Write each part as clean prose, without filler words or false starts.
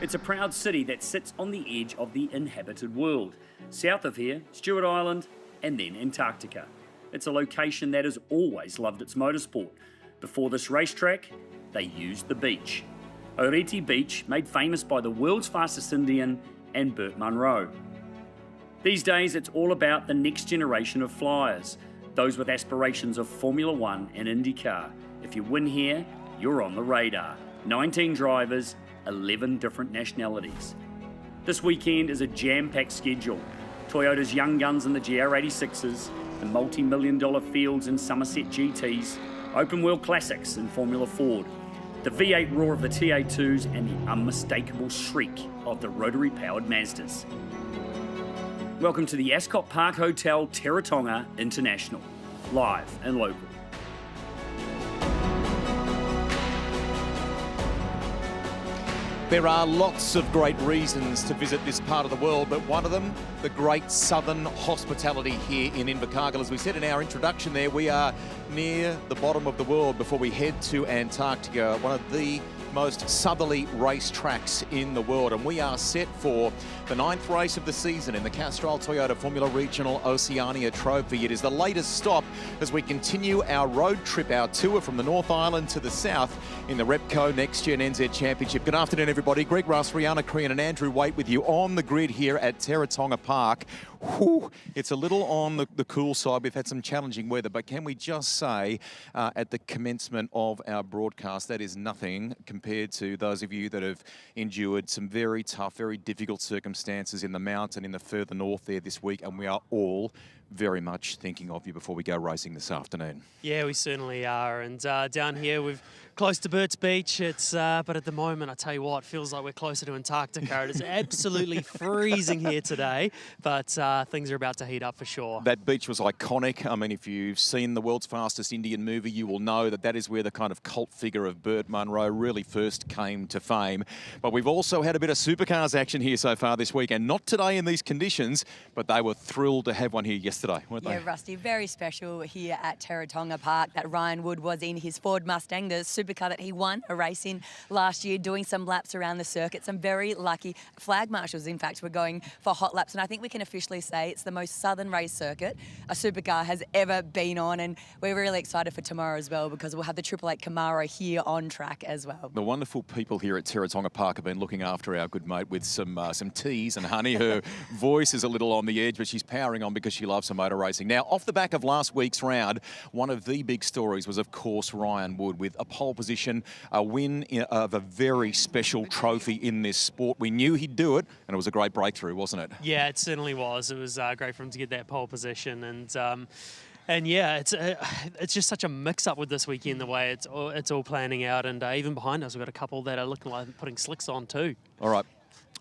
It's a proud city that sits on the edge of the inhabited world. South of here, Stewart Island, and then Antarctica. It's a location that has always loved its motorsport. Before this racetrack, they used the beach. Oreti Beach, made famous by the world's fastest Indian and Burt Munro. These days, it's all about the next generation of flyers, those with aspirations of Formula One and IndyCar. If you win here, you're on the radar. 19 drivers, 11 different nationalities. This weekend is a jam-packed schedule. Toyota's young guns in the GR86s, the multi-million-dollar fields in Summerset GTs, open-wheel classics in Formula Ford, the V8 roar of the TA2s, and the unmistakable shriek of the rotary-powered Mazdas. Welcome to the Ascot Park Hotel Teretonga International, live and local. There are lots of great reasons to visit this part of the world, but one of them, the great southern hospitality here in Invercargill. As we said in our introduction there, we are near the bottom of the world before we head to Antarctica, one of the most southerly racetracks in the world, and we are set for the 9th race of the season in the Castrol Toyota Formula Regional Oceania Trophy. It is the latest stop as we continue our road trip, our tour from the North Island to the south in the Repco NextGen NZ Championship. Good afternoon, everybody. Greg Russ, Rihanna Crean and Andrew Waite with you on the grid here at Teretonga Park. Whew, it's a little on the cool side. We've had some challenging weather, but can we just say at the commencement of our broadcast, that is nothing compared to those of you that have endured some very tough, very difficult circumstances in the mountain in the further north there this week, and we are all very much thinking of you before we go racing this afternoon. Yeah, we certainly are. And down here, we're close to Burt's Beach. It's but at the moment, I tell you what, it feels like we're closer to Antarctica. It is absolutely freezing here today, but things are about to heat up for sure. That beach was iconic. I mean, if you've seen the world's fastest Indian movie, you will know that that is where the kind of cult figure of Burt Munro really first came to fame. But we've also had a bit of supercars action here so far this week, and not today in these conditions, but they were thrilled to have one here yesterday, weren't they? Yeah, Rusty, very special here at Teretonga Park that Ryan Wood was in his Ford Mustang, the supercar that he won a race in last year, doing some laps around the circuit. Some very lucky flag marshals, in fact, were going for hot laps, and I think we can officially say it's the most southern race circuit a supercar has ever been on, and we're really excited for tomorrow as well because we'll have the 888 Camaro here on track as well. The wonderful people here at Teretonga Park have been looking after our good mate with some teas and honey. Her voice is a little on the edge, but she's powering on because she loves some motor racing. Now, off the back of last week's round, one of the big stories was, of course, Ryan Wood with a pole position, a win of a very special trophy in this sport. We knew he'd do it, and it was a great breakthrough, wasn't it? Yeah, it certainly was. It was great for him to get that pole position, and yeah, it's just such a mix-up with this weekend, the way it's all planning out, and even behind us, we've got a couple that are looking like putting slicks on too. All right.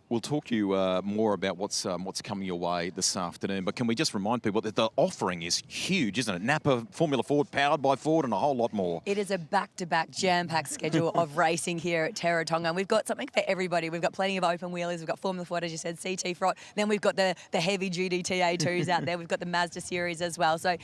We'll talk to you more about what's coming your way this afternoon, but can we just remind people that the offering is huge, isn't it? NAPA, Formula Ford, powered by Ford, and a whole lot more. It is a back-to-back jam-packed schedule of racing here at Teretonga, and we've got something for everybody. We've got plenty of open wheelies, we've got Formula Ford, as you said, CT Front, then we've got the heavy-duty TA2s out there, we've got the Mazda Series as well, so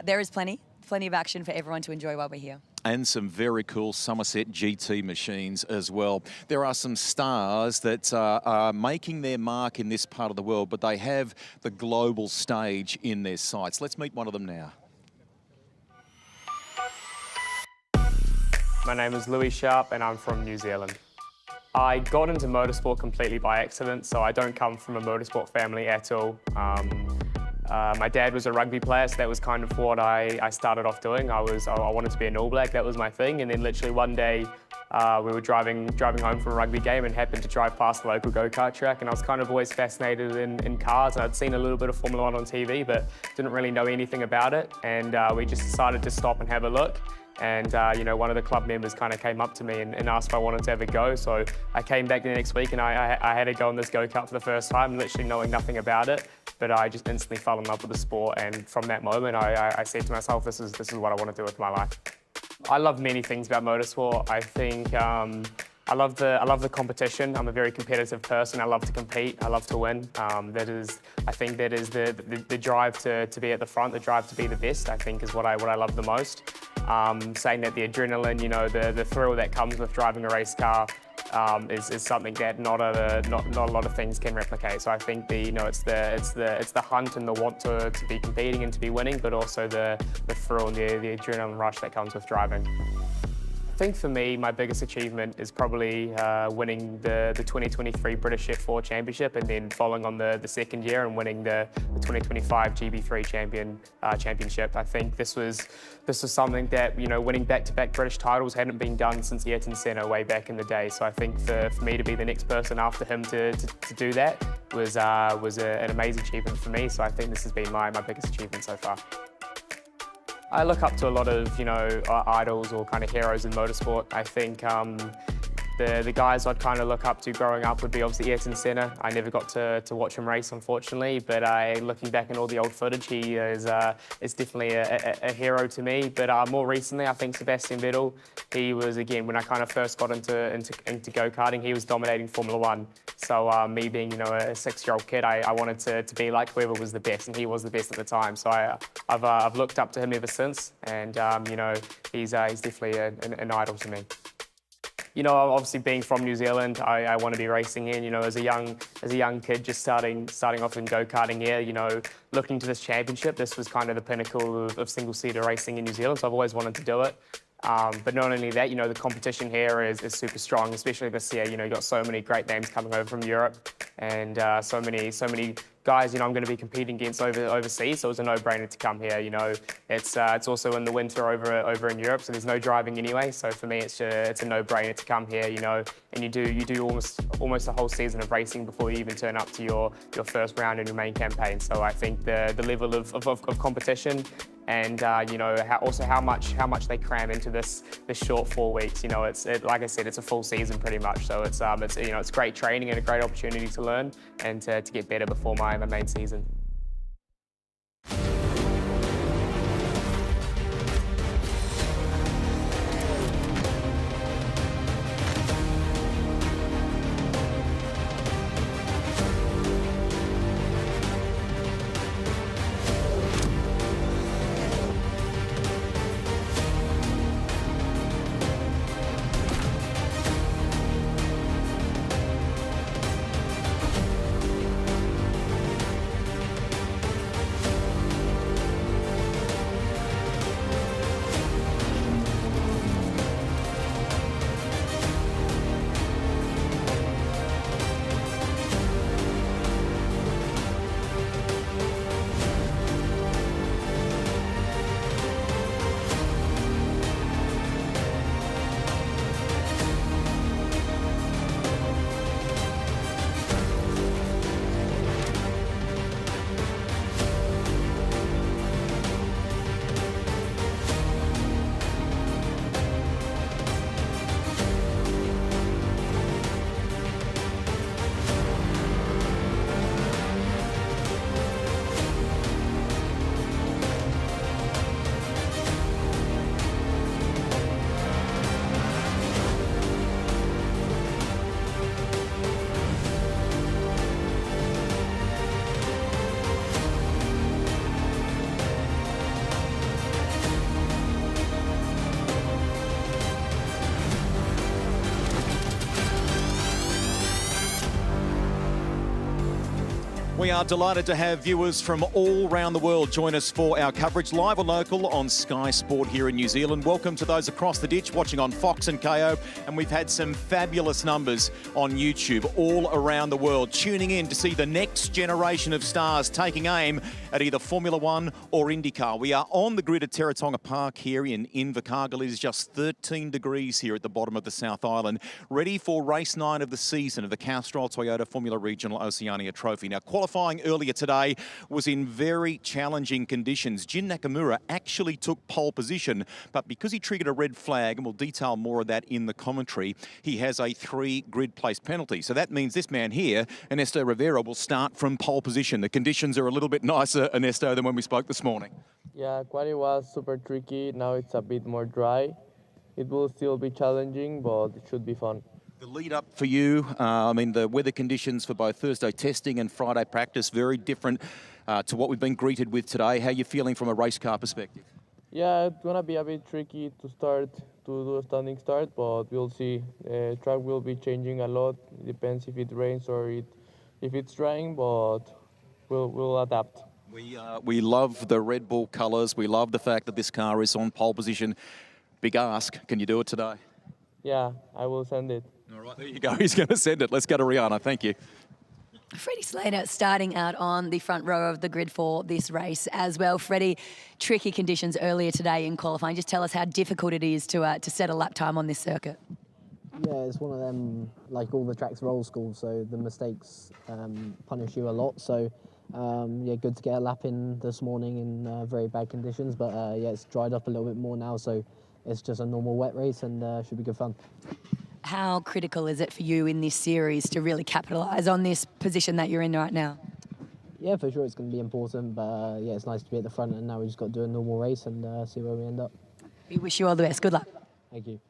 there is plenty of action for everyone to enjoy while we're here. And some very cool Summerset GT machines as well. There are some stars that are making their mark in this part of the world, but they have the global stage in their sights. Let's meet one of them now. My name is Louis Sharp and I'm from New Zealand. I got into motorsport completely by accident, so I don't come from a motorsport family at all. My dad was a rugby player, so that was kind of what I started off doing. I wanted to be an All Black, that was my thing, and then literally one day we were driving home from a rugby game and happened to drive past the local go-kart track, and I was kind of always fascinated in cars. I'd seen a little bit of Formula One on TV, but didn't really know anything about it, and we just decided to stop and have a look. And you know, one of the club members kind of came up to me and asked if I wanted to have a go. So I came back the next week and I had a go on this go-kart for the first time, literally knowing nothing about it. But I just instantly fell in love with the sport, and from that moment, I said to myself, this is what I want to do with my life. I love many things about motorsport. I think I love the competition. I'm a very competitive person. I love to compete. I love to win. I think that is the drive to be at the front, the drive to be the best, I think is what I love the most. Saying that the adrenaline, you know, the thrill that comes with driving a race car, is something that not a lot of things can replicate. So I think it's the hunt and the want to be competing and to be winning, but also the thrill and the adrenaline rush that comes with driving. I think for me, my biggest achievement is probably winning the 2023 British F4 Championship, and then following on the second year and winning the 2025 GB3 Championship. I think this was something that, winning back-to-back British titles hadn't been done since Ayrton Senna way back in the day. So I think for me to be the next person after him to do that was an amazing achievement for me. So I think this has been my biggest achievement so far. I look up to a lot of, idols or kind of heroes in motorsport. I think the guys I'd kind of look up to growing up would be obviously Ayrton Senna. I never got to watch him race, unfortunately, but looking back in all the old footage, he is definitely a hero to me. But more recently, I think Sebastian Vettel. He was, again, when I kind of first got into go-karting, he was dominating Formula One. So me being, a 6-year-old kid, I wanted to be like whoever was the best, and he was the best at the time. So I've looked up to him ever since, and he's definitely an idol to me. Obviously being from New Zealand, I want to be racing here. As a young kid, just starting off in go-karting here, looking to this championship, this was kind of the pinnacle of single-seater racing in New Zealand. So I've always wanted to do it. But not only that, the competition here is super strong, especially this year. You've got so many great names coming over from Europe, and so many guys, I'm going to be competing against overseas, so it was a no-brainer to come here. It's also in the winter over in Europe, so there's no driving anyway. So for me, it's a no-brainer to come here. And you do almost a whole season of racing before you even turn up to your first round in your main campaign. So I think the level of competition, and also how much they cram into this short 4 weeks. Like I said, it's a full season pretty much. So it's great training and a great opportunity to learn and to get better before my main season. We are delighted to have viewers from all around the world join us for our coverage live or local on Sky Sport here in New Zealand. Welcome to those across the ditch watching on Fox and KO, and we've had some fabulous numbers on YouTube all around the world tuning in to see the next generation of stars taking aim at either Formula One or IndyCar. We are on the grid at Teretonga Park here in Invercargill. It is just 13 degrees here at the bottom of the South Island, ready for race 9 of the season of the Castrol Toyota Formula Regional Oceania Trophy. Now, qualifying earlier today was in very challenging conditions. Jin Nakamura actually took pole position, but because he triggered a red flag, and we'll detail more of that in the commentary, he has a 3 grid place penalty. So that means this man here, Ernesto Rivera, will start from pole position. The conditions are a little bit nicer, Ernesto, than when we spoke this morning. Yeah, quali was super tricky. Now it's a bit more dry. It will still be challenging, but it should be fun. The lead up for you, the weather conditions for both Thursday testing and Friday practice, very different to what we've been greeted with today. How are you feeling from a race car perspective? Yeah, it's going to be a bit tricky to start do a standing start, but we'll see. The track will be changing a lot. It depends if it rains or if it's drying, but we'll adapt. We love the Red Bull colours. We love the fact that this car is on pole position. Big ask, can you do it today? Yeah, I will send it. All right, there you go. He's going to send it. Let's go to Rihanna. Thank you. Freddie Slater starting out on the front row of the grid for this race as well. Freddie, tricky conditions earlier today in qualifying. Just tell us how difficult it is to set a lap time on this circuit. Yeah, it's one of them, like all the tracks are old school, so the mistakes punish you a lot. So, yeah, good to get a lap in this morning in very bad conditions. But, yeah, it's dried up a little bit more now, so it's just a normal wet race and should be good fun. How critical is it for you in this series to really capitalise on this position that you're in right now? Yeah, for sure it's going to be important, but yeah, it's nice to be at the front, and now we just got to do a normal race and see where we end up. We wish you all the best. Good luck. Thank you.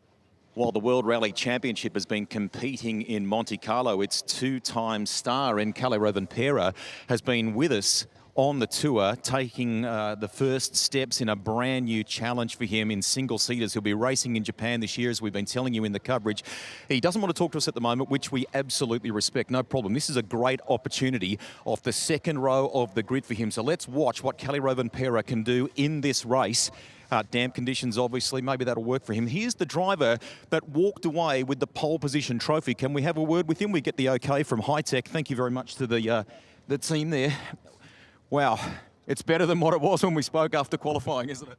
While the World Rally Championship has been competing in Monte Carlo, its two-time star in Kalle Rovanperä has been with us on the tour, taking the first steps in a brand new challenge for him in single-seaters. He'll be racing in Japan this year, as we've been telling you in the coverage. He doesn't want to talk to us at the moment, which we absolutely respect. No problem. This is a great opportunity off the second row of the grid for him. So let's watch what Kalle Rovanperä can do in this race. Damp conditions, obviously, maybe that'll work for him. Here's the driver that walked away with the pole position trophy. Can we have a word with him? We get the okay from High Tech. Thank you very much to the team there. Wow, it's better than what it was when we spoke after qualifying, isn't it?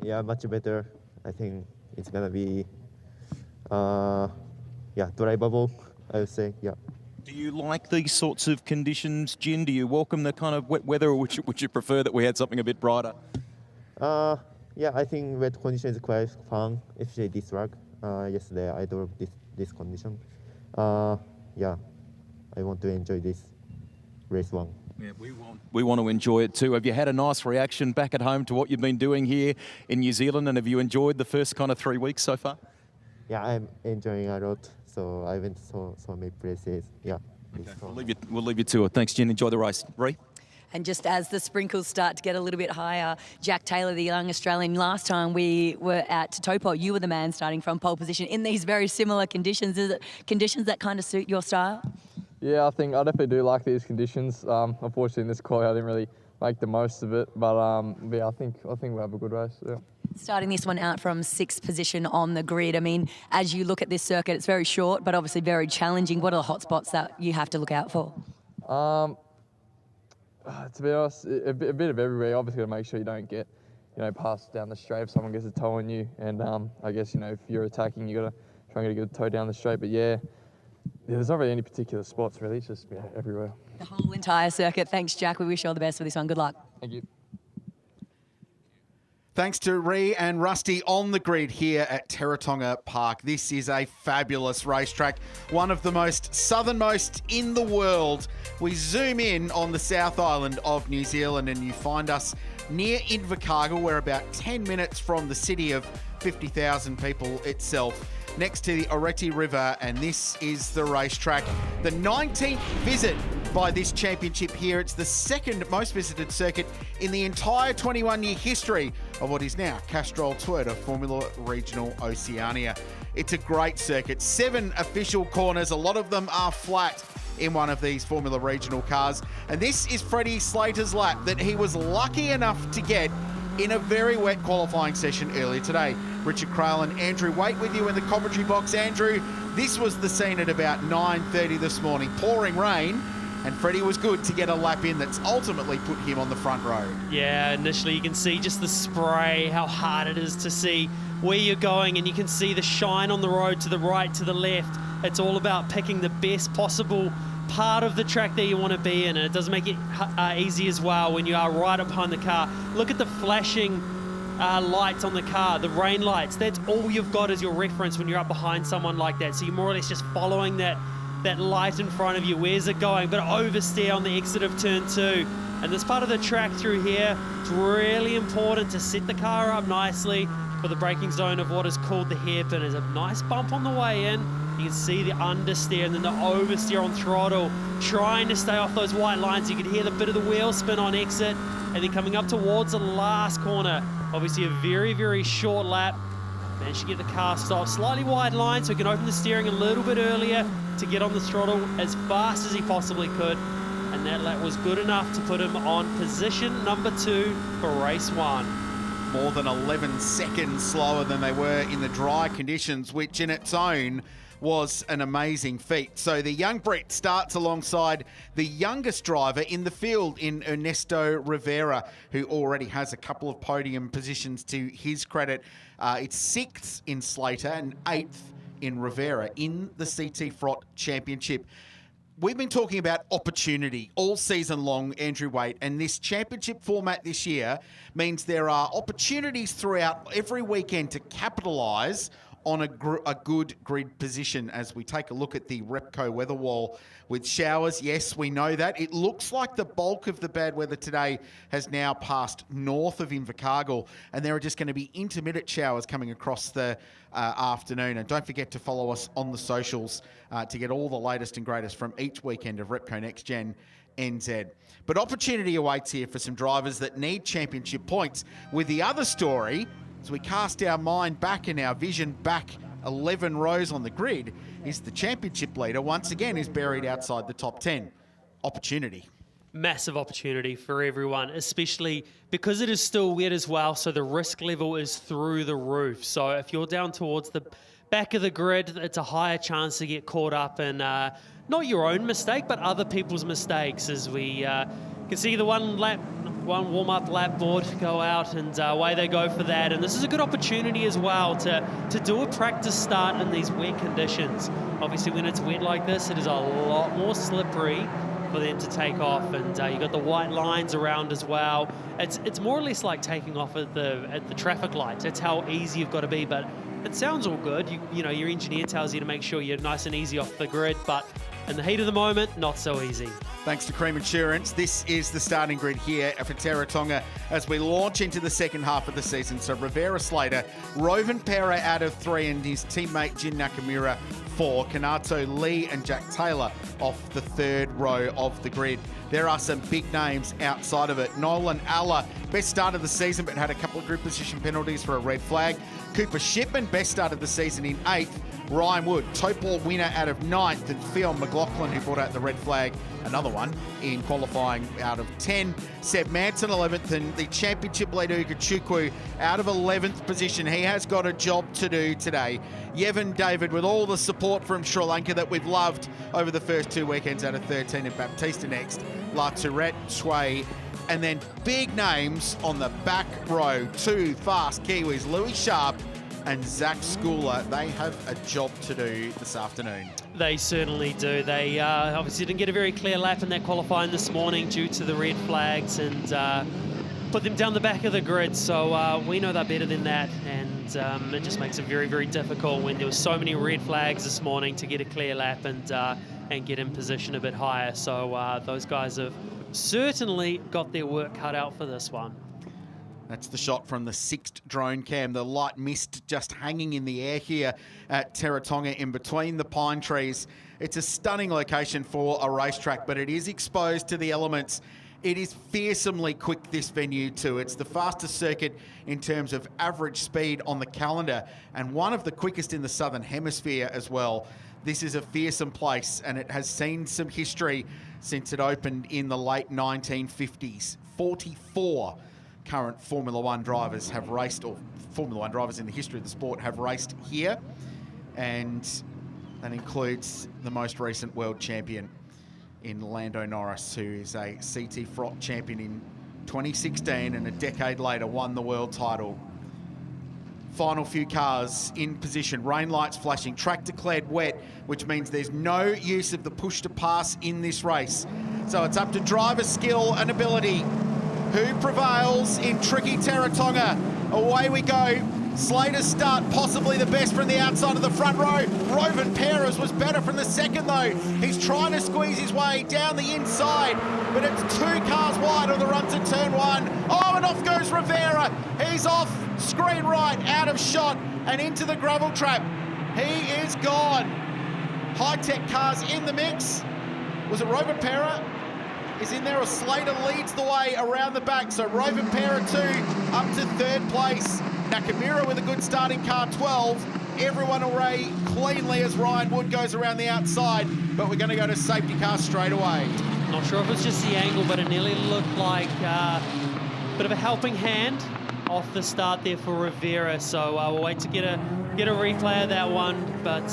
Yeah, much better. I think it's gonna be, yeah, drivable, I would say, yeah. Do you like these sorts of conditions, Jin? Do you welcome the kind of wet weather, or would you prefer that we had something a bit brighter? Yeah, I think wet condition is quite fun, especially this track. Yesterday I drove this condition. Yeah, I want to enjoy this race one. Yeah, we want to enjoy it too. Have you had a nice reaction back at home to what you've been doing here in New Zealand, and have you enjoyed the first kind of 3 weeks so far? Yeah, I'm enjoying a lot. So I went to so many places. Yeah. Okay. We'll leave you to it. Thanks, Jen. Enjoy the race. Ree? And just as the sprinkles start to get a little bit higher, Jack Taylor, the young Australian, last time we were at Taupo, you were the man starting from pole position in these very similar conditions. Is it conditions that kind of suit your style? Yeah, I think I definitely do like these conditions. Unfortunately, in this quali, I didn't really make the most of it, but yeah, I think we'll have a good race. Yeah. Starting this one out from 6th position on the grid. I mean, as you look at this circuit, it's very short, but obviously very challenging. What are the hot spots that you have to look out for? To be honest, a bit of everywhere. Obviously, got to make sure you don't get, passed down the straight if someone gets a toe on you. And I guess, if you're attacking, you got to try and get a good toe down the straight. But yeah, there's not really any particular spots, really. It's just everywhere. The whole entire circuit. Thanks, Jack. We wish you all the best for this one. Good luck. Thank you. Thanks to Ree and Rusty on the grid here at Teretonga Park. This is a fabulous racetrack, one of the most southernmost in the world. We zoom in on the South Island of New Zealand and you find us near Invercargill. We're about 10 minutes from the city of 50,000 people itself, next to the Oreti River, and this is the racetrack. The 19th visit by this championship here. It's the second most visited circuit in the entire 21-year history of what is now Castrol Toyota Formula Regional Oceania. It's a great circuit. 7 official corners. A lot of them are flat in one of these Formula Regional cars. And this is Freddie Slater's lap that he was lucky enough to get in a very wet qualifying session earlier today. Richard Craill and Andrew Waite with you in the commentary box. Andrew, this was the scene at about 9:30 this morning. Pouring rain, and Freddie was good to get a lap in that's ultimately put him on the front row. Yeah, initially you can see just the spray, how hard it is to see where you're going, and you can see the shine on the road to the right, to the left. It's all about picking the best possible part of the track that you want to be in, and it does make it easy as well when you are right up behind the car. Look at the flashing lights on the car, the rain lights. That's all you've got as your reference when you're up behind someone like that. So you're more or less just following that light in front of you. Where's it going? But oversteer on the exit of turn 2. And this part of the track through here, it's really important to set the car up nicely for the braking zone of what is called the hairpin. There's a nice bump on the way in. You can see the understeer and then the oversteer on throttle, trying to stay off those white lines. You can hear the bit of the wheel spin on exit, and then coming up towards the last corner. Obviously a very, very short lap. Managed to get the car stopped. Slightly wide line, so he can open the steering a little bit earlier to get on the throttle as fast as he possibly could. And that lap was good enough to put him on position number 2 for race 1. More than 11 seconds slower than they were in the dry conditions, which in its own was an amazing feat. So the young Brit starts alongside the youngest driver in the field in Ernesto Rivera, who already has a couple of podium positions to his credit. It's 6th in Slater and 8th in Rivera in the CT Frott Championship. We've been talking about opportunity all season long, Andrew Waite, and this championship format this year means there are opportunities throughout every weekend to capitalise on a good grid position. As we take a look at the Repco weather wall with showers, yes, we know that. It looks like the bulk of the bad weather today has now passed north of Invercargill, and there are just going to be intermittent showers coming across the afternoon. And don't forget to follow us on the socials to get all the latest and greatest from each weekend of Repco NextGen NZ. But opportunity awaits here for some drivers that need championship points. With the other story, as we cast our mind back and our vision back 11 rows on the grid, is the championship leader once again is buried outside the top 10. Opportunity. Massive opportunity for everyone, especially because it is still wet as well, so the risk level is through the roof. So if you're down towards the back of the grid, it's a higher chance to get caught up in not your own mistake, but other people's mistakes. As we can see the one warm-up lap board go out, and away they go for that. And this is a good opportunity as well to do a practice start in these wet conditions. Obviously, when it's wet like this, it is a lot more slippery for them to take off, and you've got the white lines around as well. It's more or less like taking off at the traffic lights. That's how easy you've got to be, but it sounds all good. You know, your engineer tells you to make sure you're nice and easy off the grid, but in the heat of the moment, not so easy. Thanks to Cream Insurance, this is the starting grid here for Teretonga as we launch into the second half of the season. So Rivera Slater, Rovan Pera out of 3, and his teammate Jin Nakamura 4. Kanato Lee and Jack Taylor off the 3rd row of the grid. There are some big names outside of it. Nolan Alla, best start of the season, but had a couple of grid position penalties for a red flag. Cooper Shipman, best start of the season in 8th. Ryan Wood, Topol winner out of 9th, and Fionn McLaughlin, who brought out the red flag, another one in qualifying out of 10. Seb Manson 11th, and the championship leader Ukachukwu out of 11th position. He has got a job to do today. Yevon David, with all the support from Sri Lanka that we've loved over the first 2 weekends out of 13, and Baptista next. La Tourette, Sway, and then big names on the back row. 2 fast Kiwis, Louis Sharp and Zach Schooler. They have a job to do this afternoon. They certainly do. They obviously didn't get a very clear lap in their qualifying this morning due to the red flags, and put them down the back of the grid. So we know they're better than that, and it just makes it very, very difficult when there were so many red flags this morning to get a clear lap and get in position a bit higher. So those guys have certainly got their work cut out for this one. That's the shot from the 6th drone cam. The light mist just hanging in the air here at Teretonga in between the pine trees. It's a stunning location for a racetrack, but it is exposed to the elements. It is fearsomely quick, this venue too. It's the fastest circuit in terms of average speed on the calendar, and one of the quickest in the Southern Hemisphere as well. This is a fearsome place, and it has seen some history since it opened in the late 1950s. 44 current Formula One drivers have raced, or Formula One drivers in the history of the sport have raced here, and that includes the most recent world champion in Lando Norris, who is a CT Frott champion in 2016 and a decade later won the world title. Final few cars in position, rain lights flashing, track declared wet, which means there's no use of the push to pass in this race. So it's up to driver skill and ability. Who prevails in tricky Teretonga? Away we go. Slater's start, possibly the best from the outside of the front row. Rovan Perez was better from the second though. He's trying to squeeze his way down the inside, but it's 2 cars wide on the run to turn 1. Oh, and off goes Rivera. He's off, screen right, out of shot, and into the gravel trap. He is gone. High-tech cars in the mix. Was it Rovan Perez? Is in there, or Slater leads the way around the back. So Rovan Pera 2 up to 3rd place. Nakamura with a good start in car 12. Everyone away cleanly as Ryan Wood goes around the outside, but we're going to go to safety car straight away. Not sure if it's just the angle, but it nearly looked like a bit of a helping hand off the start there for Rivera. So we'll wait to get a replay of that one. But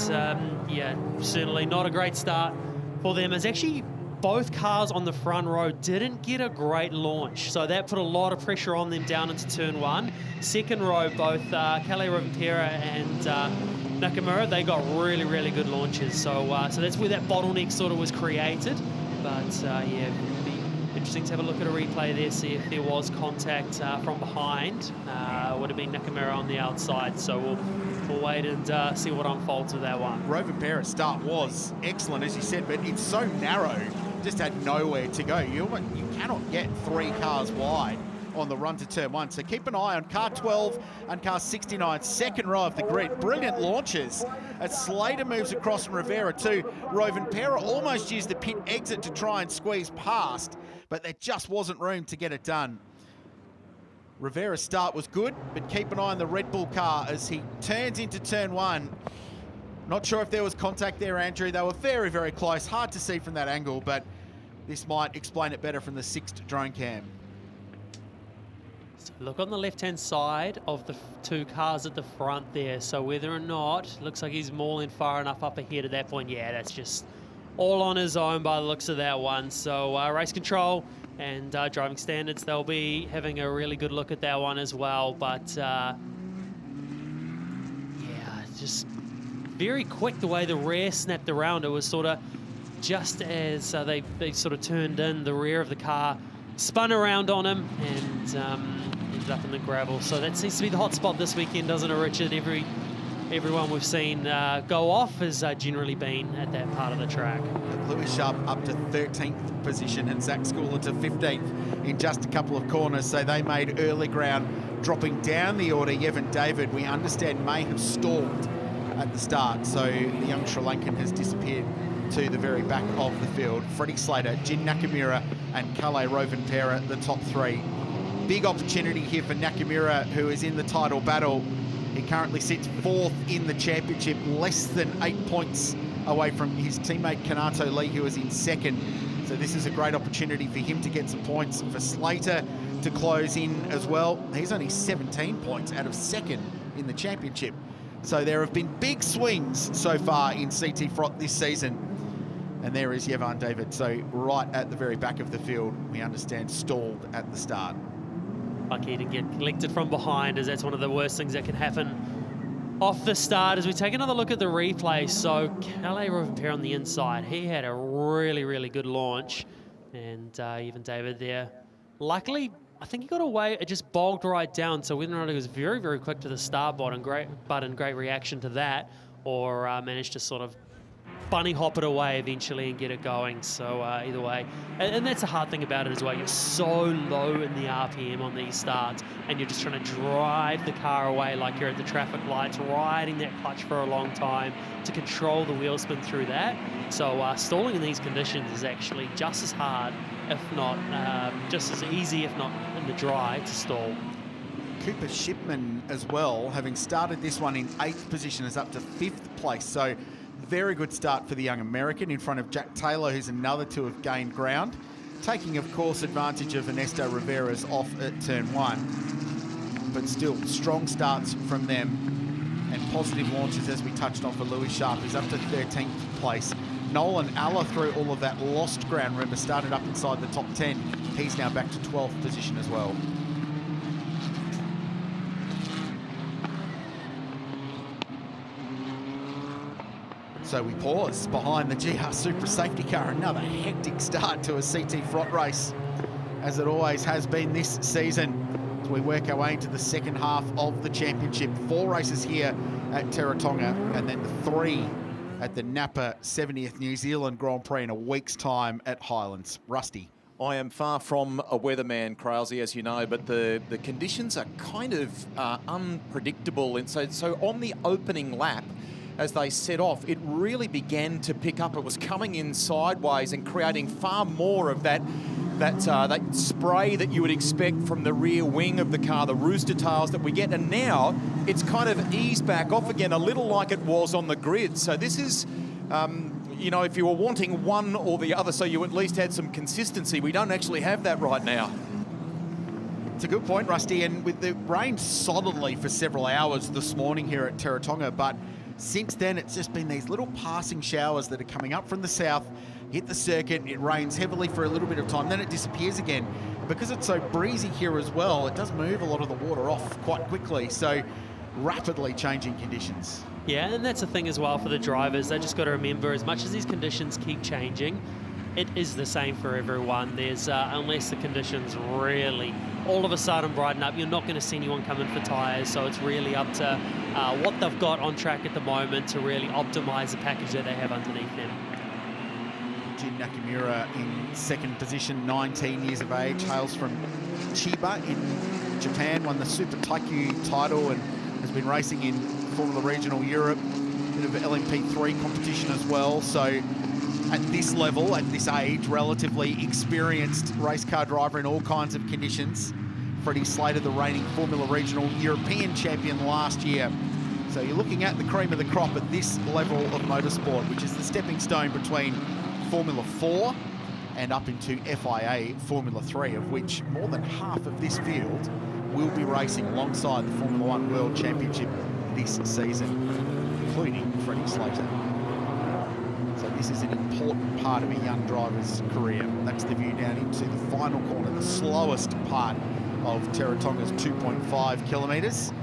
yeah, certainly not a great start for them. It's actually both cars on the front row didn't get a great launch, so that put a lot of pressure on them down into turn one. Second row, both Kalle Rovanperä and Nakamura, they got really, really good launches. So that's where that bottleneck sort of was created. But yeah, it'd be interesting to have a look at a replay there, see if there was contact from behind. Would have been Nakamura on the outside. So we'll wait and see what unfolds with that one. Rovanperã's start was excellent, as you said, but it's so narrow, just had nowhere to go. You cannot get 3 cars wide on the run to turn one. So keep an eye on car 12 and car 69, second row of the grid. Brilliant launches as Slater moves across and Rivera too. Rovanperã almost used the pit exit to try and squeeze past, but there just wasn't room to get it done. Rivera's start was good, but keep an eye on the Red Bull car as he turns into turn one. Not sure if there was contact there, Andrew. They were very, very close. Hard to see from that angle, but this might explain it better from the 6th drone cam. So look on the left-hand side of the 2 cars at the front there. So whether or not, looks like he's mauling far enough up ahead at that point. Yeah, that's just all on his own by the looks of that one. So race control and driving standards, they'll be having a really good look at that one as well. But yeah, just very quick the way the rear snapped around. It was sort of just as they sort of turned in, the rear of the car spun around on him and ended up in the gravel. So that seems to be the hot spot this weekend, doesn't it, Richard? Everyone we've seen go off has generally been at that part of the track. Lewis Sharp up to 13th position and Zach Schooler to 15th in just a couple of corners. So they made early ground, dropping down the order. Yevon David, we understand, may have stalled at the start. So the young Sri Lankan has disappeared to the very back of the field. Freddie Slater, Jin Nakamura and Kalle Rovanperä, the top 3. Big opportunity here for Nakamura, who is in the title battle. He currently sits 4th in the championship, less than 8 points away from his teammate Kanato Lee, who is in 2nd. So this is a great opportunity for him to get some points, for Slater to close in as well. He's only 17 points out of 2nd in the championship. So there have been big swings so far in CT Frot this season. And there is Yevon David, so right at the very back of the field, we understand stalled at the start. Lucky to get collected from behind, as that's one of the worst things that can happen off the start. As we take another look at the replay, so Kalle Rovanperä on the inside, he had a really, really good launch. And Yevon David there, luckily, I think he got away, it just bogged right down. So whether or not he was very, very quick to the start button, great reaction to that, or managed to sort of bunny hop it away eventually and get it going. So either way, and that's the hard thing about it as well. You're so low in the RPM on these starts and you're just trying to drive the car away like you're at the traffic lights, riding that clutch for a long time to control the wheel spin through that. So stalling in these conditions is actually just as hard, if not just as easy, if not in the dry, to stall. Cooper Shipman as well, having started this one in 8th position, is up to 5th place. So very good start for the young American in front of Jack Taylor, who's another to have gained ground. Taking, of course, advantage of Ernesto Rivera's off at turn 1. But still, strong starts from them and positive launches, as we touched on, for Louis Sharp, who's up to 13th place. Nolan Alla, through all of that lost ground, remember, started up inside the top 10. He's now back to 12th position as well. So we pause behind the GR Supra safety car. Another hectic start to a CT Frot race, as it always has been this season, as we work our way into the second half of the championship. 4 races here at Teretonga, and then the 3 at the NAPA 70th New Zealand Grand Prix in a week's time at Highlands. Rusty. I am far from a weatherman, Krause, as you know, but the conditions are kind of unpredictable. And so on the opening lap, as they set off, it really began to pick up. It was coming in sideways and creating far more of that that spray that you would expect from the rear wing of the car, the rooster tails that we get, and now it's kind of eased back off again, a little like it was on the grid. So this is, you know, if you were wanting one or the other, so you at least had some consistency, we don't actually have that right now. It's a good point, Rusty, and with the rain solidly for several hours this morning here at Teretonga, but since then it's just been these little passing showers that are coming up from the south, hit the circuit, it rains heavily for a little bit of time, then it disappears again. Because it's so breezy here as well, it does move a lot of the water off quite quickly, so rapidly changing conditions. Yeah, and that's the thing as well for the drivers. They just got to remember, as much as these conditions keep changing, it is the same for everyone. There's, unless the conditions really all of a sudden brighten up, you're not going to see anyone coming for tyres, so it's really up to what they've got on track at the moment to really optimise the package that they have underneath them. Jin Nakamura in second position, 19 years of age, hails from Chiba in Japan, won the Super Taikyu title and has been racing in Formula Regional Europe, bit of LMP3 competition as well. So at this level, at this age, relatively experienced race car driver in all kinds of conditions. Freddie Slater, the reigning Formula Regional European champion last year. So you're looking at the cream of the crop at this level of motorsport, which is the stepping stone between Formula 4 and up into FIA Formula 3, of which more than half of this field will be racing alongside the Formula 1 World Championship this season, including Freddie Slater. So this is an important part of a young driver's career. That's the view down into the final corner, the slowest part of Teretonga's 2.5 kilometres.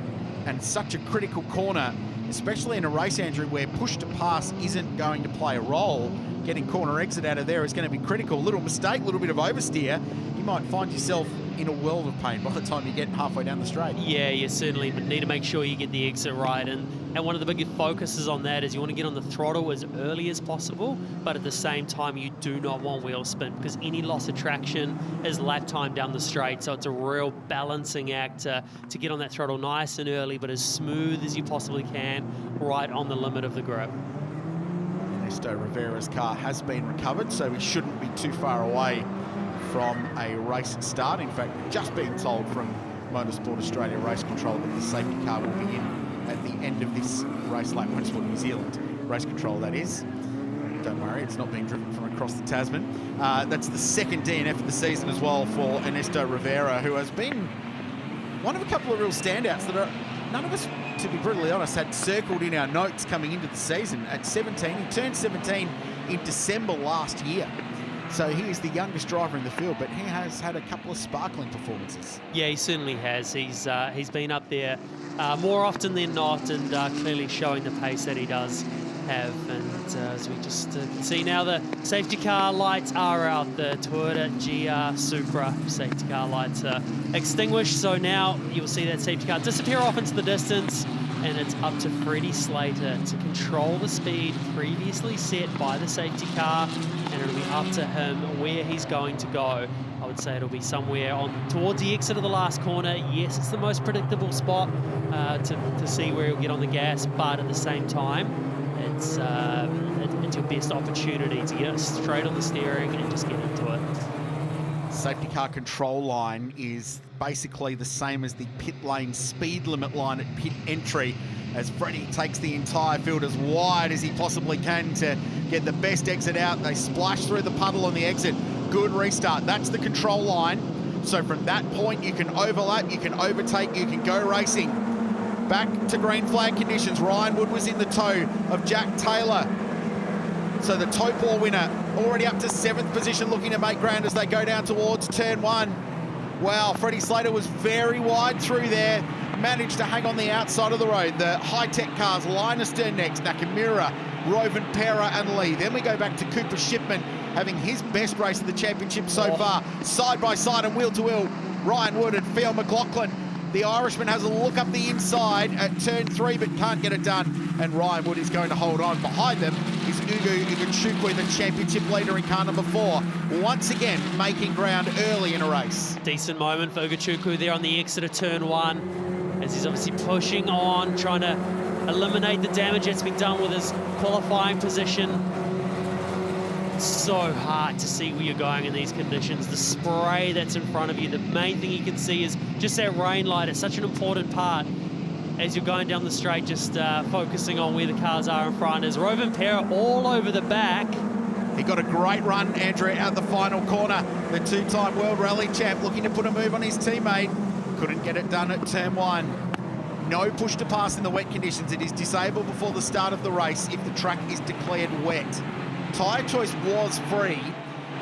And such a critical corner, especially in a race, Andrew, where push to pass isn't going to play a role. Getting corner exit out of there is going to be critical. Little mistake, a little bit of oversteer, you might find yourself in a world of pain by the time you get halfway down the straight. Yeah, you certainly need to make sure you get the exit right, and one of the biggest focuses on that is you want to get on the throttle as early as possible, but at the same time you do not want wheel spin, because any loss of traction is lap time down the straight. So it's a real balancing act to get on that throttle nice and early, but as smooth as you possibly can, right on the limit of the grip. Ernesto Rivera's car has been recovered, so we shouldn't be too far away from a race start. In fact, just being told from Motorsport Australia Race Control that the safety car will be in at the end of this race lap. Motorsport New Zealand Race Control, that is. Don't worry, it's not being driven from across the Tasman. That's the second DNF of the season as well for Ernesto Rivera, who has been one of a couple of real standouts that none of us, to be brutally honest, had circled in our notes coming into the season. At 17, he turned 17 in December last year. So he is the youngest driver in the field, but he has had a couple of sparkling performances. Yeah, he certainly has. He's been up there more often than not, and clearly showing the pace that he does have. And as we just can see now, the safety car lights are out. The Toyota GR Supra safety car lights are extinguished. So now you'll see that safety car disappear off into the distance, and it's up to Freddie Slater to control the speed previously set by the safety car, and it'll be up to him where he's going to go. I would say it'll be somewhere towards the exit of the last corner. Yes, it's the most predictable spot to see where he'll get on the gas, but at the same time, it's your best opportunity to get straight on the steering and just get into it. Safety car control line is basically the same as the pit lane speed limit line at pit entry, as Freddie takes the entire field as wide as he possibly can to get the best exit out. They splash through the puddle on the exit. Good restart. That's the control line. So from that point, you can overlap, you can overtake, you can go racing. Back to green flag conditions. Ryan Wood was in the tow of Jack Taylor. So the tow paw winner already up to 7th position, looking to make ground as they go down towards turn 1. Wow, Freddie Slater was very wide through there, managed to hang on the outside of the road. The high-tech cars, Linus next, Nakamura, Roven, Pera and Lee. Then we go back to Cooper Shipman, having his best race of the championship so far. Side by side and wheel to wheel, Ryan Wood and Theo McLaughlin. The Irishman has a look up the inside at turn 3, but can't get it done. And Ryan Wood is going to hold on. Behind them is Ugo Igachukwu, the championship leader in car number 4. Once again, making ground early in a race. Decent moment for Igachukwu there on the exit of turn 1, as he's obviously pushing on, trying to eliminate the damage that's been done with his qualifying position. It's so hard to see where you're going in these conditions. The spray that's in front of you, the main thing you can see is just that rain light. It's such an important part as you're going down the straight, just focusing on where the cars are in front. As Rovan Pera all over the back. He got a great run, Andrew, out the final corner. The two-time World Rally champ looking to put a move on his teammate. Couldn't get it done at turn 1. No push to pass in the wet conditions. It is disabled before the start of the race if the track is declared wet. Tyre choice was free,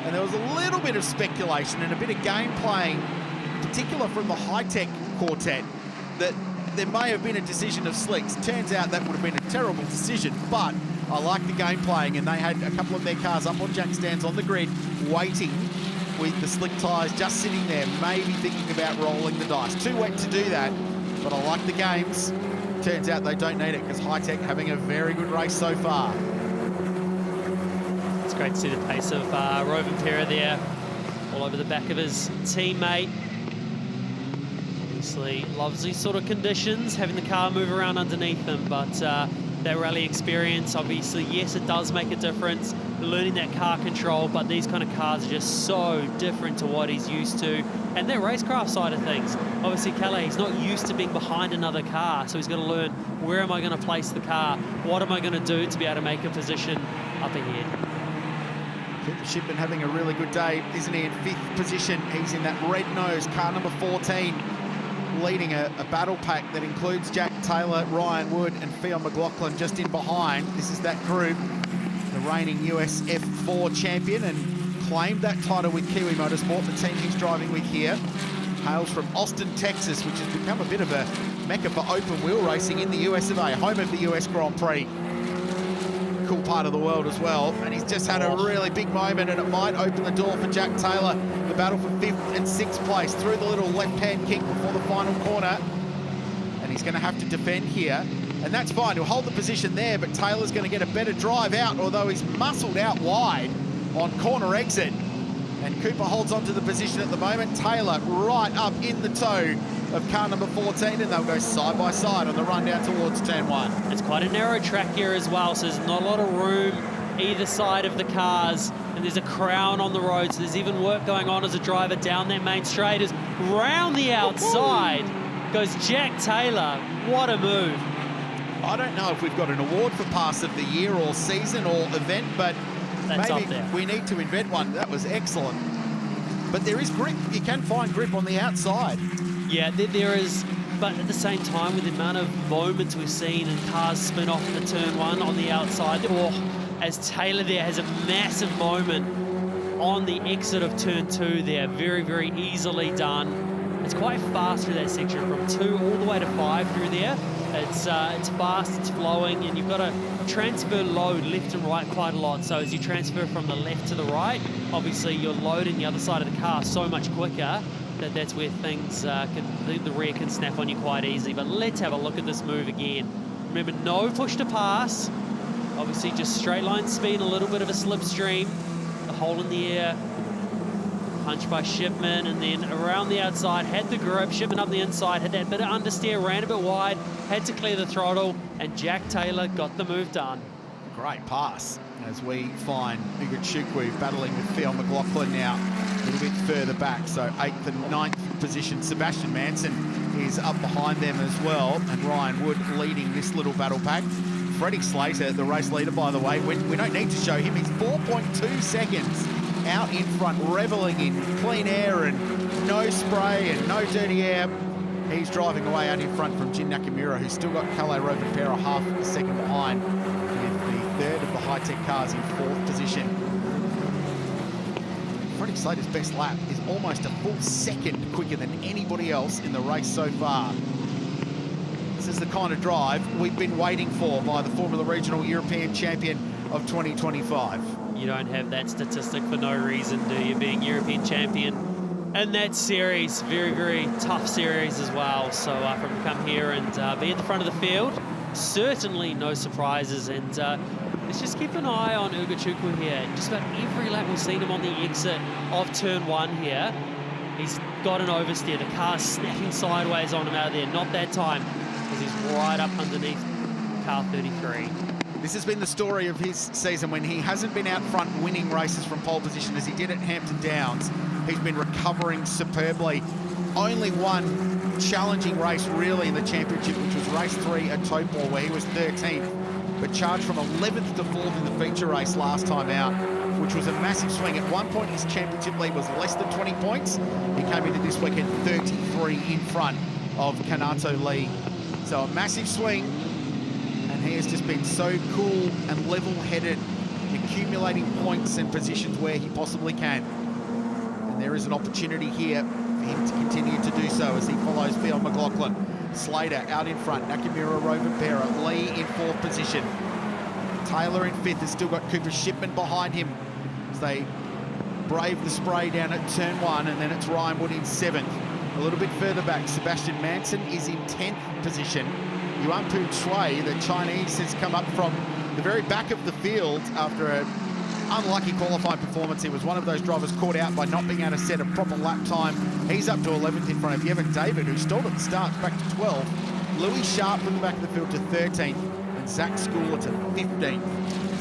and there was a little bit of speculation and a bit of game playing, in particular from the high-tech quartet, that there may have been a decision of slicks. Turns out that would have been a terrible decision, but I like the game playing, and they had a couple of their cars up on jack stands on the grid, waiting with the slick tyres just sitting there, maybe thinking about rolling the dice. Too wet to do that, but I like the games. Turns out they don't need it, because High-Tech having a very good race so far. It's great to see the pace of Rovan Pera there, all over the back of his teammate. Obviously loves these sort of conditions, having the car move around underneath them, but that rally experience, obviously, yes, it does make a difference, learning that car control, but these kind of cars are just so different to what he's used to. And that racecraft side of things, obviously Calais, he's not used to being behind another car, so he's got to learn, where am I going to place the car? What am I going to do to be able to make a position up ahead? Cooper Shipman having a really good day, isn't he? In 5th position, he's in that red nose, car number 14. Leading a battle pack that includes Jack Taylor, Ryan Wood and Theo McLaughlin just in behind. This is that group, the reigning US F4 champion, and claimed that title with Kiwi Motorsport, the team he's driving with here. Hails from Austin, Texas, which has become a bit of a mecca for open wheel racing in the US of A, home of the US Grand Prix. Cool part of the world as well, and he's just had a really big moment, and it might open the door for Jack Taylor. The battle for 5th and 6th place through the little left-hand kick before the final corner, and he's going to have to defend here, and that's fine. He'll hold the position there, but Taylor's going to get a better drive out, although he's muscled out wide on corner exit, and Cooper holds on to the position at the moment. Taylor right up in the toe of car number 14, and they'll go side by side on the run down towards turn 1. It's quite a narrow track here as well, so there's not a lot of room either side of the cars, and there's a crown on the road, so there's even work going on as a driver down that main straight. As round the outside goes Jack Taylor. What a move. I don't know if we've got an award for pass of the year or season or event, but that's maybe up there. We need to invent one. That was excellent. But there is grip. You can find grip on the outside. Yeah, there is, but at the same time, with the amount of moments we've seen and cars spin off in the turn 1 on the outside, as Taylor there has a massive moment on the exit of turn 2 there, very, very easily done. It's quite fast through that section from 2 all the way to 5 through there. It's fast, it's flowing, and you've got to transfer load left and right quite a lot. So as you transfer from the left to the right, obviously you're loading the other side of the car so much quicker that's where things the rear can snap on you quite easy. But let's have a look at this move again. Remember, no push to pass. Obviously just straight line speed, a little bit of a slipstream. The hole in the air, punch by Shipman, and then around the outside, had the grip. Shipman up the inside, had that bit of understeer, ran a bit wide, had to clear the throttle, and Jack Taylor got the move done. Great pass as we find Igachukwu battling with Theo McLaughlin now a little bit further back. So 8th and 9th position. Sebastian Manson is up behind them as well, and Ryan Wood leading this little battle pack. Freddie Slater, the race leader, by the way, we don't need to show him. He's 4.2 seconds out in front, reveling in clean air and no spray and no dirty air. He's driving away out in front from Jin Nakamura, who's still got Calais Rovan Pera half a second behind, with the 3rd of the high-tech cars in 4th position. Freddie Slater's best lap is almost a full second quicker than anybody else in the race so far. This is the kind of drive we've been waiting for by the Formula Regional European Champion of 2025. You don't have that statistic for no reason, do you, being European champion? And that series, very, very tough series as well. So from to come here and be at the front of the field, certainly no surprises. And let's just keep an eye on Igachukwu here. Just about every lap we've seen him on the exit of turn 1 here. He's got an oversteer. The car's snapping sideways on him out of there. Not that time, because he's right up underneath car 33. This has been the story of his season when he hasn't been out front winning races from pole position as he did at Hampton Downs. He's been recovering superbly. Only one challenging race really in the championship, which was race 3 at Topor, where he was 13th, but charged from 11th to 4th in the feature race last time out, which was a massive swing. At one point, his championship lead was less than 20 points. He came into this weekend 33 in front of Kanato Lee. So a massive swing, and he has just been so cool and level-headed, accumulating points and positions where he possibly can. And there is an opportunity here for him to continue to do so as he follows Phil McLaughlin. Slater out in front, Nakamura, Rovenpera, Lee in 4th position. Taylor in 5th, has still got Cooper Shipman behind him as they brave the spray down at turn 1, and then it's Ryan Wood in 7th. A little bit further back, Sebastian Manson is in 10th position. Yuanpu Chui, the Chinese, has come up from the very back of the field after an unlucky qualifying performance. He was one of those drivers caught out by not being able to set a proper lap time. He's up to 11th in front of Evan David, who stalled at the start, back to 12th. Louis Sharp from the back of the field to 13th, and Zach Schooler to 15th.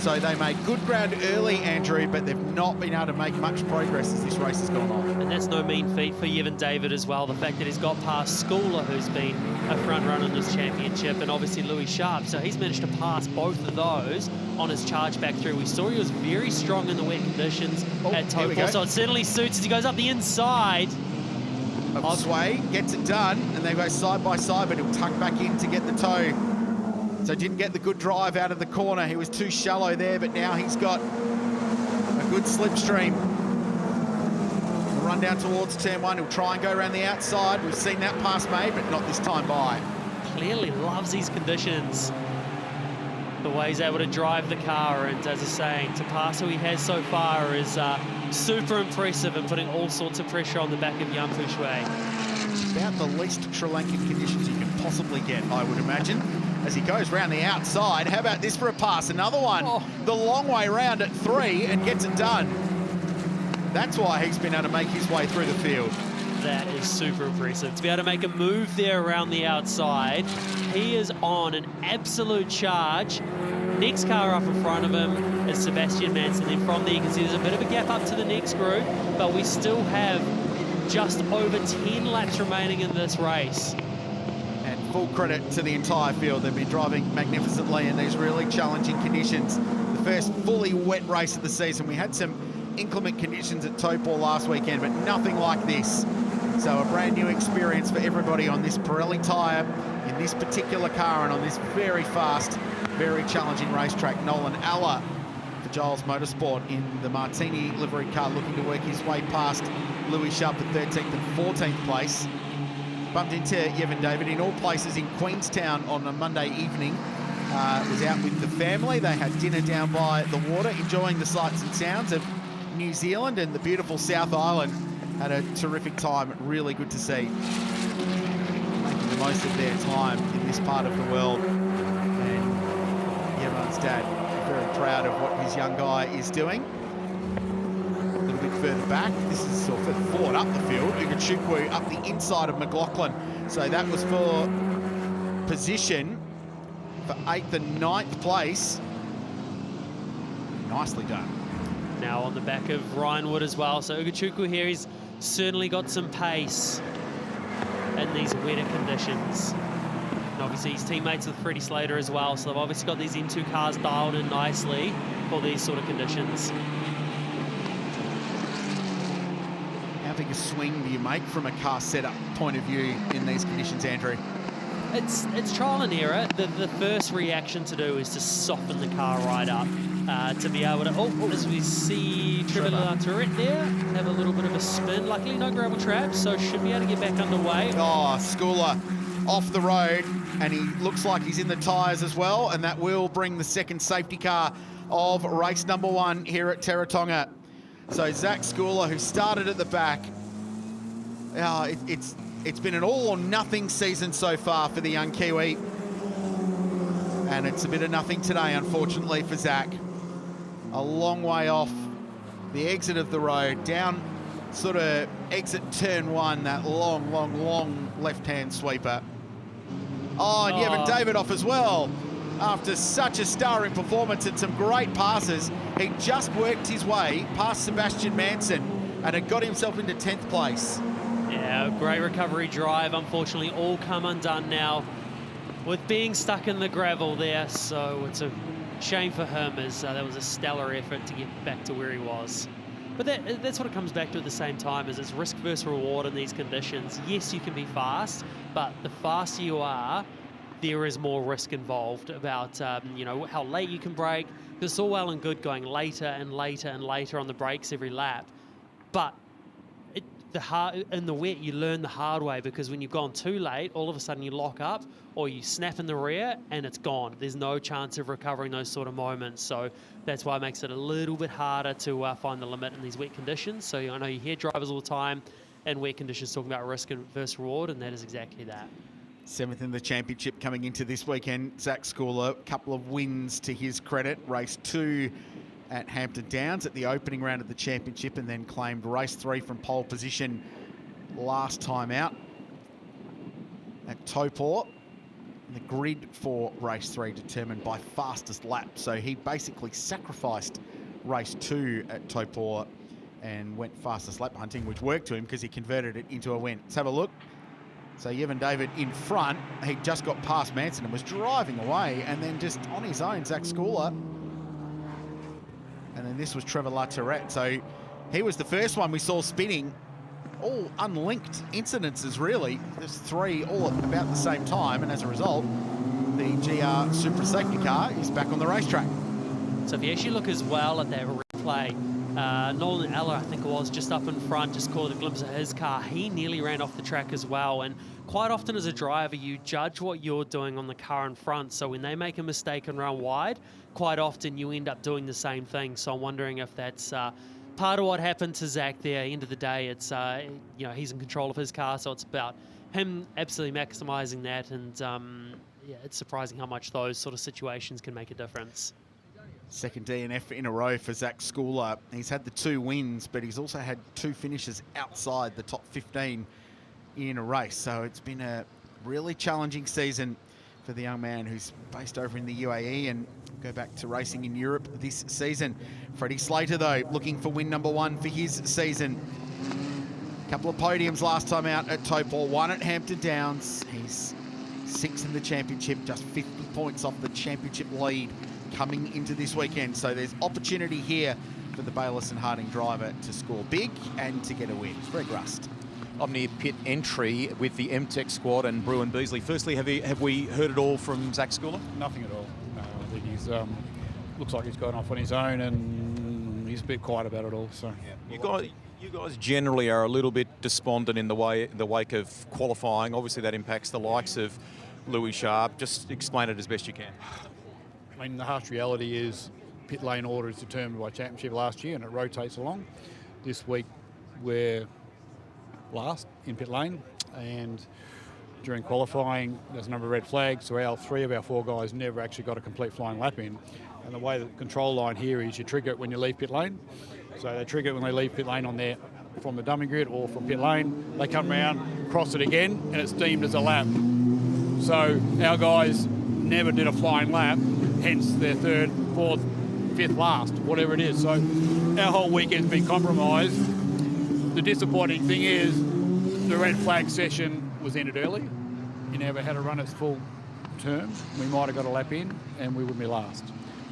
So they made good ground early, Andrew, but they've not been able to make much progress as this race has gone on. And that's no mean feat for Evan David as well. The fact that he's got past Schooler, who's been a front runner in this championship, and obviously Louis Sharp. So he's managed to pass both of those on his charge back through. We saw he was very strong in the wet conditions at Topor, so it certainly suits as he goes up the inside of Sway, gets it done, and they go side by side, but he'll tuck back in to get the toe. So didn't get the good drive out of the corner. He was too shallow there, but now he's got a good slipstream. He'll run down towards turn 1. He'll try and go around the outside. We've seen that pass made, but not this time by. Clearly loves these conditions. The way he's able to drive the car, and as I say, to pass who he has so far is super impressive and putting all sorts of pressure on the back of Yuanpu Chui. About the least Sri Lankan conditions you can possibly get, I would imagine, as he goes round the outside. How about this for a pass? Another one, the long way round at 3 and gets it done. That's why he's been able to make his way through the field. That is super impressive. To be able to make a move there around the outside, he is on an absolute charge. Next car up in front of him is Sebastian Manson. Then from there you can see there's a bit of a gap up to the next group, but we still have just over 10 laps remaining in this race. Full credit to the entire field. They've been driving magnificently in these really challenging conditions. The first fully wet race of the season. We had some inclement conditions at Topor last weekend, but nothing like this. So a brand new experience for everybody on this Pirelli tyre, in this particular car, and on this very fast, very challenging racetrack. Nolan Alla for Giles Motorsport in the Martini livery car, looking to work his way past Louis Sharp at 13th and 14th place. Bumped into Evan David in all places in Queenstown on a Monday evening. Was out with the family. They had dinner down by the water, enjoying the sights and sounds of New Zealand and the beautiful South Island. Had a terrific time. Really good to see. Making the most of their time in this part of the world. And Evan's dad very proud of what his young guy is doing. A little bit further back, this is sort of further forward up the field. Ugachukwu up the inside of McLaughlin. So that was for position for 8th and 9th place. Nicely done. Now on the back of Ryan Wood as well. So Ugachukwu here, he's certainly got some pace in these wetter conditions. And obviously his teammates with Freddie Slater as well. So they've obviously got these M2 cars dialed in nicely for these sort of conditions. How big a swing do you make from a car setup point of view in these conditions, Andrew? It's trial and error. The first reaction to do is to soften the car right up. To be able to, as we see Trevor Latourette there, have a little bit of a spin. Luckily no gravel traps, so should be able to get back underway. Oh, Schooler off the road, and he looks like he's in the tyres as well, and that will bring the second safety car of race number 1 here at Teretonga. So Zach Schooler, who started at the back, it's been an all or nothing season so far for the young Kiwi. And it's a bit of nothing today, unfortunately, for Zach. A long way off the exit of the road, down sort of exit turn 1, that long left-hand sweeper. Oh, and Evan David off as well. after such a starring performance and some great passes. He just worked his way past Sebastian Manson and had got himself into 10th place. Yeah, great recovery drive. Unfortunately, all come undone now with being stuck in the gravel there. So it's a shame for him, as that was a stellar effort to get back to where he was. But that's what it comes back to at the same time, is it's risk versus reward in these conditions. Yes, you can be fast, but the faster you are, there is more risk involved about, you know, how late you can brake. It's all well and good going later and later and later on the brakes every lap. But in the wet, you learn the hard way, because when you've gone too late, all of a sudden you lock up or you snap in the rear and it's gone. There's no chance of recovering those sort of moments. So that's why it makes it a little bit harder to find the limit in these wet conditions. So I know you hear drivers all the time in wet conditions talking about risk versus reward, and that is exactly that. 7th in the championship coming into this weekend. Zach Schooler, a couple of wins to his credit. Race 2 at Hampton Downs at the opening round of the championship, and then claimed race 3 from pole position last time out at Taupo. The grid for race 3 determined by fastest lap. So he basically sacrificed race 2 at Taupo and went fastest lap hunting, which worked to him because he converted it into a win. Let's have a look. So Yevon David in front. He just got past Manson and was driving away, and then just on his own, Zach Schooler. And then this was Trevor Latourette. So he was the first one we saw spinning. All unlinked incidences, really. There's 3 all at about the same time, and as a result, the GR Supra safety car is back on the racetrack. So if you actually look as well at that replay, Nolan Eller, I think it was, just up in front, just caught a glimpse of his car. He nearly ran off the track as well. And quite often as a driver, you judge what you're doing on the car in front. So when they make a mistake and run wide, quite often you end up doing the same thing. So I'm wondering if that's part of what happened to Zach there. End of the day, it's you know, he's in control of his car, so it's about him absolutely maximising that. And yeah, it's surprising how much those sort of situations can make a difference. Second DNF in a row for Zach Schooler. He's had the 2 wins, but he's also had 2 finishes outside the top 15 in a race. So it's been a really challenging season for the young man, who's based over in the UAE and go back to racing in Europe this season. Freddie Slater, though, looking for win number 1 for his season. Couple of podiums last time out at Taupo, 1 at Hampton Downs. He's 6th in the championship, just 50 points off the championship lead coming into this weekend. So there's opportunity here for the Bayliss and Harding driver to score big and to get a win. Greg Rust. I'm near pit entry with the MTech squad and Bruin Beasley. Firstly, have we heard it all from Zach Schooler? Nothing at all. I think he's looks like he's gone off on his own, and he's a bit quiet about it all. So yeah. You guys generally are a little bit despondent in the wake of qualifying. Obviously, that impacts the likes of Louis Sharp. Just explain it as best you can. I mean, the harsh reality is pit lane order is determined by championship last year, and it rotates along. This week we're last in pit lane, and during qualifying there's a number of red flags, so 3 of our 4 guys never actually got a complete flying lap in. And the way the control line here is you trigger it when you leave pit lane. So they trigger it when they leave pit lane from the dummy grid or from pit lane. They come around, cross it again, and it's deemed as a lap. So our guys never did a flying lap, hence their 3rd, 4th, 5th last, whatever it is. So our whole weekend's been compromised. The disappointing thing is the red flag session was ended early. You never had to run its full term. We might have got a lap in and we would be last.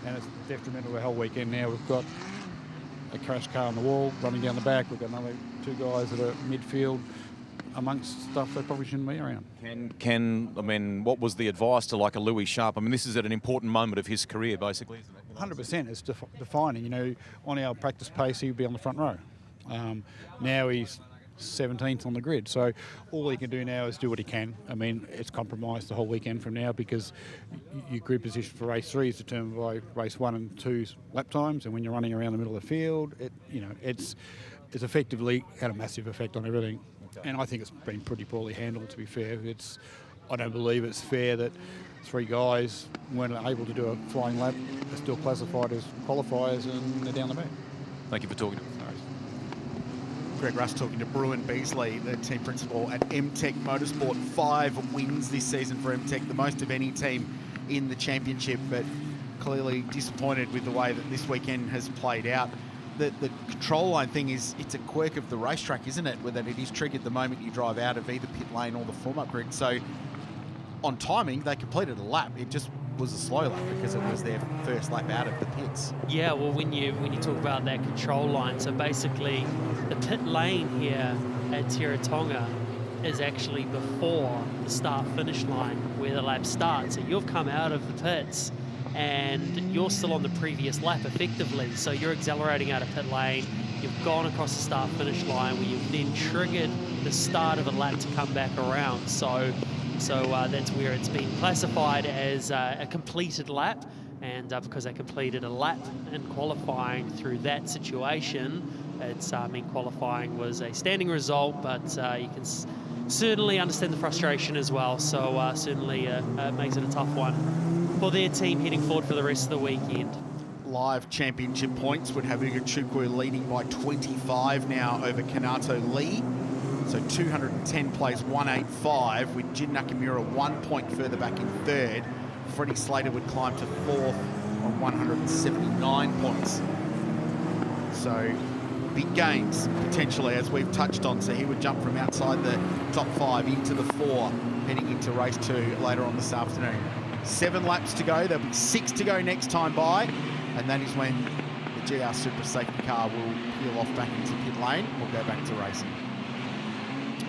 And it's detrimental to the whole weekend now. We've got a crash car on the wall running down the back. We've got another 2 guys that are midfield amongst stuff they probably shouldn't be around. I mean, what was the advice to like a Louis Sharp? I mean, this is at an important moment of his career, basically, isn't it? 100%. It's defining. You know, on our practice pace, he'd be on the front row. Now he's 17th on the grid. So all he can do now is do what he can. I mean, it's compromised the whole weekend from now, because your grid position for race 3 is determined by race 1 and 2's lap times, and when you're running around the middle of the field, it's effectively had a massive effect on everything. And I think it's been pretty poorly handled, to be fair. I don't believe it's fair that 3 guys weren't able to do a flying lap. They're still classified as qualifiers and they're down the back. Thank you for talking to us. Greg Russ talking to Bruin Beasley, the team principal at MTech Motorsport. 5 wins this season for MTech, the most of any team in the championship, but clearly disappointed with the way that this weekend has played out. The control line thing is, it's a quirk of the racetrack, isn't it? Where that it is triggered the moment you drive out of either pit lane or the form-up grid. So on timing, they completed a lap. It just was a slow lap because it was their first lap out of the pits. Yeah, well, when you talk about that control line, so basically the pit lane here at Teretonga is actually before the start-finish line where the lap starts. So you've come out of the pits and you're still on the previous lap effectively. So you're accelerating out of pit lane, you've gone across the start-finish line where you've then triggered the start of a lap to come back around. So that's where it's been classified as a completed lap, and because they completed a lap in qualifying through that situation, it's qualifying was a standing result, but you can certainly understand the frustration as well. So certainly it makes it a tough one for their team heading forward for the rest of the weekend. Live championship points would have Ugo Chukwu leading by 25 now over Kanato Lee. So 210 plays 185, with Jin Nakamura 1 point further back in third. Freddie Slater would climb to fourth on 179 points. So big gains potentially, as we've touched on. So he would jump from outside the top 5 into the 4, heading into race 2 later on this afternoon. 7 laps to go. There'll be 6 to go next time by, and that is when the GR Super Safety Car will peel off back into pit lane or go back to racing.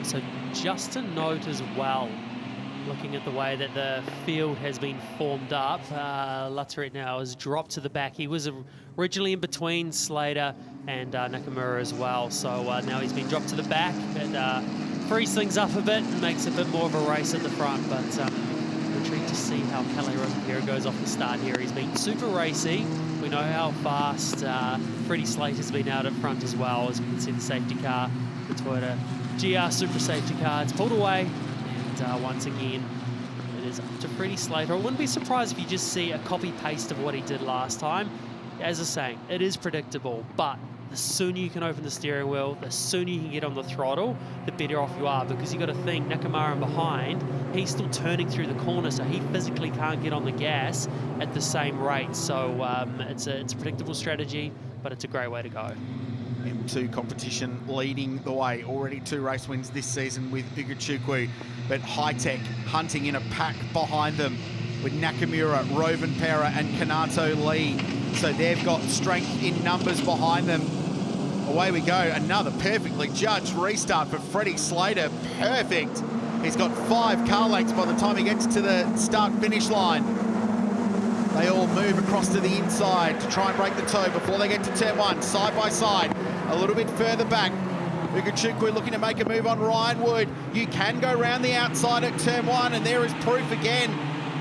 So just to note as well, looking at the way that the field has been formed up, Lutterit now has dropped to the back. He was originally in between Slater and Nakamura as well. So now he's been dropped to the back. It frees things up a bit and makes a bit more of a race at the front. But intrigued to see how Kalle Rosberg goes off the start here. He's been super racy. We know how fast Freddie Slater's been out at front as well. As we can see the safety car, the Toyota GR Super Safety Car, it's pulled away, and once again it is up to Freddie Slater. I wouldn't be surprised if you just see a copy-paste of what he did last time. As I was saying, it is predictable, but the sooner you can open the steering wheel, the sooner you can get on the throttle, the better off you are, because you've got to think, Nakamura behind, he's still turning through the corner, so he physically can't get on the gas at the same rate. So it's a predictable strategy, but it's a great way to go. M2 competition leading the way. Already 2 race wins this season with Ugo Chukwu, but High-Tech hunting in a pack behind them with Nakamura, Rovanperä and Kanato Lee. So they've got strength in numbers behind them. Away we go. Another perfectly judged restart for Freddie Slater. Perfect. He's got 5 car lengths by the time he gets to the start-finish line. They all move across to the inside to try and break the toe before they get to turn 1, side by side. A little bit further back, Ugo Chukwu looking to make a move on Ryan Wood. You can go round the outside at turn 1, and there is proof again.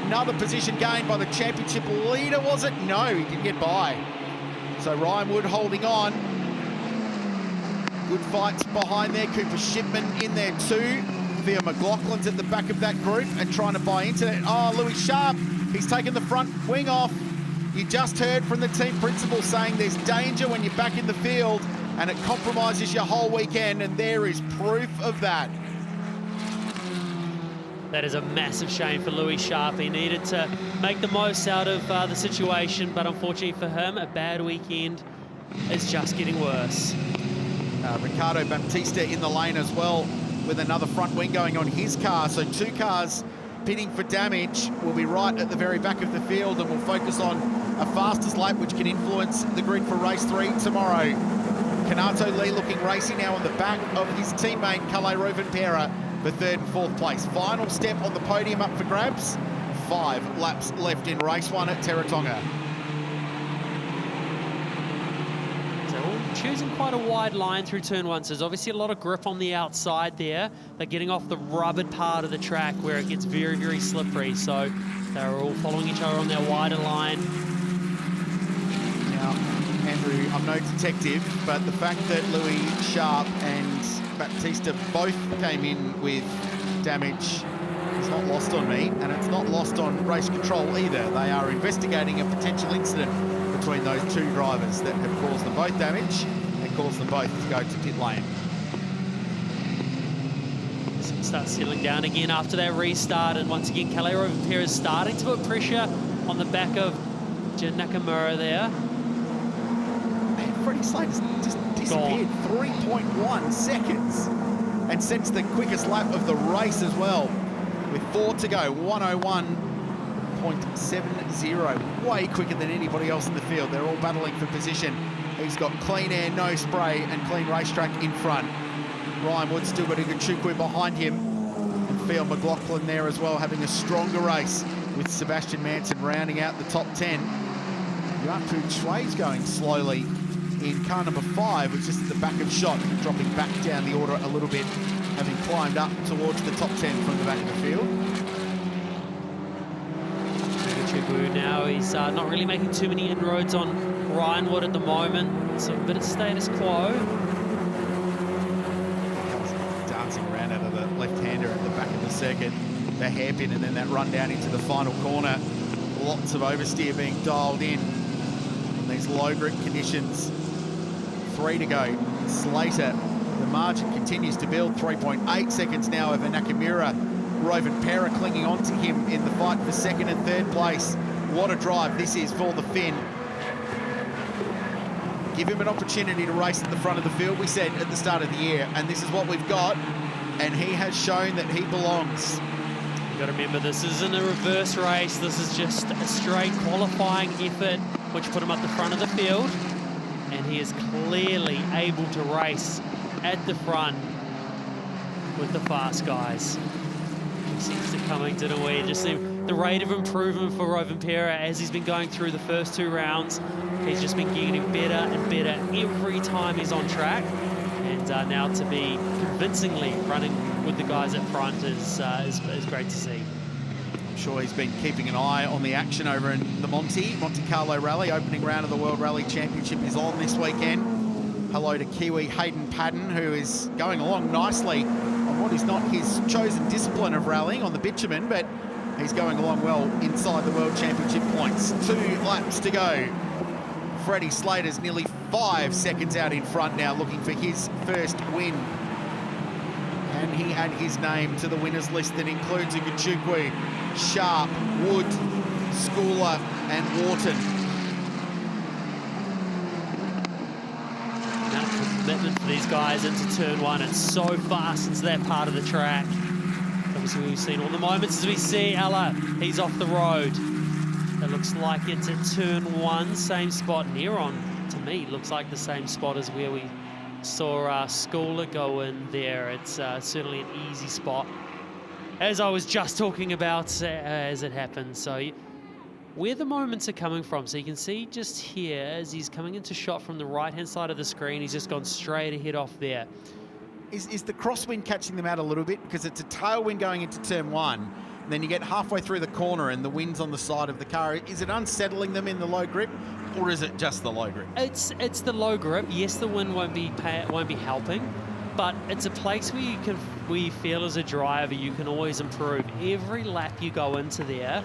Another position gained by the championship leader, was it? No, he didn't get by. So Ryan Wood holding on. Good fights behind there. Cooper Shipman in there too. Theo McLaughlin's at the back of that group and trying to buy into it. Oh, Louis Sharp, he's taken the front wing off. You just heard from the team principal saying there's danger when you're back in the field, and it compromises your whole weekend, and there is proof of that. That is a massive shame for Louis Sharp. He needed to make the most out of the situation, but unfortunately for him, a bad weekend is just getting worse. Ricardo Baptista in the lane as well, with another front wing going on his car. So 2 cars pitting for damage. Will be right at the very back of the field, and we'll focus on a fastest lap, which can influence the grid for race 3 tomorrow. Kanato Lee looking racy now on the back of his teammate Kalle Rovanperä for 3rd and 4th place. Final step on the podium up for grabs. 5 laps left in race 1 at Teretonga. So choosing quite a wide line through turn 1, so there's obviously a lot of grip on the outside there. They're getting off the rubbered part of the track where it gets very, very slippery. So they're all following each other on their wider line. Now, Andrew, I'm no detective, but the fact that Louis Sharp and Baptista both came in with damage is not lost on me, and it's not lost on race control either. They are investigating a potential incident between those 2 drivers that have caused them both damage and caused them both to go to pit lane. start settling down again after that restart. And once again, Calais Rovanpera is starting to put pressure on the back of Jin Nakamura there. Man, Freddie Slater's just disappeared. 3.1 seconds. And sets the quickest lap of the race as well. With 4 to go, 101.70. Way quicker than anybody else in the field. They're all battling for position. He's got clean air, no spray, and clean racetrack in front. Ryan Wood's still got Igachukwu behind him. And Theo McLaughlin there as well, having a stronger race with Sebastian Manson rounding out the top 10. Yuatu Chui's going slowly in car number 5, was just at the back of shot, dropping back down the order a little bit, having climbed up towards the top 10 from the back of the field. Igachukwu now, he's not really making too many inroads on Ryan Wood at the moment, so a bit of status quo. Dancing around out of the left-hander at the back of the circuit, the hairpin, and then that run down into the final corner. Lots of oversteer being dialed in these low grip conditions. 3 to go. Slater, the margin continues to build. 3.8 seconds now over Nakamura. Rovanpera clinging on to him in the fight for second and third place. What a drive this is for the Finn. Give him an opportunity to race at the front of the field, we said at the start of the year, and this is what we've got, and he has shown that he belongs. You've got to remember, this isn't a reverse race. This is just a straight qualifying effort, which put him at the front of the field, and he is clearly able to race at the front with the fast guys. He seems to coming, didn't we? Just the rate of improvement for Rovanpera as he's been going through the first 2 rounds. He's just been getting better and better every time he's on track, and now to be convincingly running with the guys at front is great to see. I'm sure he's been keeping an eye on the action over in the Monte Carlo Rally. Opening round of the World Rally Championship is on this weekend. Hello to Kiwi Hayden Padden, who is going along nicely on what is not his chosen discipline of rallying on the bitumen, but he's going along well inside the World Championship points. 2 laps to go. Freddie Slater's nearly 5 seconds out in front now, looking for his first win. And he add his name to the winners list that includes Igachukwu, Sharp, Wood, Schooler, and Wharton. Commitment for these guys into turn 1. It's so fast into that part of the track. Obviously, we've seen all the moments as we see Ella. He's off the road. It looks like it's at turn 1, same spot. Neron, to me, looks like the same spot as where we saw Schooler go in there. It's certainly an easy spot, as I was just talking about as it happened. So where the moments are coming from, so you can see just here as he's coming into shot from the right-hand side of the screen, he's just gone straight ahead off there. Is the crosswind catching them out a little bit? Because it's a tailwind going into turn 1, and then you get halfway through the corner and the wind's on the side of the car. Is it unsettling them in the low grip, or is it just the low grip? It's the low grip. Yes, the wind won't be helping, but it's a place where you feel as a driver you can always improve. Every lap you go into there,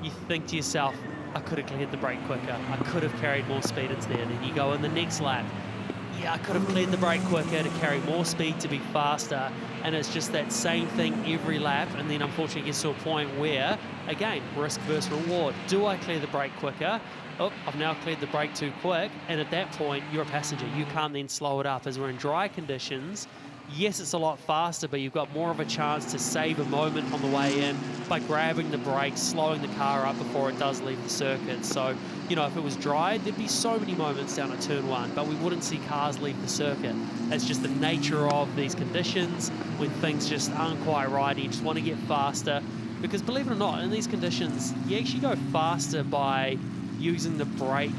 you think to yourself, I could have cleared the brake quicker. I could have carried more speed into there. Then you go in the next lap. Yeah, I could have cleared the brake quicker to carry more speed, to be faster. And it's just that same thing every lap. And then unfortunately it gets to a point where, again, risk versus reward. Do I clear the brake quicker? Oh, I've now cleared the brake too quick. And at that point, you're a passenger. You can't then slow it up. As we're in dry conditions, yes, it's a lot faster, but you've got more of a chance to save a moment on the way in by grabbing the brakes, slowing the car up before it does leave the circuit. So, you know, if it was dry, there'd be so many moments down at turn 1, but we wouldn't see cars leave the circuit. That's just the nature of these conditions when things just aren't quite right. You just want to get faster because, believe it or not, in these conditions, you actually go faster by using the brake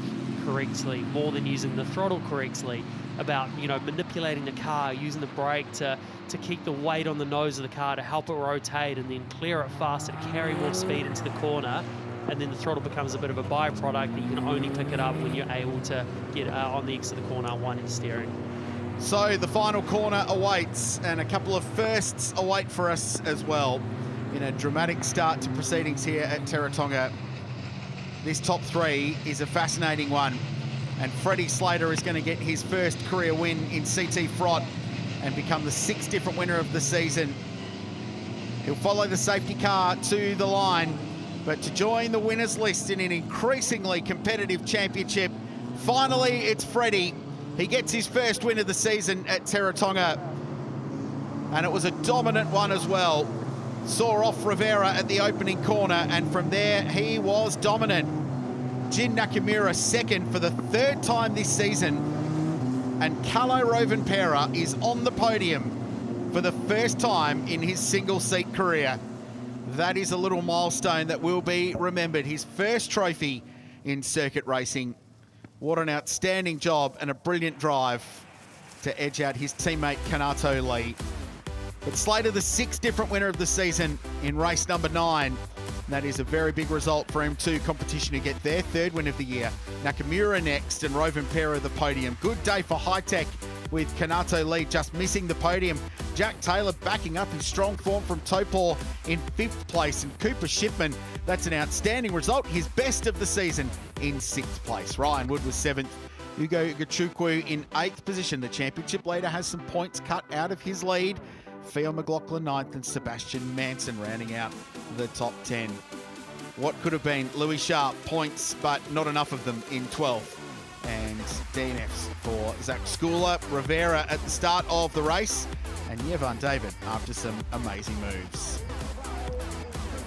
correctly more than using the throttle correctly. About, you know, manipulating the car, using the brake to keep the weight on the nose of the car to help it rotate and then clear it faster to carry more speed into the corner. And then the throttle becomes a bit of a byproduct that you can only pick it up when you're able to get on the exit of the corner one in steering. So the final corner awaits, and a couple of firsts await for us as well in a dramatic start to proceedings here at Teretonga. This top 3 is a fascinating one. And Freddie Slater is going to get his first career win in CT Frot and become the 6th different winner of the season. He'll follow the safety car to the line, but to join the winners list in an increasingly competitive championship, finally it's Freddie. He gets his first win of the season at Teretonga, and it was a dominant one as well. Saw off Rivera at the opening corner, and from there he was dominant. Jin Nakamura second for the third time this season, and Carlo Rovanperä is on the podium for the first time in his single-seat career. That is a little milestone that will be remembered. His first trophy in circuit racing. What an outstanding job and a brilliant drive to edge out his teammate Kanato Lee. But Slater, the sixth different winner of the season in race number 9. That is a very big result for M2 competition to get their third win of the year. Nakamura next and Rovanperä the podium. Good day for High Tech with Kanato Lee just missing the podium. Jack Taylor backing up in strong form from Topor in 5th place, and Cooper Shipman, that's an outstanding result, his best of the season, in 6th place. Ryan Wood was 7th. Hugo Gachukwu in 8th position. The championship leader has some points cut out of his lead. Theo McLaughlin 9th and Sebastian Manson rounding out the top 10. What could have been Louis Sharp points, but not enough of them in 12th. And DNFs for Zach Schooler, Rivera at the start of the race, and Yevan David after some amazing moves.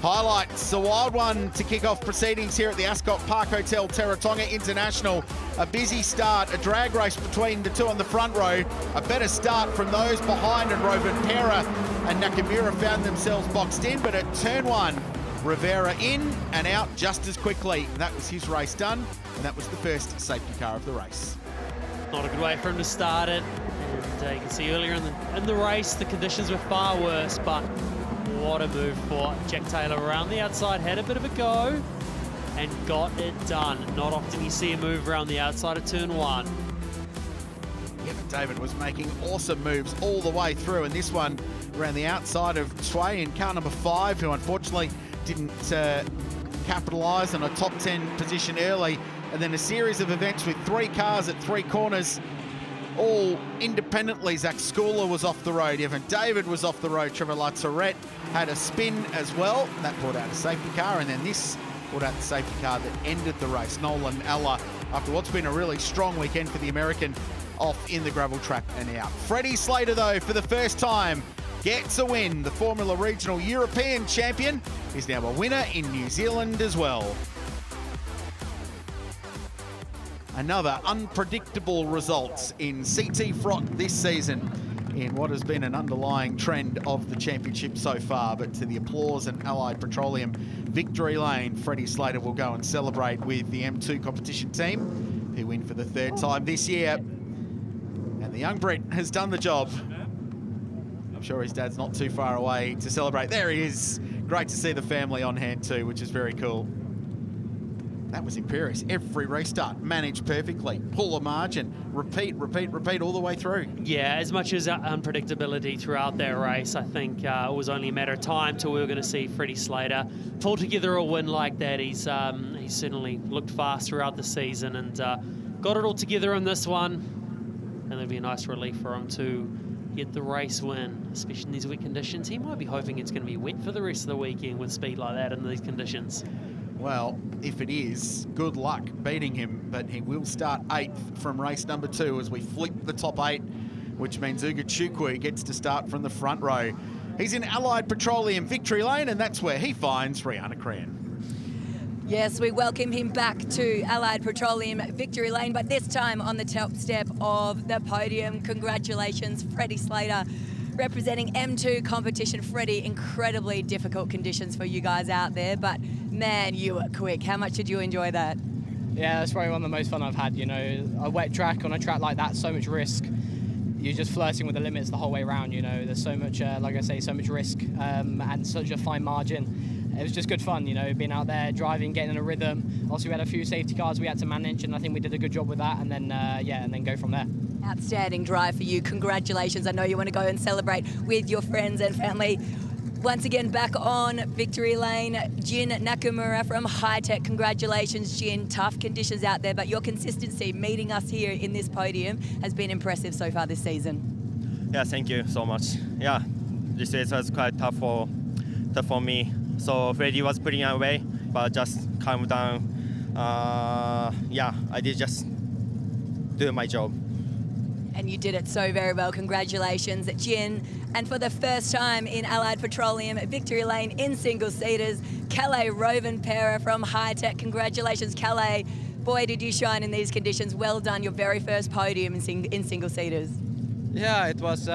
Highlights, a wild one to kick off proceedings here at the Ascot Park Hotel Teretonga International. A busy start, a drag race between the two on the front row. A better start from those behind, and Rovanperä and Nakamura found themselves boxed in, but at turn 1, Rivera in and out just as quickly. That was his race done, and that was the first safety car of the race. Not a good way for him to start it. And you can see earlier in the race, the conditions were far worse, but what a move for Jack Taylor around the outside. Had a bit of a go and got it done. Not often you see a move around the outside of turn 1. Yeah, but David was making awesome moves all the way through, and this one around the outside of Tway in car number 5, who unfortunately didn't capitalise on a top 10 position early, and then a series of events with 3 cars at 3 corners, all independently. Zach Schooler was off the road, Evan David was off the road, Trevor Latourette had a spin as well. That brought out a safety car, and then this brought out the safety car that ended the race. Nolan Ella, after what's been a really strong weekend for the American, off in the gravel trap and out. Freddie Slater, though, for the first time, gets a win. The Formula Regional European champion is now a winner in New Zealand as well. Another unpredictable results in CT Frot this season in what has been an underlying trend of the championship so far, but to the applause and Allied Petroleum victory lane, Freddie Slater will go and celebrate with the M2 competition team, who win for the 3rd time this year. And the young Brit has done the job. I'm sure his dad's not too far away to celebrate. There he is. Great to see the family on hand too, which is very cool. That was imperious. Every restart managed perfectly. Pull a margin, repeat all the way through. Yeah, as much as unpredictability throughout that race, I think it was only a matter of time till we were going to see Freddie Slater pull together a win like that. He's certainly looked fast throughout the season and got it all together in this one. And it'll be a nice relief for him to get the race win, especially in these wet conditions. He might be hoping it's going to be wet for the rest of the weekend with speed like that in these conditions. Well, if it is, good luck beating him, but he will start 8th from race number 2 as we flip the top 8, which means Uga Chukwu gets to start from the front row. He's in Allied Petroleum victory lane, and that's where he finds Rihanna Cran. Yes, we welcome him back to Allied Petroleum victory lane, but this time on the top step of the podium. Congratulations, Freddie Slater, representing M2 competition. Freddie, incredibly difficult conditions for you guys out there, but man, you were quick. How much did you enjoy that? Yeah, that's probably one of the most fun I've had. You know, a wet track, on a track like that, so much risk. You're just flirting with the limits the whole way around, you know. There's so much, like I say, so much risk and such a fine margin. It was just good fun, you know, being out there, driving, getting in a rhythm. Also, we had a few safety cars we had to manage, and I think we did a good job with that, and then, and then go from there. Outstanding drive for you. Congratulations. I know you want to go and celebrate with your friends and family. Once again, back on victory lane, Jin Nakamura from High Tech. Congratulations, Jin. Tough conditions out there, but your consistency meeting us here in this podium has been impressive so far this season. Yeah, thank you so much. Yeah, this race was quite tough for tough for me. So Freddie was putting away, but just calm down. Yeah, I did just do my job. And you did it so very well. Congratulations, Jin. And for the first time in Allied Petroleum Victory Lane in single-seaters, Calais Rovenpera from High Tech. Congratulations, Calais. Boy, did you shine in these conditions. Well done, your very first podium in single-seaters. Yeah, it was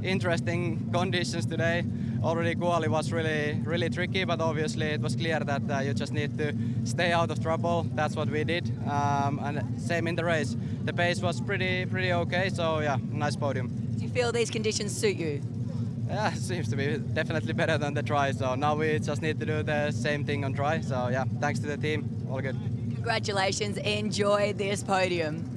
interesting conditions today. Already quali was really tricky, but obviously it was clear that you just need to stay out of trouble. That's what we did, and same in the race. The pace was pretty okay, so yeah, nice podium. Do you feel these conditions suit you? Yeah, it seems to be definitely better than the try, so now we just need to do the same thing on try. So yeah, thanks to the team, all good. Congratulations, enjoy this podium.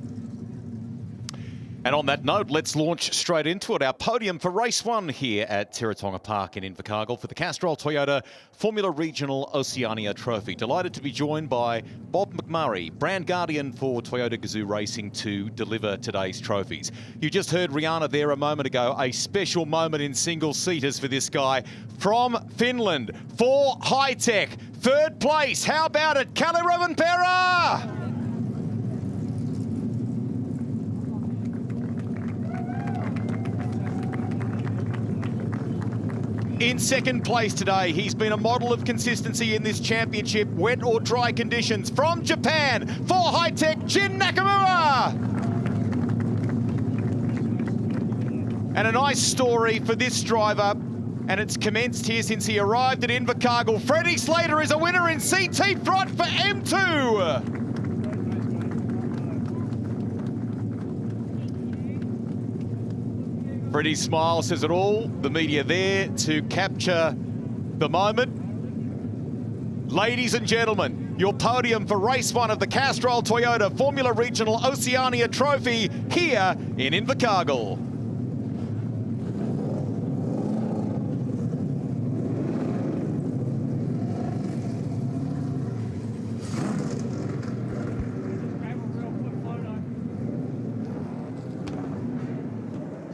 And on that note, let's launch straight into it. Our podium for race 1 here at Teretonga Park in Invercargill for the Castrol Toyota Formula Regional Oceania Trophy. Delighted to be joined by Bob McMurray, brand guardian for Toyota Gazoo Racing, to deliver today's trophies. You just heard Rihanna there a moment ago. A special moment in single-seaters for this guy from Finland for High Tech. Third place. How about it, Calais Rovenpera? In second place today, he's been a model of consistency in this championship, wet or dry conditions. From Japan, for High Tech, Jin Nakamura. And a nice story for this driver, and it's commenced here since he arrived at Invercargill. Freddie Slater is a winner in CT front for M2. Freddie's smile says it all. The media there to capture the moment. Ladies and gentlemen, your podium for race 1 of the Castrol Toyota Formula Regional Oceania Trophy here in Invercargill.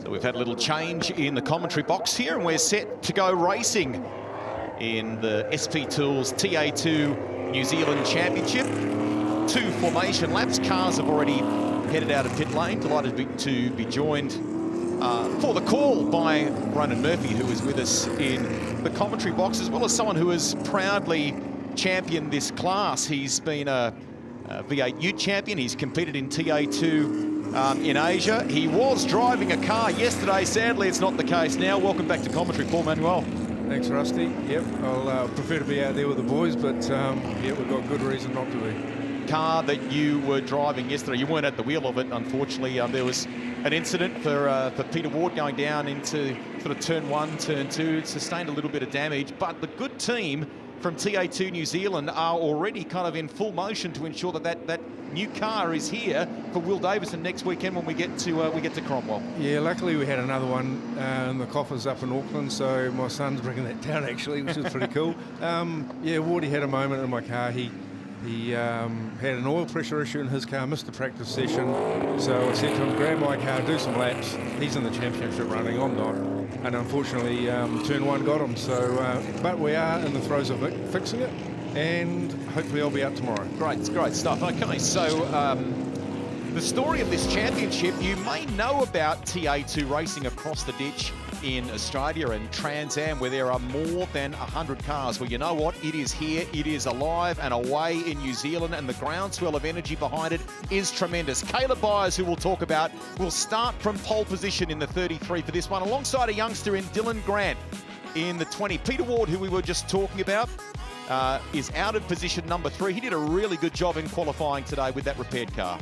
We've had a little change in the commentary box here, and we're set to go racing in the SP Tools TA2 New Zealand Championship. 2 formation laps. Cars have already headed out of pit lane. Delighted to be joined for the call by Ronan Murphy, who is with us in the commentary box, as well as someone who has proudly championed this class. He's been a V8 Ute champion. He's competed in TA2 in Asia. He was driving a car yesterday. Sadly, it's not the case now. Welcome back to commentary, Paul Manuel. Thanks, Rusty. Yep, I'll prefer to be out there with the boys, but yeah, we've got good reason not to be. Car that you were driving yesterday, you weren't at the wheel of it, unfortunately. There was an incident for Peter Ward going down into sort of turn 1, turn 2. Sustained a little bit of damage, but the good team from TA2 New Zealand are already kind of in full motion to ensure that new car is here for Will Davison next weekend when we get to Cromwell. Yeah, luckily we had another one in the coffers up in Auckland, so my son's bringing that down actually, which is pretty cool. Yeah, Wardy had a moment in my car. He had an oil pressure issue in his car, missed the practice session, so I said to him, grab my car, do some laps. He's in the championship running, I'm not. And unfortunately, turn 1 got him. So, but we are in the throes of fixing it, and hopefully I'll be out tomorrow. Great stuff. Okay, so the story of this championship, you may know about TA2 racing across the ditch in Australia and Trans Am, where there are more than 100 cars. Well, you know what? It is here, it is alive and away in New Zealand, and the groundswell of energy behind it is tremendous. Caleb Byers, who we'll talk about, will start from pole position in the 33 for this one, alongside a youngster in Dylan Grant in the 20. Peter Ward, who we were just talking about, is out of position number 3. He did a really good job in qualifying today with that repaired car.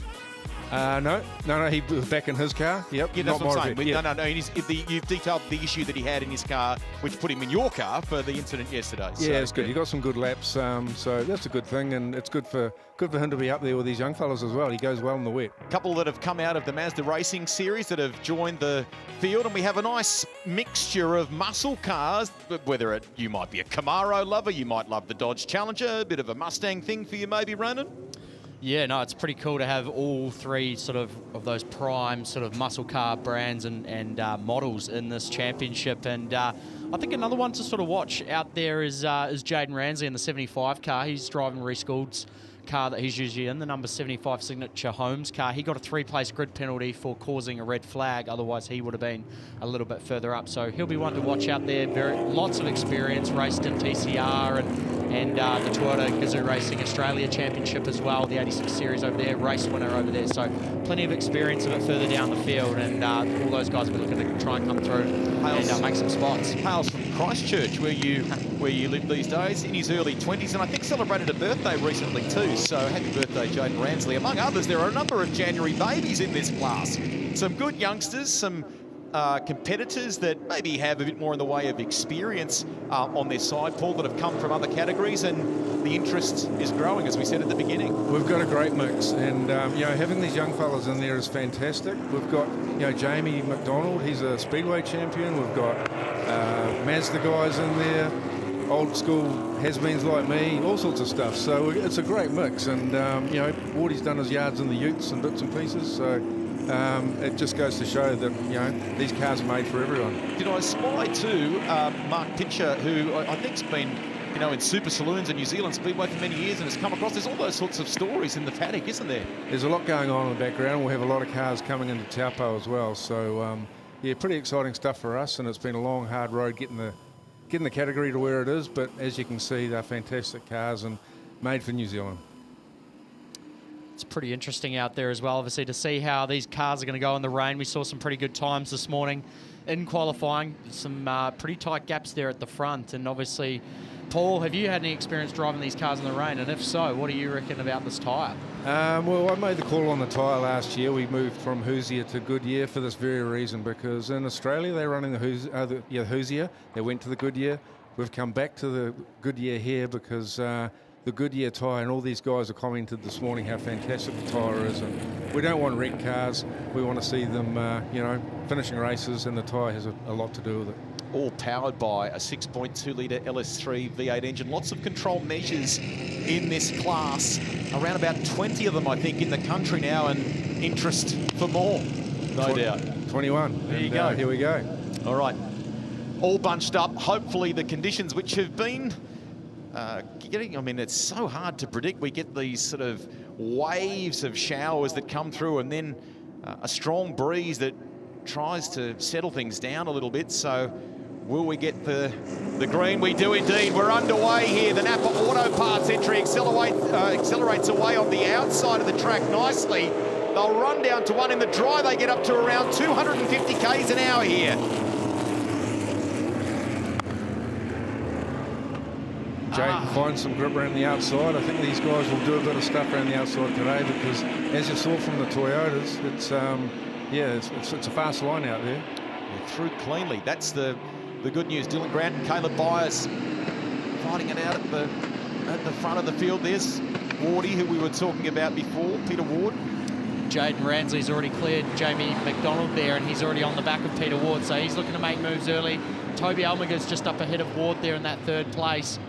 No, he was back in his car. Yep. Yeah, that's what I'm saying. Yep. No. You've detailed the issue that he had in his car, which put him in your car for the incident yesterday. Yeah, so, it's good. He got some good laps, so that's a good thing, and it's good for him to be up there with these young fellas as well. He goes well in the wet. A couple that have come out of the Mazda Racing Series that have joined the field, and we have a nice mixture of muscle cars, whether you might be a Camaro lover, you might love the Dodge Challenger, a bit of a Mustang thing for you maybe, Ronan? Yeah, no, it's pretty cool to have all three of those prime muscle car brands and models in this championship. And I think another one to watch out there is Jaden Ransley in the 75 car. He's driving Reece Gould's car that he's usually in, the number 75 Signature Homes car. He got a 3-place grid penalty for causing a red flag, otherwise he would have been a little bit further up. So he'll be one to watch out there. Lots of experience, raced in TCR and the Toyota Gazoo Racing Australia Championship as well, the 86 Series over there, race winner over there. So plenty of experience a bit further down the field, and all those guys will be looking to try and come through and make some spots. Hails from Christchurch, where you live these days, in his early 20s, and I think celebrated a birthday recently too. So happy birthday, Jaden Ransley. Among others, there are a number of January babies in this class. Some good youngsters, some competitors that maybe have a bit more in the way of experience on their side, Paul, that have come from other categories, and the interest is growing, as we said at the beginning. We've got a great mix, and having these young fellas in there is fantastic. We've got Jamie McDonald, he's a speedway champion. We've got Mazda guys in there, old school has-beens like me, all sorts of stuff. So it's a great mix, and Wardy's done his yards in the utes and bits and pieces. So it just goes to show that these cars are made for everyone. Did I spy too Mark Pincher, who I think's been in super saloons in New Zealand Speedway for many years and has come across, there's all those sorts of stories in the paddock, isn't there? There's a lot going on in the background. We'll have a lot of cars coming into Taupo as well. So yeah, pretty exciting stuff for us, and it's been a long, hard road getting the category to where it is, but as you can see, they're fantastic cars and made for New Zealand. It's pretty interesting out there as well, obviously, to see how these cars are going to go in the rain. We saw some pretty good times this morning in qualifying, some pretty tight gaps there at the front. And obviously, Paul, have you had any experience driving these cars in the rain? And if so, what do you reckon about this tyre? Well, I made the call on the tyre last year. We moved from Hoosier to Goodyear for this very reason, because in Australia they're running the Hoosier. They went to the Goodyear. We've come back to the Goodyear here because the Goodyear tyre, and all these guys have commented this morning how fantastic the tyre is, and we don't want wrecked cars. We want to see them, finishing races, and the tyre has a lot to do with it. All powered by a 6.2 litre LS3 V8 engine. Lots of control measures in this class. Around about 20 of them, I think, in the country now, and interest for more, no doubt. 21. There you go. Here we go. All right. All bunched up. Hopefully the conditions, which have been it's so hard to predict. We get these sort of waves of showers that come through, and then a strong breeze that tries to settle things down a little bit. So will we get the green? We do indeed. We're underway here. The NAPA Auto Parts entry accelerates away on the outside of the track nicely. They'll run down to one in the dry. They get up to around 250 k's an hour here. Jake finds some grip around the outside. I think these guys will do a bit of stuff around the outside today, because as you saw from the Toyotas, it's a fast line out there. They're through cleanly. That's the good news. Dylan Grant and Caleb Byers fighting it out at the front of the field. There's Wardy, who we were talking about before, Peter Ward. Jaden Ransley's already cleared Jamie McDonald there, and he's already on the back of Peter Ward, so he's looking to make moves early. Toby Almager's just up ahead of Ward there in that third place.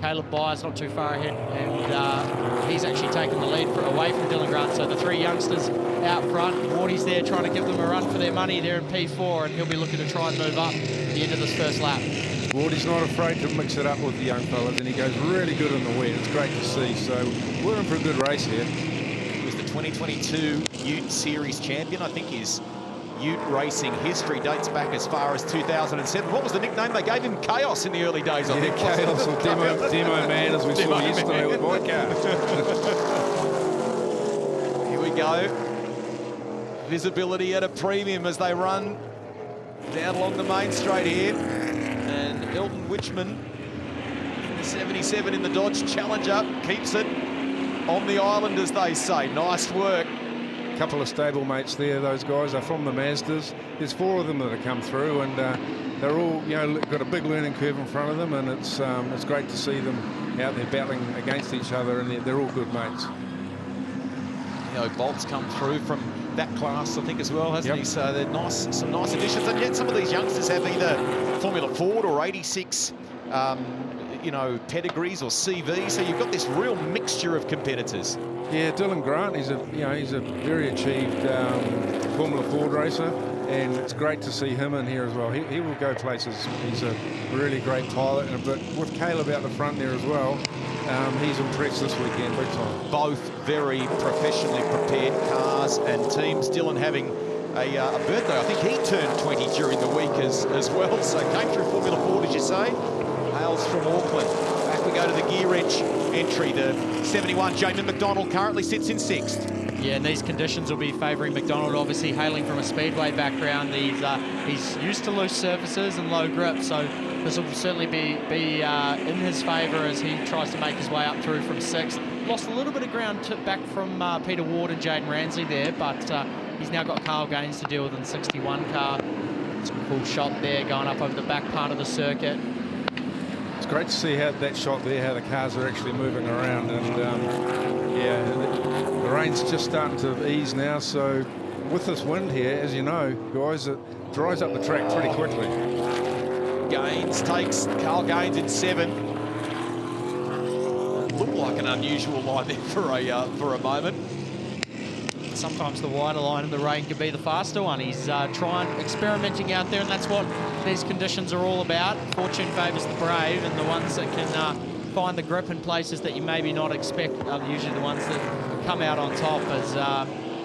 Caleb Byers not too far ahead, and he's actually taken the lead away from Dylan Grant. So the three youngsters out front. Wardy's there trying to give them a run for their money there in P4, and he'll be looking to try and move up at the end of this first lap. Wardy's not afraid to mix it up with the young fellas, and he goes really good in the wet. It's great to see. So we're in for a good race here. He was the 2022 Ute Series champion. I think his Ute racing history dates back as far as 2007. What was the nickname they gave him? Chaos in the early days, I think. Chaos, or Demo Man, as we saw yesterday with my car. Here we go. Visibility at a premium as they run down along the main straight here. And Elton Witchman in the 77 in the Dodge Challenger keeps it on the island, as they say. Nice work. Couple of stablemates there. Those guys are from the Mazdas. There's 4 of them that have come through, and they're all got a big learning curve in front of them, and it's great to see them out there battling against each other, and they're all good mates. Bolt's come through from that class, I think, as well, hasn't he? So they're some nice additions, and yet some of these youngsters have either Formula Ford or 86 you know, pedigrees or CVs. So you've got this real mixture of competitors. Yeah, Dylan Grant, he's a very achieved Formula Ford racer, and it's great to see him in here as well. He will go places. He's a really great pilot, but with Caleb out the front there as well, he's impressed this weekend big time. Both very professionally prepared cars and teams. Dylan having a birthday. I think he turned 20 during the week as well. So came through Formula Ford, as you say. Hails from Auckland. Back we go to the gear wrench entry. The 71 Jamie McDonald currently sits in 6th. Yeah, and these conditions will be favouring McDonald, obviously hailing from a speedway background. He's used to loose surfaces and low grip, so this will certainly be in his favour as he tries to make his way up through from 6th. Lost a little bit of ground back from Peter Ward and Jaden Ransley there, but he's now got Carl Gaines to deal with in the 61 car. Some cool shot there going up over the back part of the circuit. It's great to see how that shot there, how the cars are actually moving around, and yeah, the rain's just starting to ease now, so with this wind here, as you know, guys, it dries up the track pretty quickly. Gaines takes Carl Gaines in 7. Looked like an unusual line there for a moment. Sometimes the wider line in the rain can be the faster one. He's experimenting out there, and that's what these conditions are all about. Fortune favours the brave, and the ones that can find the grip in places that you maybe not expect are usually the ones that come out on top. As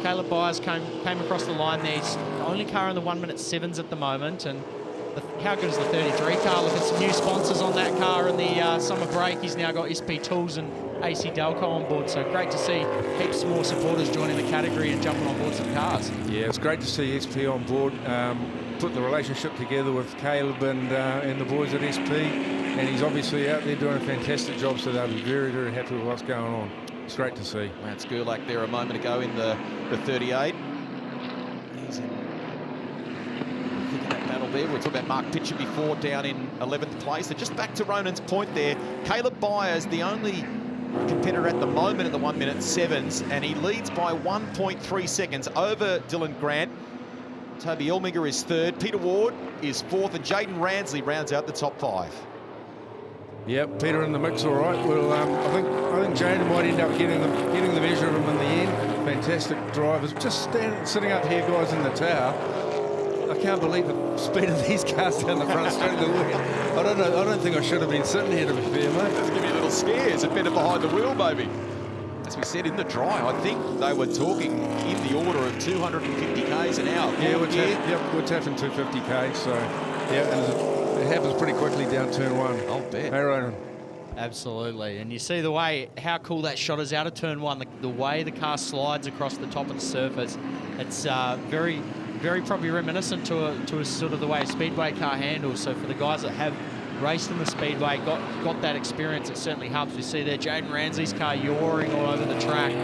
Caleb Byers came across the line there, he's the only car in the 1:07s at the moment, and how good is the 33 car? Look at some new sponsors on that car in the summer break. He's now got SP Tools and AC Delco on board, so great to see heaps more supporters joining the category and jumping on board some cars. Yeah, it's great to see SP on board, put the relationship together with Caleb and the boys at SP, and he's obviously out there doing a fantastic job, so they'll be very, very happy with what's going on. It's great to see. Lance Gerlach there a moment ago in the 38. He's in that battle there. We were talking about Mark Pitcher before, down in 11th place. So just back to Ronan's point there, Caleb Byers, the only competitor at the moment in the 1:07s, and he leads by 1.3 seconds over Dylan Grant. Toby Elminger is 3rd, Peter Ward is 4th, and Jaden Ransley rounds out the top 5. Yep, Peter in the mix, all right. Well, I think Jaden might end up getting the measure of him in the end. Fantastic drivers. Just sitting up here, guys, in the tower. I can't believe the speed of these cars down the front straight of the wheel. I don't think I should have been sitting here, to be fair, mate. Let's give you a little scare. It's a better behind the wheel, maybe. As we said in the dry, I think they were talking in the order of 250 k's an hour. Yeah, we're tapping 250 k's, so yeah, and it happens pretty quickly down turn 1. I'll bet. Hey, Ronan. Absolutely, and you see the way, how cool that shot is out of turn 1, the way the car slides across the top of the surface. It's very probably reminiscent to a sort of the way a speedway car handles. So for the guys that have raced in the speedway, got that experience, it certainly helps. We see there Jaden Ransley's car yawing all over the track.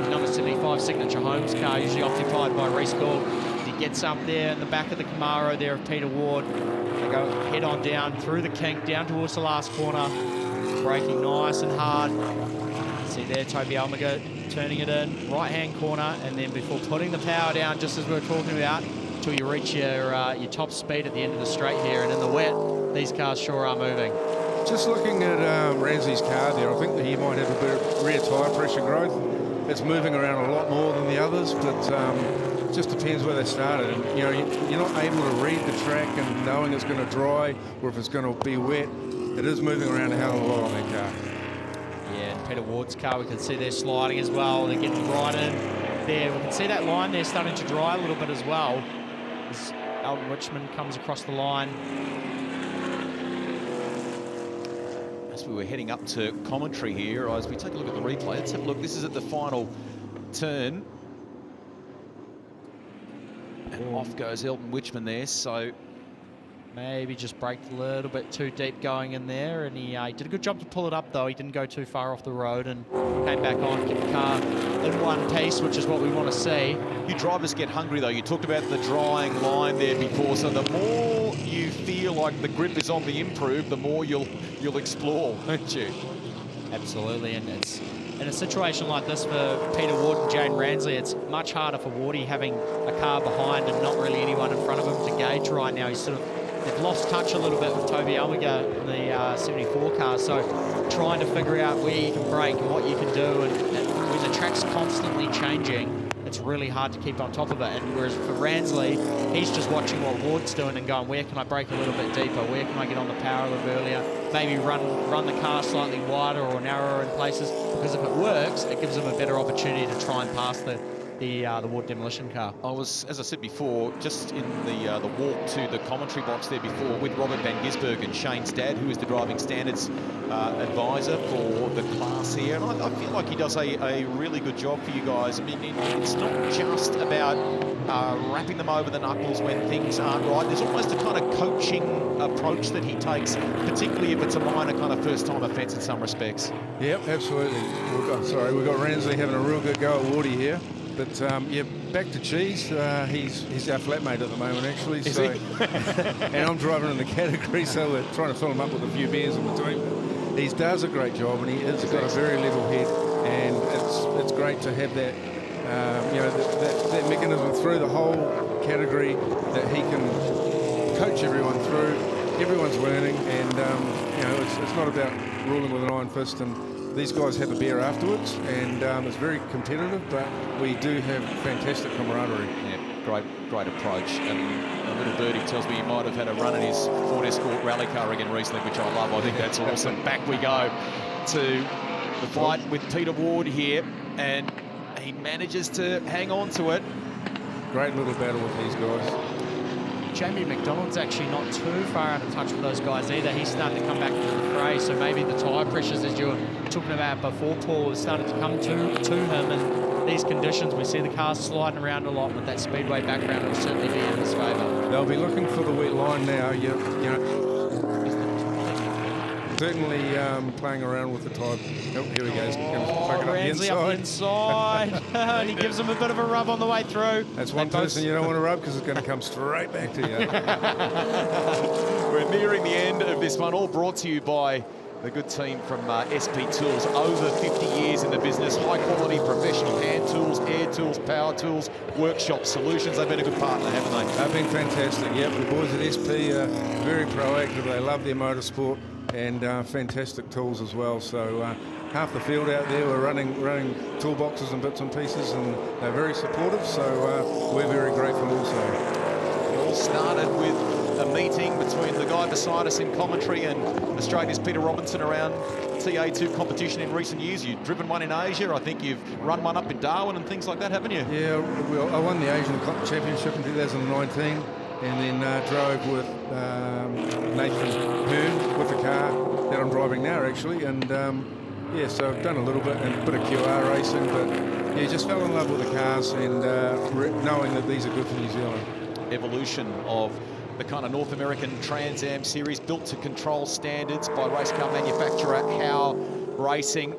Number 75 Signature Homes car, usually occupied by Reece Gould. He gets up there in the back of the Camaro there of Peter Ward. They go head on down through the kink, down towards the last corner, braking nice and hard. See there, Toby Elminger turning it in, right-hand corner, and then before putting the power down, just as we were talking about, till you reach your top speed at the end of the straight here. And in the wet, these cars sure are moving. Just looking at Ransley's car there, I think that he might have a bit of rear tyre pressure growth. It's moving around a lot more than the others, but it just depends where they started. And, you know, you're not able to read the track and knowing it's going to dry or if it's going to be wet. It is moving around a hell of a lot on that car. Yeah, and Peter Ward's car, we can see they're sliding as well. They're getting right in there. We can see that line there starting to dry a little bit as well. As Alton Richmond comes across the line. As we were heading up to commentary here, as we take a look at the replay, let's have a look. This is at the final turn. And off goes Elton Richmond there, so maybe just braked a little bit too deep going in there, and he did a good job to pull it up, though. He didn't go too far off the road and came back on, kept the car in one piece, which is what we want to see. You drivers get hungry, though. You talked about the drying line there before, so the more you feel like the grip is on the improve, the more you'll explore, won't you? Absolutely, and it's in a situation like this for Peter Ward and Jaden Ransley, it's much harder for Wardy having a car behind and not really anyone in front of him to gauge right now. He's sort of they've lost touch a little bit with Toby Almaga in the 74 car, so trying to figure out where you can brake and what you can do, and when the track's constantly changing, it's really hard to keep on top of it. And whereas for Ransley, he's just watching what Ward's doing and going, where can I brake a little bit deeper? Where can I get on the power a little earlier? Maybe run the car slightly wider or narrower in places, because if it works, it gives them a better opportunity to try and pass the Ward demolition car. I was, as I said before, just in the walk to the commentary box there before with Robert Van Gisbergen and Shane's dad, who is the driving standards advisor for the class here. And I feel like he does a really good job for you guys. I mean, it's not just about wrapping them over the knuckles when things aren't right. There's almost a kind of coaching approach that he takes, particularly if it's a minor kind of first-time offence in some respects. Yep, absolutely. We've got Ransley having a real good go at Wardy here. But yeah, back to Cheese. He's our flatmate at the moment, actually. Is so, he? and I'm driving in the category, so we're trying to fill him up with a few beers in between. But he does a great job, and he's got a very level head, and it's great to have that that mechanism through the whole category that he can coach everyone through. Everyone's learning, and it's not about ruling with an iron fist. And these guys have a beer afterwards, and it's very competitive, but we do have fantastic camaraderie. Yeah, great approach. And a little birdie tells me he might have had a run in his Ford Escort rally car again recently, which I love. I think that's awesome. Back we go to the fight with Peter Ward here, and he manages to hang on to it. Great little battle with these guys. Jamie McDonald's actually not too far out of touch with those guys either. He's starting to come back into the fray, so maybe the tyre pressures, as you were talking about before, Paul, is starting to come to him in these conditions. We see the cars sliding around a lot with that speedway background. It will certainly be in his favour. They'll be looking for the wet line now. You know, certainly playing around with the tyre. Oh, here we go. He's going to fuck it up the inside. And he gives him a bit of a rub on the way through. That's one person you don't want to rub, because it's going to come straight back to you. We're nearing the end of this one, all brought to you by the good team from SP Tools. Over 50 years in the business, high quality professional hand tools, air tools, power tools, workshop solutions. They've been a good partner, haven't they? They've been fantastic. Yep, the boys at SP are very proactive. They love their motorsport, and fantastic tools as well. So half the field out there were running toolboxes and bits and pieces, and they're very supportive. So we're very grateful also. It all started with a meeting between the guy beside us in commentary and Australia's Peter Robinson around TA2 competition in recent years. You've driven one in Asia. I think you've run one up in Darwin and things like that, haven't you? Yeah, well, I won the Asian Championship in 2019, and then drove with Nathan Hearn with the car that I'm driving now, actually. And yeah, so I've done a little bit and a bit of QR racing, but yeah, just fell in love with the cars, and knowing that these are good for New Zealand. Evolution of the kind of North American Trans Am series, built to control standards by race car manufacturer Howe Racing.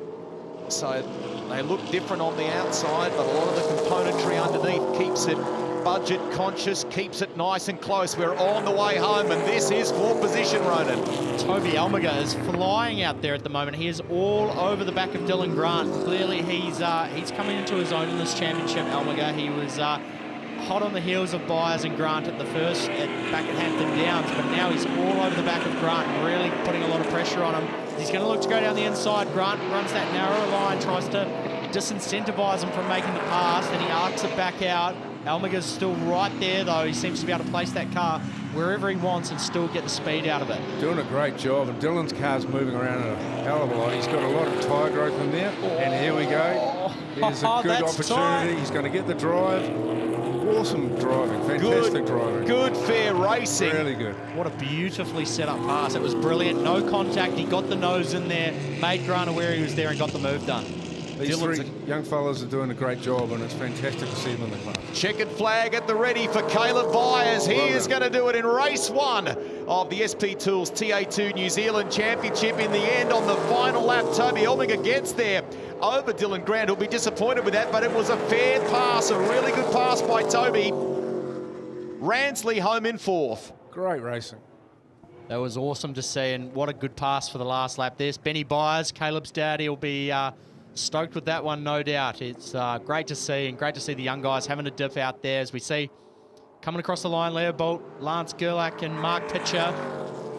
So they look different on the outside, but a lot of the componentry underneath keeps it budget conscious, keeps it nice and close. We're on the way home, and this is fourth position, Ronan. Toby Almaga is flying out there at the moment. He is all over the back of Dylan Grant. Clearly he's coming into his own in this championship, Almaga. He was hot on the heels of Byers and Grant at the first back at Hampton Downs, but now he's all over the back of Grant, really putting a lot of pressure on him. He's going to look to go down the inside. Grant runs that narrow line, tries to disincentivize him from making the pass, then he arcs it back out. Almaga's still right there, though. He seems to be able to place that car wherever he wants and still get the speed out of it. Doing a great job, and Dylan's car's moving around a hell of a lot. He's got a lot of tyre growth in there, and here we go. There's a good opportunity. Tight. He's going to get the drive. Awesome driving, fantastic driving. Good, fair racing. Really good. What a beautifully set up pass. It was brilliant. No contact. He got the nose in there, made Grant aware he was there, and got the move done. These three young fellas are doing a great job, and it's fantastic to see them in the class. Checkered flag at the ready for Caleb Byers. He is going to do it in race one of the SP Tools TA2 New Zealand Championship. In the end, on the final lap, Toby Almaga gets there over Dylan Grant. He'll be disappointed with that, but it was a fair pass, a really good pass by Toby. Ransley home in fourth. Great racing. That was awesome to see, and what a good pass for the last lap. There's Benny Byers, Caleb's dad. He'll be stoked with that one, no doubt. It's great to see, and great to see the young guys having a dip out there as we see Coming across the line, Leo Bolt, Lance Gerlach and Mark Pitcher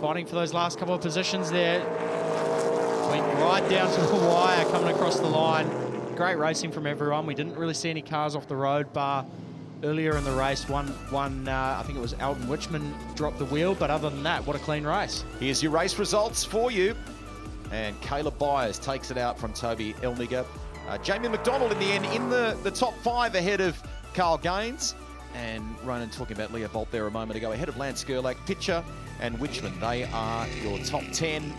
fighting for those last couple of positions there. Went right down to the wire coming across the line. Great racing from everyone. We didn't really see any cars off the road, bar earlier in the race. One, I think it was Alton Wichman dropped the wheel, but other than that, what a clean race. Here's your race results for you. And Caleb Byers takes it out from Toby Elmiger. Jamie McDonald in the end in the top 5 ahead of Carl Gaines. And Ronan talking about Leo Bolt there a moment ago, ahead of Lance Gerlach, Pitcher and Wichman. They are your top 10.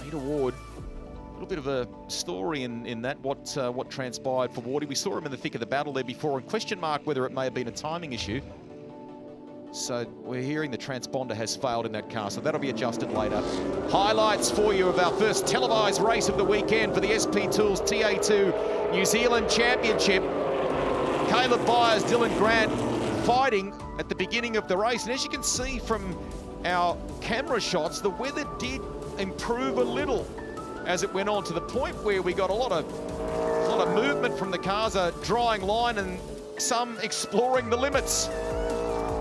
Peter Ward, a little bit of a story in that, what transpired for Wardy. We saw him in the thick of the battle there before, and question mark whether it may have been a timing issue. So we're hearing the transponder has failed in that car, so that'll be adjusted later. Highlights for you of our first televised race of the weekend for the SP Tools TA2 New Zealand Championship. Caleb Byers, Dylan Grant fighting at the beginning of the race. And as you can see from our camera shots, the weather did improve a little as it went on, to the point where we got a lot of movement from the cars, a drying line and some exploring the limits.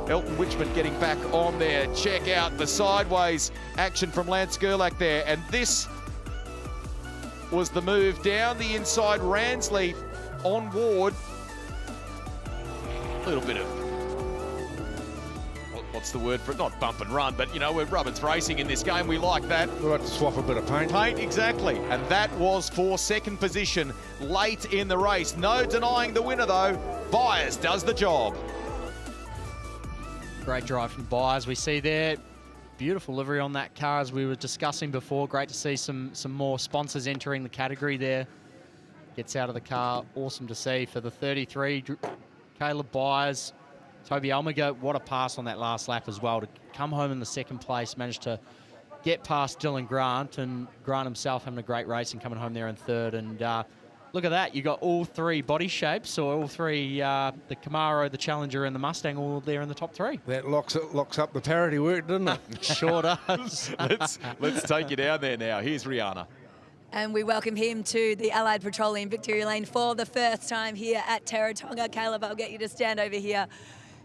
Elton Wichman getting back on there. Check out the sideways action from Lance Gerlach there. And this was the move down the inside. Ransley on Ward. A little bit of, what's the word for it? Not bump and run, but you know, we're Roberts racing in this game. We like that. We like to swap a bit of paint. Paint, exactly. And that was for second position late in the race. No denying the winner though. Byers does the job. Great drive from Byers. We see there, beautiful livery on that car as we were discussing before. Great to see some more sponsors entering the category there. Gets out of the car. Awesome to see for the 33. Caleb Byers, Toby Elmiger, what a pass on that last lap as well. To come home in the second place, managed to get past Dylan Grant, and Grant himself having a great race and coming home there in third. And look at that, you got all 3 body shapes, or all 3, the Camaro, the Challenger and the Mustang, all there in the top 3. That locks up the parity work, doesn't it? Sure does. Let's take you down there now. Here's Rihanna. And we welcome him to the Allied Petroleum Victory Lane for the first time here at Teretonga. Caleb, I'll get you to stand over here.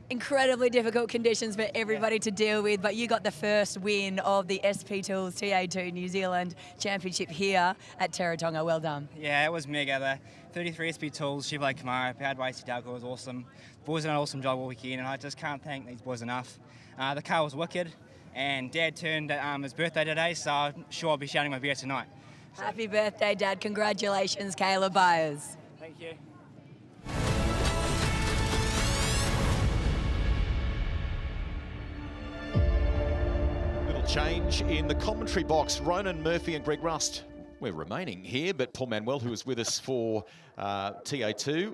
Incredibly difficult conditions for everybody to deal with, but you got the first win of the SP Tools TA2 New Zealand Championship here at Teretonga. Well done. Yeah, it was mega. The 33 SP Tools Chevrolet Camaro powered by AC Delco was awesome. The boys did an awesome job all weekend, and I just can't thank these boys enough. The car was wicked, and Dad turned his birthday today, so I'm sure I'll be shouting my beer tonight. Happy birthday, Dad. Congratulations, Caleb Byers. Thank you. Little change in the commentary box. Ronan Murphy and Greg Rust, we're remaining here, but Paul Manuel, who was with us for TA2,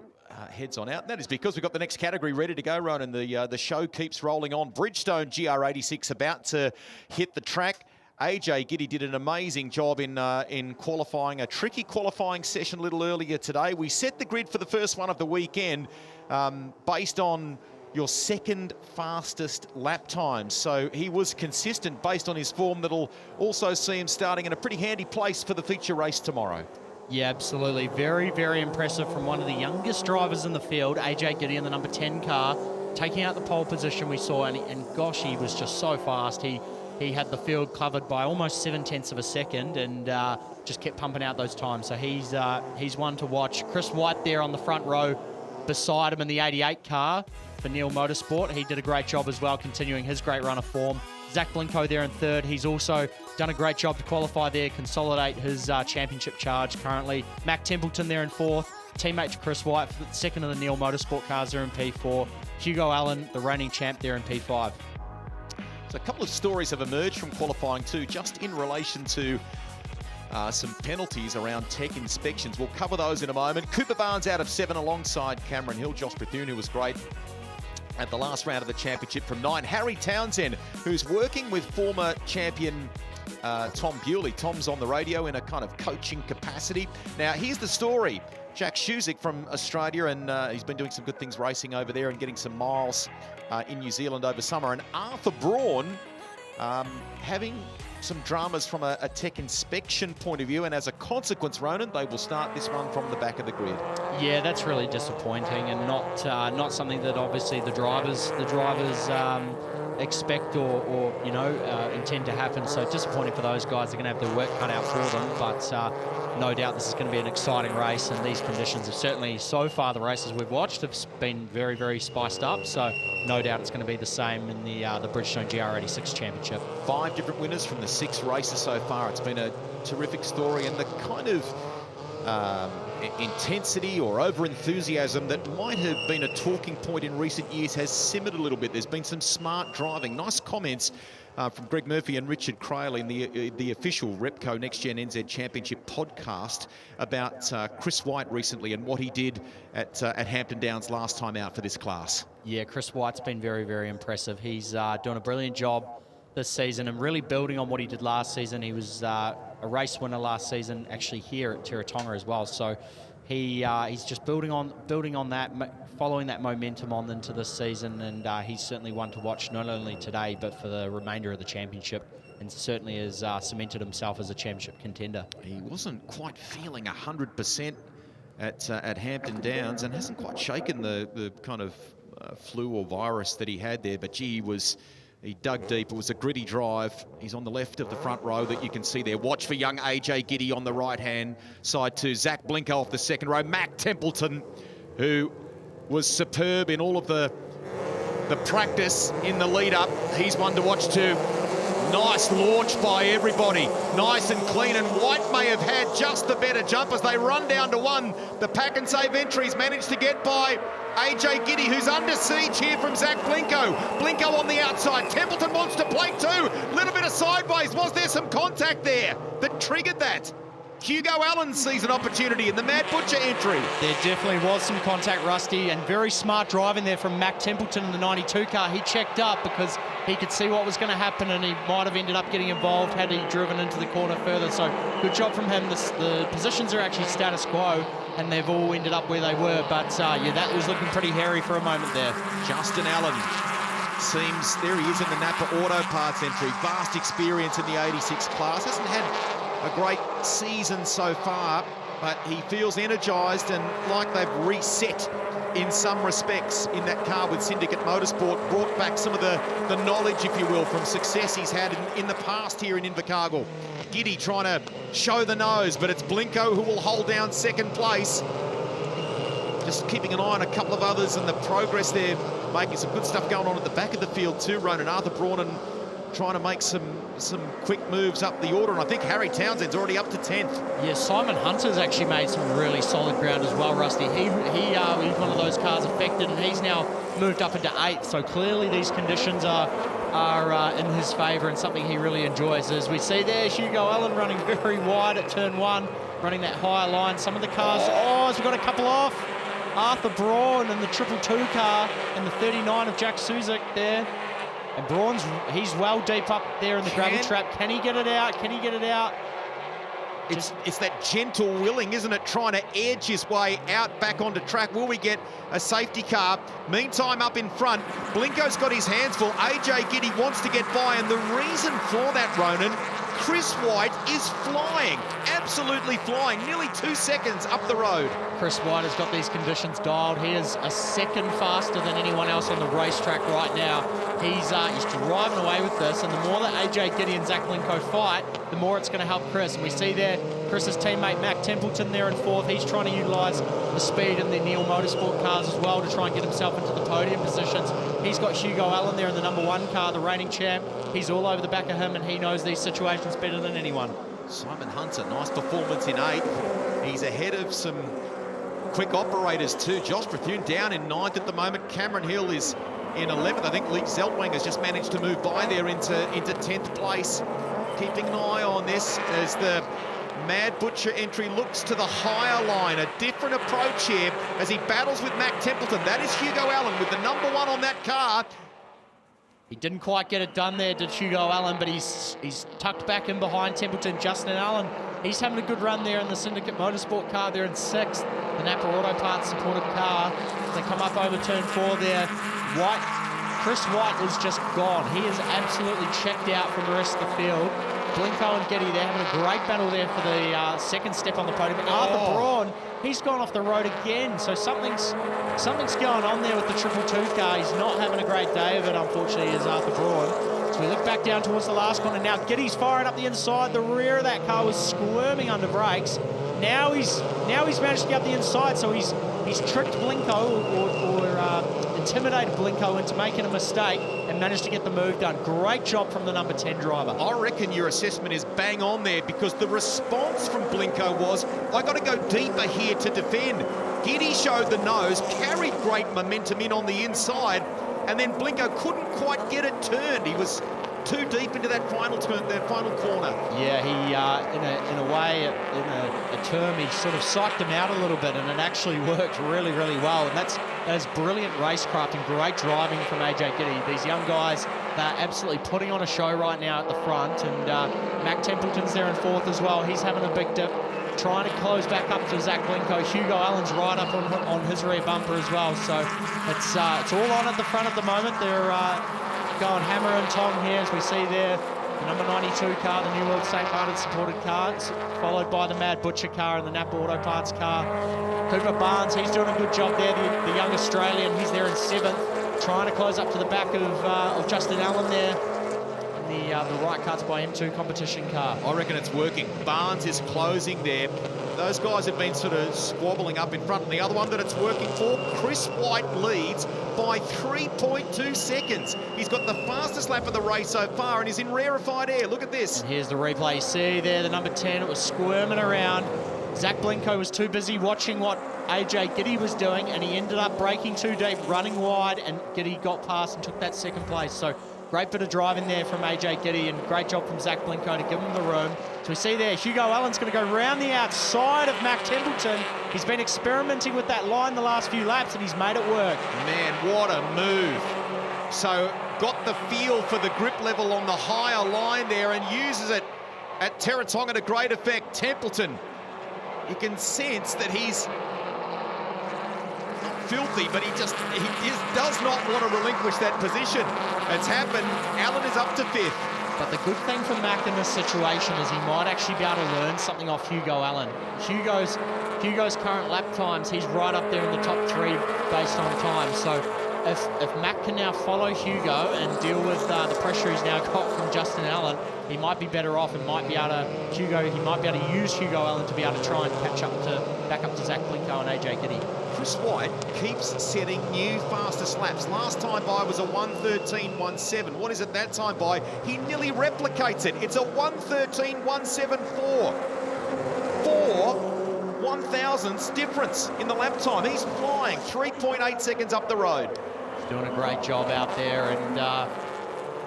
heads on out. That is because we've got the next category ready to go, Ronan. The show keeps rolling on. Bridgestone GR86 about to hit the track. AJ Giddy did an amazing job in qualifying, a tricky qualifying session a little earlier today. We set the grid for the first one of the weekend based on your second fastest lap time. So he was consistent based on his form. That'll also see him starting in a pretty handy place for the feature race tomorrow. Yeah, absolutely. Very, very impressive from one of the youngest drivers in the field, AJ Giddy in the number 10 car, taking out the pole position we saw, and gosh, he was just so fast. He had the field covered by almost 7/10 of a second, and just kept pumping out those times. So he's one to watch. Chris White there on the front row beside him in the 88 car for Neil Motorsport. He did a great job as well, continuing his great run of form. Zach Blinko there in third. He's also done a great job to qualify there, consolidate his championship charge currently. Mac Templeton there in fourth. Teammate to Chris White for the second of the Neil Motorsport cars there in P4. Hugo Allen, the reigning champ, there in P5. So a couple of stories have emerged from qualifying too, just in relation to some penalties around tech inspections. We'll cover those in a moment. Cooper Barnes out of 7 alongside Cameron Hill. Josh Bethune, who was great at the last round of the championship, from 9. Harry Townsend, who's working with former champion Tom Bewley. Tom's on the radio in a kind of coaching capacity. Now, here's the story. Jack Shuzik from Australia, and he's been doing some good things racing over there and getting some miles in New Zealand over summer. And Arthur Braun having some dramas from a tech inspection point of view, and as a consequence, Ronan, they will start this one from the back of the grid. Yeah, that's really disappointing, and not something that obviously the drivers expect or you know, intend to happen. So disappointing for those guys. They're going to have their work cut out for them, but no doubt this is going to be an exciting race, and these conditions have certainly, so far, the races we've watched have been very, very spiced up. So no doubt it's going to be the same in the Bridgestone GR86 Championship. 5 different winners from the 6 races so far. It's been a terrific story, and the kind of intensity or over-enthusiasm that might have been a talking point in recent years has simmered a little bit. There's been some smart driving. Nice comments from Greg Murphy and Richard Crail in the official Repco NextGen NZ Championship podcast about Chris White recently and what he did at Hampton Downs last time out for this class. Yeah, Chris White's been very, very impressive. He's doing a brilliant job this season and really building on what he did last season. He was a race winner last season, actually here at Teretonga as well. So he's just building on that, following that momentum on into this season, and he's certainly one to watch not only today but for the remainder of the championship, and certainly has cemented himself as a championship contender. He wasn't quite feeling 100% at Hampton Downs and hasn't quite shaken the kind of flu or virus that he had there, but gee, he dug deep. It was a gritty drive. He's on the left of the front row that you can see there. Watch for young AJ Giddy on the right-hand side too. Zach Blinko off the second row. Mac Templeton, who was superb in all of the practice in the lead-up. He's one to watch too. Nice launch by everybody. Nice and clean, and White may have had just the better jump as they run down to 1. The pack and save entries managed to get by AJ Giddy, who's under siege here from Zach Blinko. Blinko on the outside. Templeton wants to play too. Little bit of sideways. Was there some contact there that triggered that? Hugo Allen sees an opportunity in the Mad Butcher entry. There definitely was some contact, Rusty, and very smart driving there from Mac Templeton in the 92 car. He checked up because he could see what was going to happen, and he might have ended up getting involved had he driven into the corner further. So good job from him. The positions are actually status quo, and they've all ended up where they were. But yeah, that was looking pretty hairy for a moment there. Justin Allen seems, there he is in the NAPA Auto Parts entry. Vast experience in the 86 class. Hasn't had a great season so far, but he feels energised and like they've reset in some respects in that car with Syndicate Motorsport, brought back some of the knowledge, if you will, from success he's had in the past here in Invercargill. Giddy trying to show the nose, but it's Blinko who will hold down second place. Just keeping an eye on a couple of others and the progress there, making some good stuff going on at the back of the field too. Ronan Arthur Braunen trying to make some quick moves up the order, and I think Harry Townsend's already up to 10th. Yeah, Simon Hunter's actually made some really solid ground as well, Rusty. He's one of those cars affected, and he's now moved up into 8th, so clearly these conditions are in his favour and something he really enjoys. As we see there, Hugo Allen running very wide at turn 1, running that higher line. Some of the cars, as we've got a couple off. Arthur Braun in the 222 car and the 39 of Jack Suzak there. And Braun's, he's well deep up there in the gravel trap. Can he get it out? Can he get it out? It's that gentle willing, isn't it? Trying to edge his way out back onto track. Will we get a safety car? Meantime, up in front, Blinko's got his hands full. AJ Giddy wants to get by, and the reason for that, Ronan, Chris White is flying, absolutely flying, nearly 2 seconds up the road. Chris White has got these conditions dialed. He is a second faster than anyone else on the racetrack right now. He's driving away with this, and the more that AJ Giddy and Zach Blinko fight, the more it's going to help Chris. And we see there Chris's teammate Mac Templeton there in 4th. He's trying to utilise the speed in the Neil Motorsport cars as well to try and get himself into the podium positions. He's got Hugo Allen there in the number 1 car, the reigning champ. He's all over the back of him, and he knows these situations better than anyone. Simon Hunter, nice performance in 8th. He's ahead of some quick operators too. Josh Bethune down in 9th at the moment. Cameron Hill is in 11th. I think Lee Zeltwang has just managed to move by there into 10th place. Keeping an eye on this as the Mad Butcher entry looks to the higher line. A different approach here as he battles with Mac Templeton. That is Hugo Allen with the number 1 on that car. He didn't quite get it done there, did Hugo Allen, but he's tucked back in behind Templeton. Justin Allen, he's having a good run there in the Syndicate Motorsport car. They're in 6th, the NAPA Auto Parts supported car. They come up over turn 4 there. White Chris White is just gone. He is absolutely checked out from the rest of the field. Blinko and Giddy, they're having a great battle there for the second step on the podium. Arthur Braun, he's gone off the road again. So something's going on there with the 222 car. He's not having a great day of it, unfortunately, is Arthur Braun. So we look back down towards the last corner. Now Giddy's firing up the inside. The rear of that car was squirming under brakes. Now he's managed to get up the inside, so he's tricked Blinko or intimidated Blinko into making a mistake and managed to get the move done. Great job from the number 10 driver. I reckon your assessment is bang on there, because the response from Blinko was, I got to go deeper here to defend. Giddy showed the nose, carried great momentum in on the inside, and then Blinko couldn't quite get it turned. He was too deep into that final turn, that final corner. Yeah, he, in a way, in a term, he sort of psyched him out a little bit, and it actually worked really, really well. And that is brilliant racecraft and great driving from AJ Giddy. These young guys, they're absolutely putting on a show right now at the front, and Mac Templeton's there in fourth as well. He's having a big dip, trying to close back up to Zach Blinko. Hugo Allen's right up on his rear bumper as well. So it's all on at the front at the moment. They're going hammer and tong here, as we see there. The number 92 car, the New World St. Martin supported car, followed by the Mad Butcher car and the NAPA Auto Parts car. Cooper Barnes, he's doing a good job there, the young Australian. He's there in 7th, trying to close up to the back of Justin Allen there. And the right car's by M2 competition car. I reckon it's working. Barnes is closing there. Those guys have been sort of squabbling up in front. And the other one that it's working for, Chris White leads by 3.2 seconds. He's got the fastest lap of the race so far and is in rarefied air. Look at this. And here's the replay. You see there, the number 10, it was squirming around. Zach Blinko was too busy watching what AJ Giddy was doing, and he ended up braking too deep, running wide, and Giddy got past and took that second place. So great bit of driving there from AJ Giddy, and great job from Zach Blinko to give him the room. So we see there, Hugo Allen's going to go round the outside of Mac Templeton. He's been experimenting with that line the last few laps, and he's made it work. Man, what a move. So got the feel for the grip level on the higher line there and uses it at Teretonga to great effect. Templeton, you can sense that he's filthy, but he just does not want to relinquish that position. It's happened. Allen is up to 5th. But the good thing for Mac in this situation is he might actually be able to learn something off Hugo Allen. Hugo's current lap times, he's right up there in the top 3 based on time. So if Mac can now follow Hugo and deal with the pressure he's now got from Justin Allen, he might be better off and might be able to use Hugo Allen to be able to try and catch up back up to Zach Blinko and AJ Giddy. Chris White keeps setting new fastest laps. Last time by was a 1:13.17. What is it that time by? He nearly replicates it. It's a 1:13.174. 4 1,000ths difference in the lap time. He's flying 3.8 seconds up the road. He's doing a great job out there, and at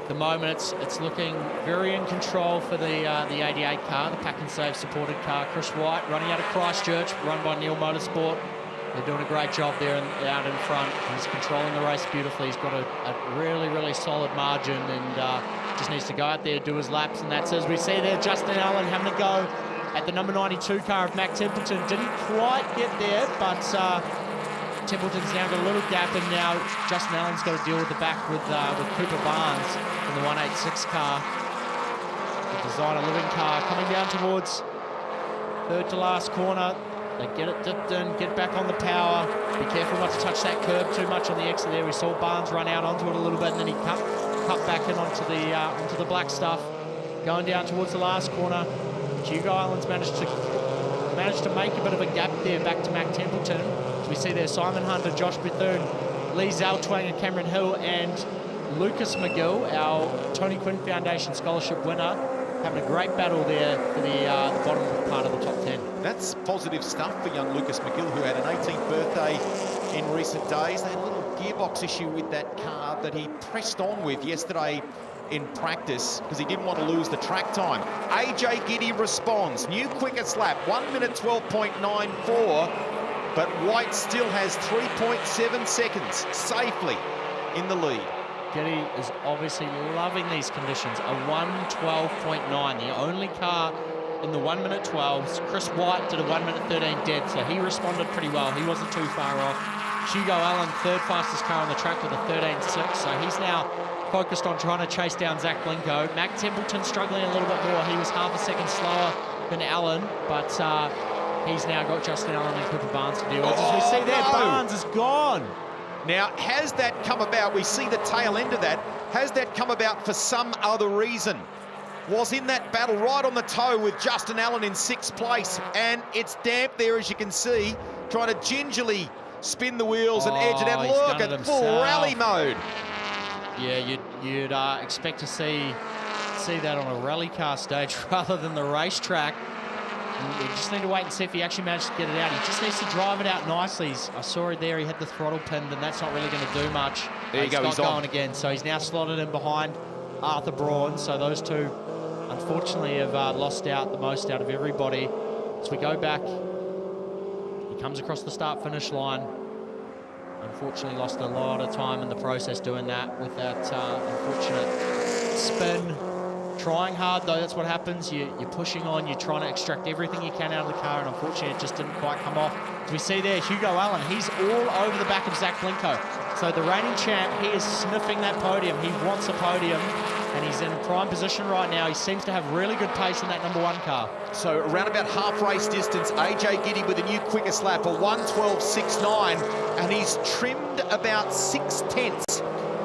the moment it's looking very in control for the 88 car, the Pack and Save supported car. Chris White running out of Christchurch, run by Neil Motorsport. They're doing a great job there out in front. He's controlling the race beautifully. He's got a really, really solid margin, and just needs to go out there, do his laps, and that's as we see there, Justin Allen having a go at the number 92 car of Mac Templeton. Didn't quite get there, but Templeton's now got a little gap, and now Justin Allen's got to deal with the back with Cooper Barnes in the 186 car. The Designer Living car coming down towards 3rd to last corner. They get it dipped in, get back on the power. Be careful not to touch that curb too much on the exit there. We saw Barnes run out onto it a little bit, and then he cut back in onto the black stuff. Going down towards the last corner. Hugo Allen's managed to make a bit of a gap there back to Mac Templeton. So we see there Simon Hunter, Josh Bethune, Lee Zaltwang and Cameron Hill, and Lucas McGill, our Tony Quinn Foundation Scholarship winner, having a great battle there for the bottom part of the top 10. That's positive stuff for young Lucas McGill, who had an 18th birthday in recent days. They had a little gearbox issue with that car that he pressed on with yesterday in practice because he didn't want to lose the track time. AJ Giddy responds. New quickest lap, 1:12.94, but White still has 3.7 seconds safely in the lead. Giddy is obviously loving these conditions. A 1:12.9, the only car in the 1:12s. Chris White did a 1:13 dead, so he responded pretty well. He wasn't too far off. Hugo Allen, third fastest car on the track with a 13.6, so he's now focused on trying to chase down Zach Blinko. Mac Templeton struggling a little bit more. He was half a second slower than Allen, but he's now got Justin Allen and Cooper Barnes to deal with. As we see there, Barnes is gone. Now, has that come about? We see the tail end of that. Has that come about for some other reason? Was in that battle right on the toe with Justin Allen in 6th place, and it's damp there, as you can see, trying to gingerly spin the wheels and edge it out. Look at full rally mode. Yeah, you'd expect to see that on a rally car stage rather than the racetrack. And we just need to wait and see if he actually managed to get it out. He just needs to drive it out nicely. I saw it there, he had the throttle pinned, and that's not really going to do much. There you go, he's going on again. So he's now slotted in behind Arthur Braun. So those two, unfortunately, have lost out the most out of everybody. As we go back, he comes across the start-finish line. Unfortunately, lost a lot of time in the process doing that with that unfortunate spin. Trying hard, though, that's what happens. You're pushing on, you're trying to extract everything you can out of the car, and unfortunately, it just didn't quite come off. As we see there, Hugo Allen, he's all over the back of Zach Blinko. So the reigning champ, he is sniffing that podium. He wants a podium, and he's in prime position right now. He seems to have really good pace in that #1 car. So around about half race distance, AJ Giddy with a new quickest lap, a 1:12.69, and he's trimmed about 6/10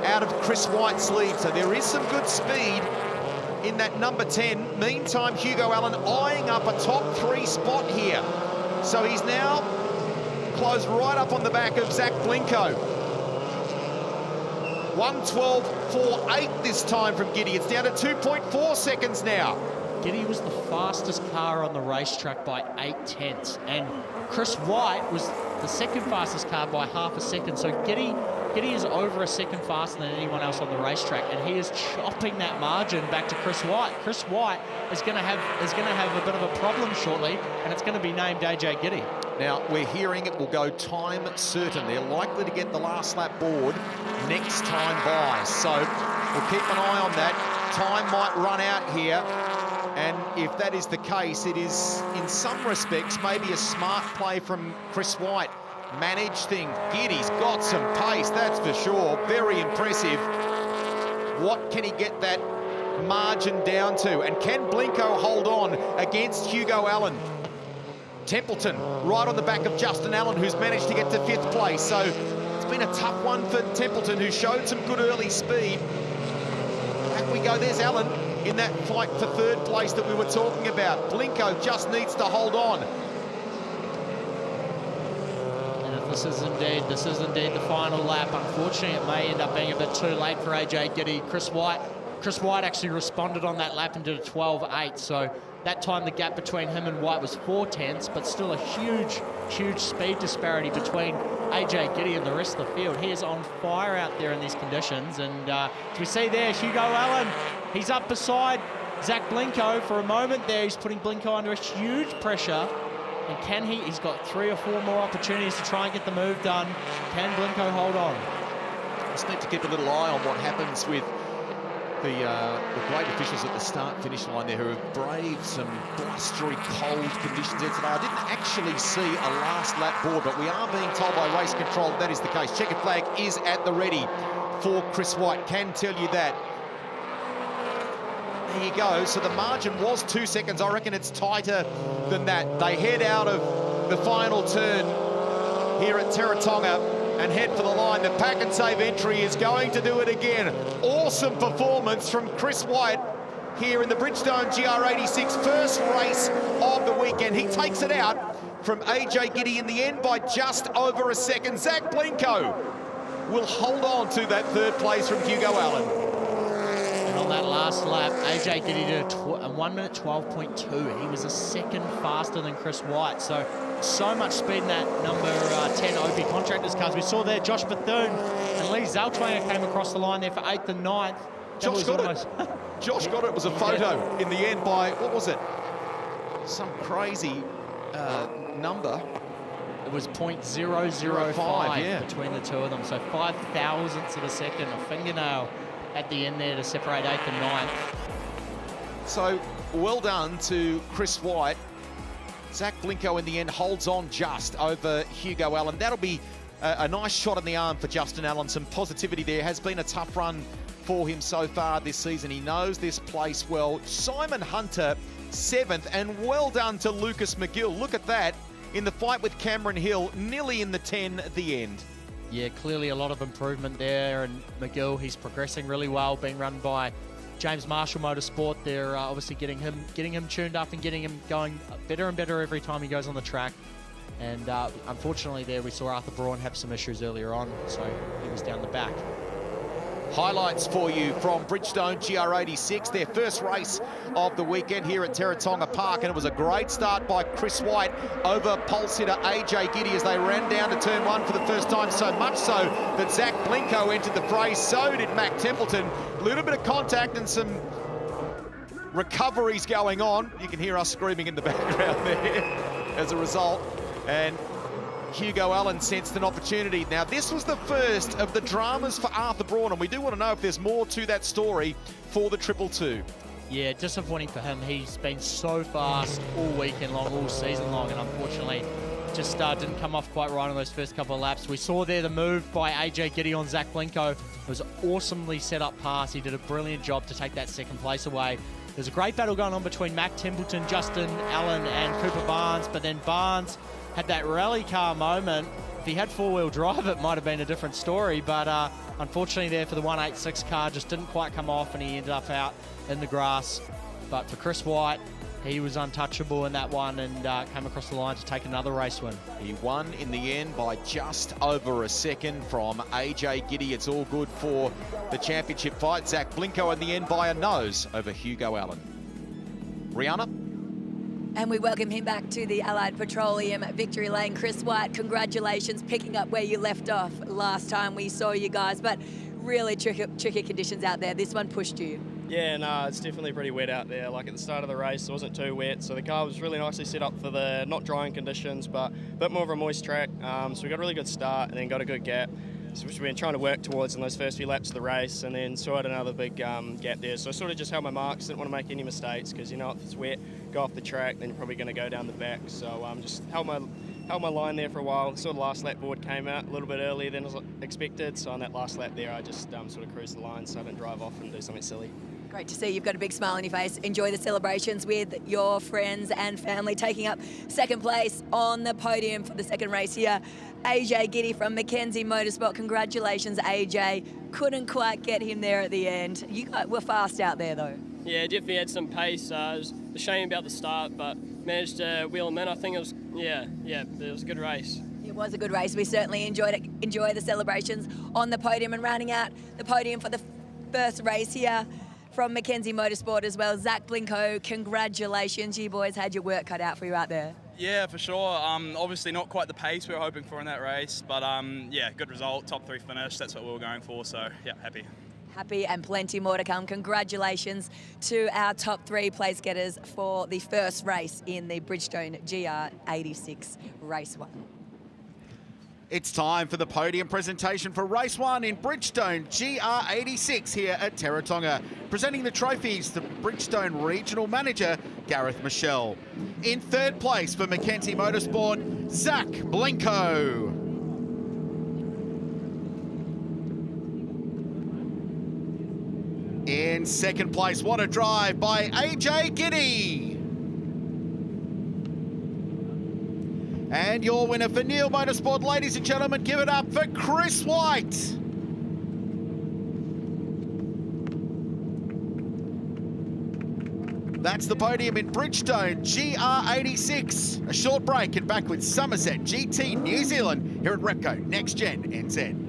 out of Chris White's lead. So there is some good speed in that number 10. Meantime, Hugo Allen eyeing up a top 3 spot here. So he's now closed right up on the back of Zach Blinko. 1:12.48 this time from Giddy. It's down to 2.4 seconds now. Giddy was the fastest car on the racetrack by 8/10, and Chris White was the second fastest car by half a second. So Giddy is over a second faster than anyone else on the racetrack, and he is chopping that margin back to Chris White. Chris White is going to have a bit of a problem shortly, and it's going to be named AJ Giddy. Now, we're hearing it will go time certain. They're likely to get the last lap board next time by. So we'll keep an eye on that. Time might run out here. And if that is the case, it is, in some respects, maybe a smart play from Chris White. Manage thing. Giddy's got some pace, that's for sure. Very impressive. What can he get that margin down to? And can Blinko hold on against Hugo Allen? Templeton right on the back of Justin Allen, who's managed to get to 5th place. So it's been a tough one for Templeton, who showed some good early speed. Back we go, there's Allen in that fight for 3rd place that we were talking about. Blinko just needs to hold on. And if this is indeed the final lap, unfortunately, it may end up being a bit too late for AJ Giddy. Chris White actually responded on that lap and did a 12.8, so that time the gap between him and White was 4/10, but still a huge speed disparity between AJ Giddy and the rest of the field. He is on fire out there in these conditions, and as we see there, Hugo Allen, he's up beside Zach Blinko for a moment there. He's putting Blinko under a huge pressure, and can he's got 3 or 4 more opportunities to try and get the move done. Can Blinko hold on? Just need to keep a little eye on what happens with the great officials at the start-finish line there, who have braved some blustery, cold conditions there today. I didn't actually see a last lap board, but we are being told by race control that is the case. Checkered flag is at the ready for Chris White, can tell you that. There you go. So the margin was 2 seconds. I reckon it's tighter than that. They head out of the final turn here at Teretonga and head for the line. The pack and save entry is going to do it again. Awesome performance from Chris White here in the Bridgestone GR86, first race of the weekend. He takes it out from AJ Giddy in the end by just over a second. Zach Blinko will hold on to that 3rd place from Hugo Allen. And on that last lap, AJ Giddy did a 1:12.2. He was a second faster than Chris White. So much speed in that number 10 OP Contractors cars. We saw there Josh Bethune and Lee Zaltwanger came across the line there for 8th and 9th. Josh got it. Josh got it. It was a photo in the end by, what was it? Some crazy number. It was 0.005 yeah, between the two of them. So 5 thousandths of a second, a fingernail at the end there to separate 8th and 9th. So well done to Chris White. Zach Blinko in the end holds on just over Hugo Allen. That'll be a nice shot in the arm for Justin Allen. Some positivity there. Has been a tough run for him so far this season. He knows this place well. Simon Hunter, 7th, and well done to Lucas McGill. Look at that in the fight with Cameron Hill, nearly in the 10 at the end. Yeah, clearly a lot of improvement there, and McGill, he's progressing really well, being run by James Marshall Motorsport. They're obviously getting him tuned up and getting him going better and better every time he goes on the track. And unfortunately there we saw Arthur Braun have some issues earlier on, so he was down the back. Highlights for you from Bridgestone GR86, their first race of the weekend here at Teretonga Park, and it was a great start by Chris White over pulse hitter AJ Giddy as they ran down to turn 1 for the first time, so much so that Zach Blinko entered the fray. So did Mac Templeton. A little bit of contact and some recoveries going on. You can hear us screaming in the background there as a result, and Hugo Allen sensed an opportunity. Now, this was the first of the dramas for Arthur Braun, and we do want to know if there's more to that story for the 222. Yeah, disappointing for him. He's been so fast all weekend long, all season long, and unfortunately just didn't come off quite right on those first couple of laps. We saw there the move by AJ Giddy on Zach Blinko. It was an awesomely set up pass. He did a brilliant job to take that second place away. There's a great battle going on between Mac Templeton, Justin Allen and Cooper Barnes, but then Barnes had that rally car moment. If he had four-wheel drive, it might have been a different story, but unfortunately there for the 186 car, just didn't quite come off and he ended up out in the grass. But for Chris White, he was untouchable in that one and came across the line to take another race win. He won in the end by just over a second from AJ Giddy. It's all good for the championship fight. Zach Blinko in the end by a nose over Hugo Allen. Rihanna? And we welcome him back to the Allied Petroleum Victory Lane. Chris White, congratulations, picking up where you left off last time we saw you guys, but really tricky conditions out there. This one pushed you. Yeah, no, it's definitely pretty wet out there. Like at the start of the race, it wasn't too wet, so the car was really nicely set up for the not drying conditions, but a bit more of a moist track. So we got a really good start and then got a good gap, which we've been trying to work towards in those first few laps of the race, and then saw another big gap there. So I sort of just held my marks, didn't want to make any mistakes, because you know if it's wet, go off the track, then you're probably going to go down the back. So just held my line there for a while. Sort of the last lap board came out a little bit earlier than was expected, so on that last lap there I just sort of cruised the line so I didn't drive off and do something silly. Great to see you've got a big smile on your face. Enjoy the celebrations with your friends and family. Taking up second place on the podium for the second race here, AJ Giddy from Mackenzie Motorsport. Congratulations, AJ. Couldn't quite get him there at the end. You guys were fast out there though. Yeah, definitely had some pace. It was a shame about the start, but managed to wheel him in. I think it was, it was a good race. It was a good race. We certainly enjoyed it. Enjoy the celebrations on the podium, and rounding out the podium for the first race here from Mackenzie Motorsport as well, Zach Blinko. Congratulations. You boys had your work cut out for you out there. Yeah, for sure. Obviously not quite the pace we were hoping for in that race, but yeah, good result, top 3 finish. That's what we were going for, so yeah, happy. Happy, and plenty more to come. Congratulations to our top 3 place getters for the first race in the Bridgestone GR86 Race 1. It's time for the podium presentation for Race 1 in Bridgestone GR86 here at Teretonga. Presenting the trophies, the Bridgestone Regional Manager, Gareth Michelle. In third place for Mackenzie Motorsport, Zach Blinko. In second place, what a drive by AJ Giddy. And your winner for Neil Motorsport, ladies and gentlemen, give it up for Chris White. That's the podium in Bridgestone GR86. A short break and back with Summerset GT New Zealand here at Repco NextGen NZ.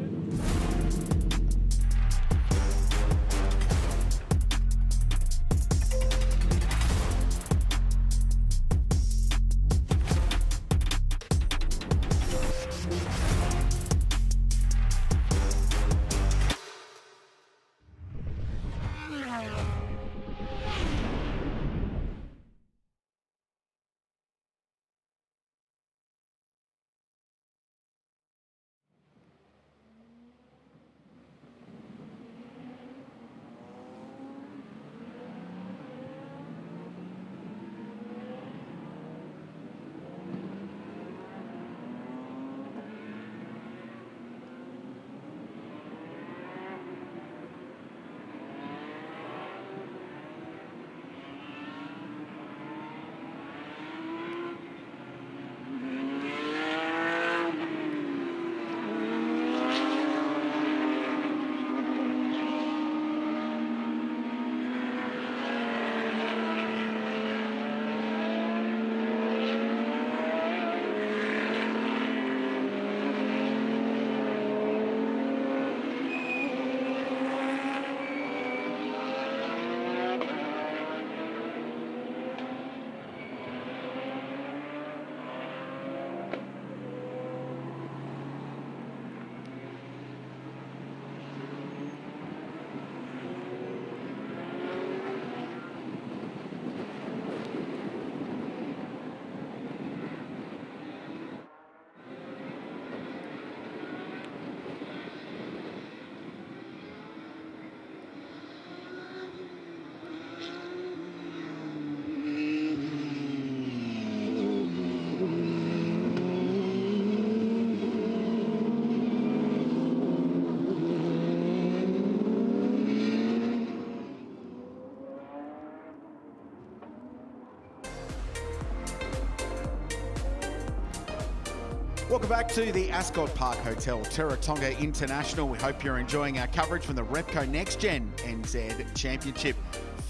Welcome back to the Ascot Park Hotel, Teretonga International. We hope you're enjoying our coverage from the Repco NextGen NZ Championship.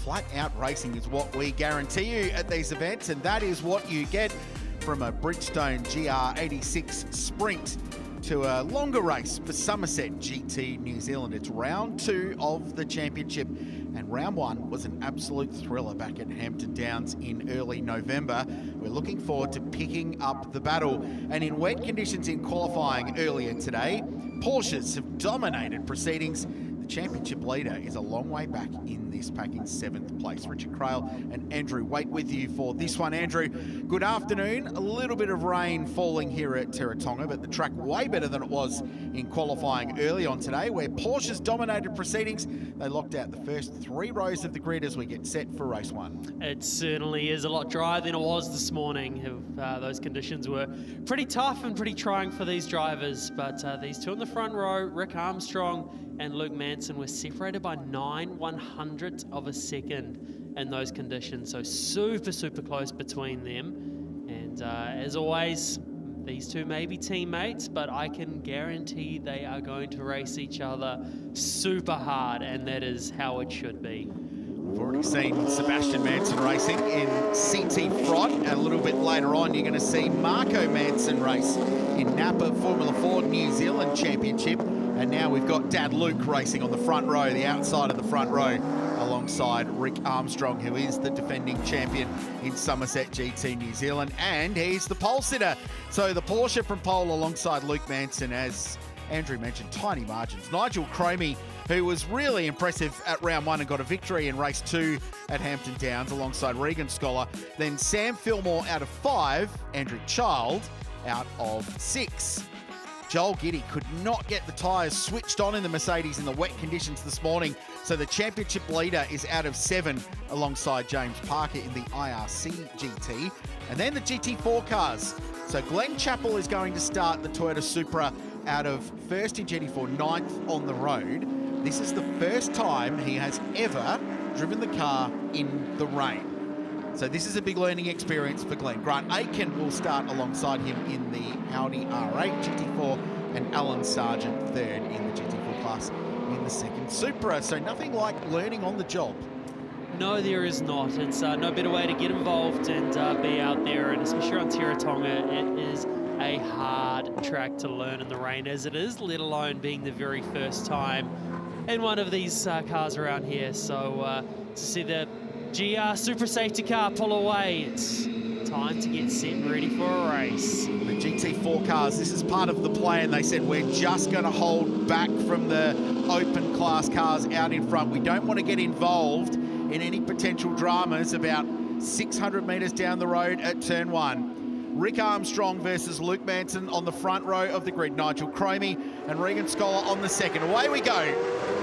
Flat out racing is what we guarantee you at these events, and that is what you get from a Bridgestone GR86 Sprint to a longer race for Summerset GT New Zealand. It's round 2 of the championship, and round 1 was an absolute thriller back at Hampton Downs in early November. We're looking forward to picking up the battle. And in wet conditions in qualifying earlier today, Porsches have dominated proceedings. The championship leader is a long way back in this pack in 7th place. Richard Crail and Andrew Waite with you for this one. Andrew, good afternoon. A little bit of rain falling here at Teretonga, but the track way better than it was in qualifying early on today, where Porsches dominated proceedings. They locked out the first 3 rows of the grid as we get set for race 1. It certainly is a lot drier than it was this morning. Those conditions were pretty tough and pretty trying for these drivers, but these two in the front row, Rick Armstrong and Luke Manson, were separated by 9/100ths of a second in those conditions. So super close between them. And as always, these two may be teammates, but I can guarantee they are going to race each other super hard, and that is how it should be. We've already seen Sebastian Manson racing in CT Front. A little bit later on, you're going to see Marco Manson race in NAPA Formula 4 New Zealand Championship. And now we've got Dad Luke racing on the front row, the outside of the front row, alongside Rick Armstrong, who is the defending champion in Summerset GT New Zealand. And he's the pole sitter. So the Porsche from pole alongside Luke Manson, as Andrew mentioned, tiny margins. Nigel Cromie, who was really impressive at round 1 and got a victory in race 2 at Hampton Downs alongside Regan Scholar. Then Sam Fillmore out of 5, Andrew Child out of 6. Joel Giddy could not get the tyres switched on in the Mercedes in the wet conditions this morning, so the championship leader is out of 7 alongside James Parker in the IRC GT. And then the GT4 cars. So Glenn Chappell is going to start the Toyota Supra out of 1st in GT4, 9th on the road. This is the first time he has ever driven the car in the rain. So this is a big learning experience for Glenn. Grant Aitken will start alongside him in the Audi R8 GT4, and Alan Sargent 3rd in the GT4 class in the 2nd Supra. So nothing like learning on the job. No, there is not. It's no better way to get involved and be out there, and especially on Teretonga, it is a hard track to learn in the rain as it is, let alone being the very first time in one of these cars around here. So to see the GR Super Safety car pull away, it's time to get set and ready for a race. The GT4 cars, this is part of the plan. They said we're just going to hold back from the open class cars out in front. We don't want to get involved in any potential dramas about 600 metres down the road at turn 1. Rick Armstrong versus Luke Manson on the front row of the grid. Nigel Cromie and Regan Scholar on the 2nd. Away we go.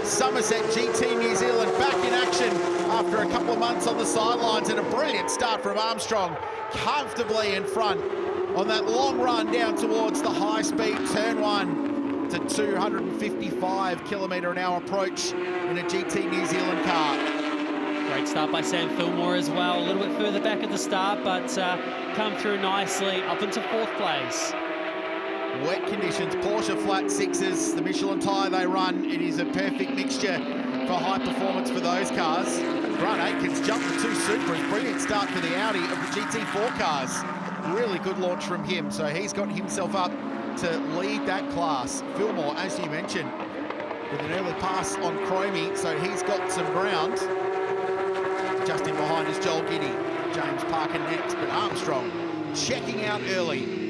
Summerset GT New Zealand back in action after a couple of months on the sidelines, and a brilliant start from Armstrong, comfortably in front on that long run down towards the high-speed turn 1 to 255 km/h approach in a GT New Zealand car. Great start by Sam Fillmore as well, a little bit further back at the start, but come through nicely up into 4th place. Wet conditions, Porsche flat 6s, the Michelin tyre they run. It is a perfect mixture for high performance for those cars. Grant Aitken's jumped the 2 Supras, brilliant start for the Audi of the GT4 cars. Really good launch from him, so he's got himself up to lead that class. Fillmore, as you mentioned, with an early pass on Cromie, so he's got some ground. Just in behind is Joel Giddy, James Parker next, but Armstrong checking out early.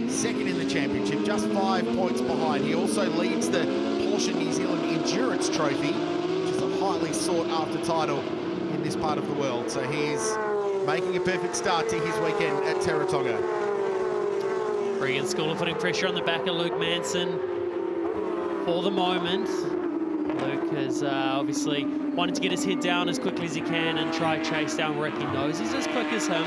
2nd in the championship, just 5 points behind. He also leads the Porsche New Zealand Endurance Trophy, which is a highly sought-after title in this part of the world. So he is making a perfect start to his weekend at Teretonga. Regan Scholar putting pressure on the back of Luke Manson for the moment. Luke is obviously wanting to get his head down as quickly as he can and try chase down Rick. He knows he's as quick as him,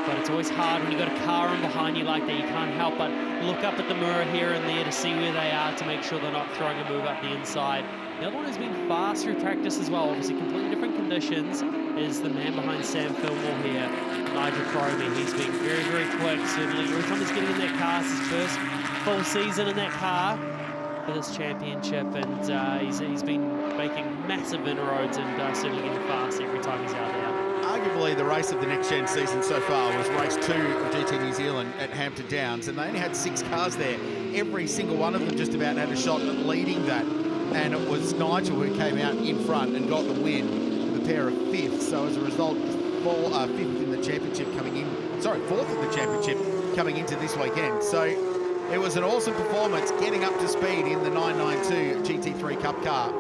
but it's always hard when you've got a car in behind you like that. You can't help but look up at the mirror here and there to see where they are, to make sure they're not throwing a move up the inside. The other one who's been fast through practice as well, obviously completely different conditions, is the man behind Sam Fillmore here, Nigel Cromie. He's been very, very quick, certainly. Every time he's getting in that car, it's his first full season in that car for this championship, and he's been making massive inroads and certainly getting fast every time he's out there. Arguably the race of the NextGen season so far was race 2 of GT New Zealand at Hampton Downs, and they only had 6 cars there. Every single one of them just about had a shot at leading that, and it was Nigel who came out in front and got the win with a pair of 5th. So as a result, 5th in the championship coming in, sorry, 4th in the championship coming into this weekend. So it was an awesome performance, getting up to speed in the 992 GT3 Cup car.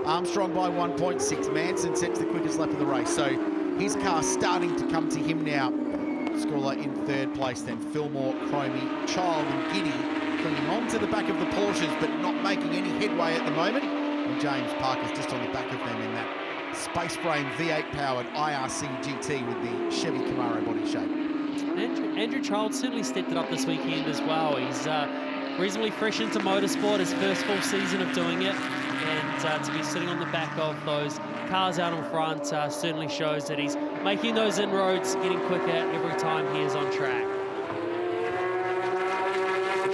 Armstrong by 1.6. Manson sets the quickest lap of the race. So his car starting to come to him now. Sculler in 3rd place, then Fillmore, Cromie, Child and Giddy clinging on to the back of the Porsches, but not making any headway at the moment. And James Parker's just on the back of them in that space frame V8 powered IRC GT with the Chevy Camaro body shape. Andrew Child certainly stepped it up this weekend as well. He's reasonably fresh into motorsport, his first full season of doing it, and to be sitting on the back of those cars out in front certainly shows that he's making those inroads, getting quicker every time he is on track.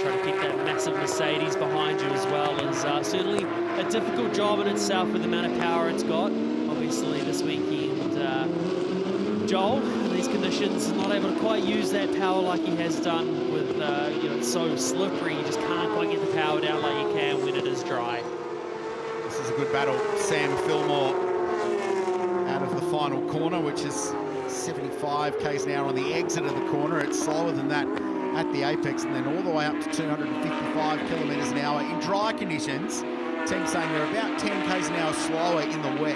Trying to keep that massive Mercedes behind you as well is certainly a difficult job in itself with the amount of power it's got. Obviously this weekend, Joel, in these conditions, is not able to quite use that power like he has done with, it's so slippery, you just can't quite get the power down like you can when it is dry. This is a good battle. Sam Fillmore out of the final corner, which is 75 k's an hour on the exit of the corner. It's slower than that at the apex, and then all the way up to 255 kilometres an hour in dry conditions. Team saying they're about 10 k's an hour slower in the wet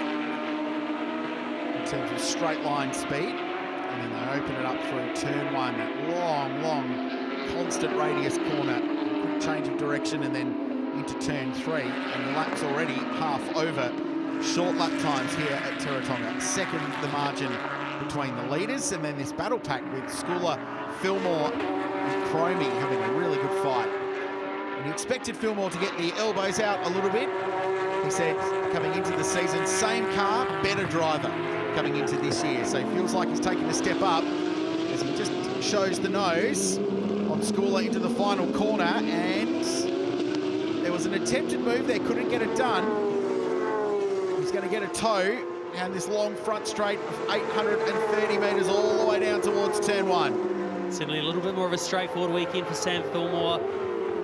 in terms of straight line speed. And then they open it up through turn 1, that long, constant radius corner, quick change of direction, and then into turn 3. And the lap's already half over. Short lap times here at Teretonga. Second, the margin between the leaders, and then this battle pack with Sculler, Fillmore and Cromie having a really good fight. And he expected Fillmore to get the elbows out a little bit. He said coming into the season, same car, better driver coming into this year. So he feels like he's taking a step up as he just shows the nose on Sculler into the final corner, and there was an attempted move there, couldn't get it done. He's going to get a tow down this long front straight of 830 metres all the way down towards turn 1. Certainly a little bit more of a straightforward weekend for Sam Fillmore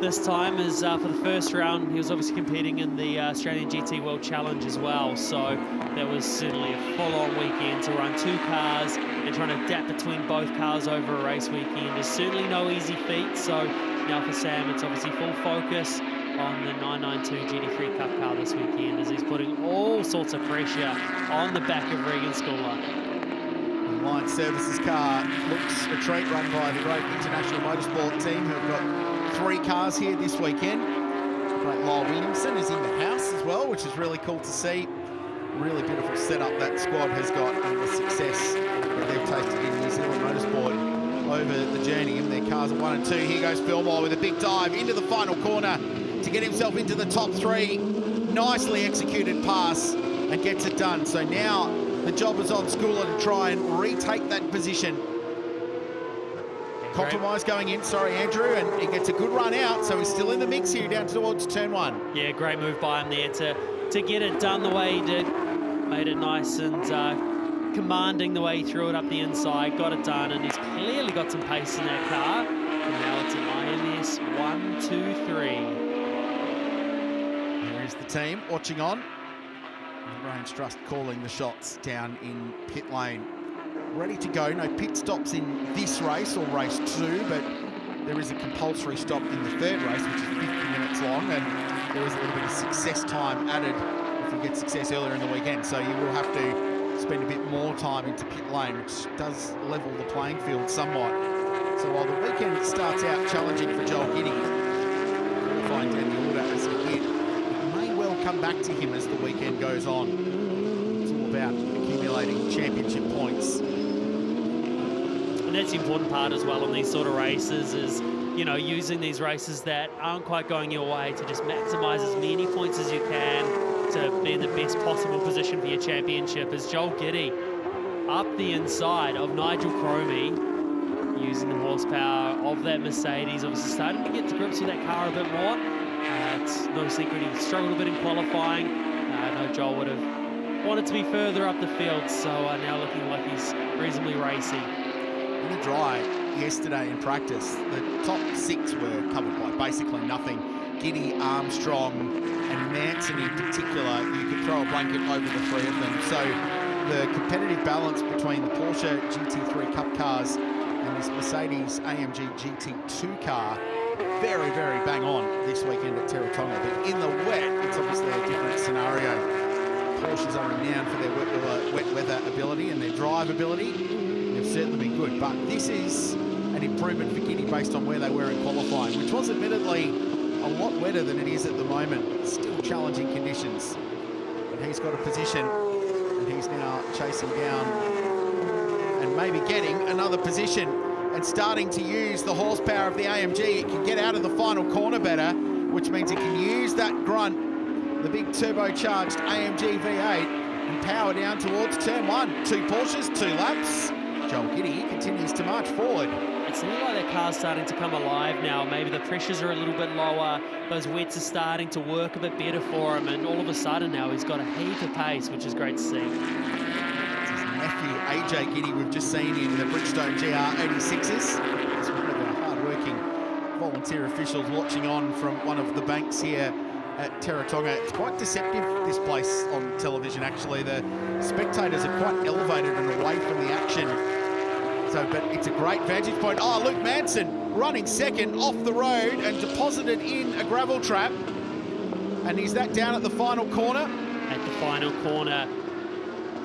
this time, as for the first round he was obviously competing in the Australian GT World Challenge as well, so that was certainly a full-on weekend to run 2 cars and trying to adapt between both cars over a race weekend is certainly no easy feat. So now for Sam, it's obviously full focus on the 992 GT3 Cup car this weekend, as he's putting all sorts of pressure on the back of Regan Sculler. The Line Services car looks a treat, run by the great international motorsport team, who have got 3 cars here this weekend. Great Lyle Williamson is in the house as well, which is really cool to see. Really beautiful setup that squad has got, and the success that they've tasted in New Zealand motorsport over the journey. And their cars are 1 and 2. Here goes Fillmore with a big dive into the final corner to get himself into the top 3. Nicely executed pass and gets it done. So now the job is on Sculler to try and retake that position. Compromise going in, sorry Andrew, and he gets a good run out, so he's still in the mix here down towards turn 1. Yeah, great move by him there to get it done the way he did. Made it nice and commanding the way he threw it up the inside, got it done, and he's clearly got some pace in that car. And now it's an IMS 1, 2, 3. There is the team watching on. Range Trust calling the shots down in pit lane. Ready to go, no pit stops in this race or race 2, but there is a compulsory stop in the 3rd race, which is 50 minutes long, and there is a little bit of success time added if you get success earlier in the weekend. So you will have to spend a bit more time into pit lane, which does level the playing field somewhat. So while the weekend starts out challenging for Joel Giddy, qualifying down the order as he did, it may well come back to him as the weekend goes on. It's all about accumulating championship points. And that's the important part as well in these sort of races is, you know, using these races that aren't quite going your way to just maximise as many points as you can to be in the best possible position for your championship is Joel Giddy up the inside of Nigel Cromie, using the horsepower of that Mercedes. Obviously starting to get to grips with that car a bit more. It's no secret he struggled a bit in qualifying. I know Joel would have wanted to be further up the field, so now looking like he's reasonably racy. In the dry yesterday in practice, the top 6 were covered by basically nothing. Giddy, Armstrong and Manson in particular, you could throw a blanket over the 3 of them. So the competitive balance between the Porsche GT3 Cup cars and this Mercedes AMG GT2 car, very, very bang on this weekend at Teretonga. But in the wet, it's obviously a different scenario. Porsches are renowned for their wet weather ability and their drive ability. They've certainly been good, but this is an improvement for Giddy based on where they were in qualifying, which was admittedly a lot wetter than it is at the moment. Still challenging conditions, but he's got a position and he's now chasing down and maybe getting another position and starting to use the horsepower of the AMG. It can get out of the final corner better, which means it can use that grunt, the big turbocharged AMG V8, and power down towards turn 1. 2 Porsches, 2 laps. Joel Giddy continues to march forward. It's looking like that car's starting to come alive now. Maybe the pressures are a little bit lower. Those wets are starting to work a bit better for him, and all of a sudden now he's got a heap of pace, which is great to see. It's his nephew, AJ Giddy, we've just seen in the Bridgestone GR86s. It's one of our hard-working volunteer officials watching on from one of the banks here at Teretonga. It's quite deceptive, this place on television, actually. The spectators are quite elevated and away from the action. So, but it's a great vantage point. Oh, Luke Manson running second off the road and deposited in a gravel trap. And is that down at the final corner? At the final corner.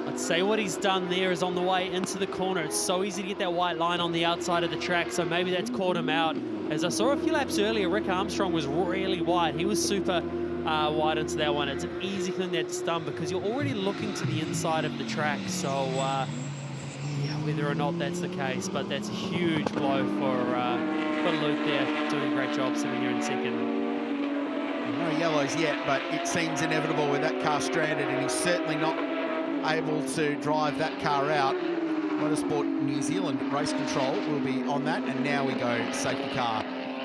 I'd say what he's done there is on the way into the corner. It's so easy to get that white line on the outside of the track, so maybe that's caught him out. As I saw a few laps earlier, Rick Armstrong was really wide. He was super wide into that one. It's an easy thing that's done because you're already looking to the inside of the track. So, yeah, whether or not that's the case, but that's a huge blow for Luke there, doing a great job sitting there in second. No yellows yet, but it seems inevitable with that car stranded, and he's certainly not able to drive that car out. Motorsport New Zealand race control will be on that, and now we go safety car.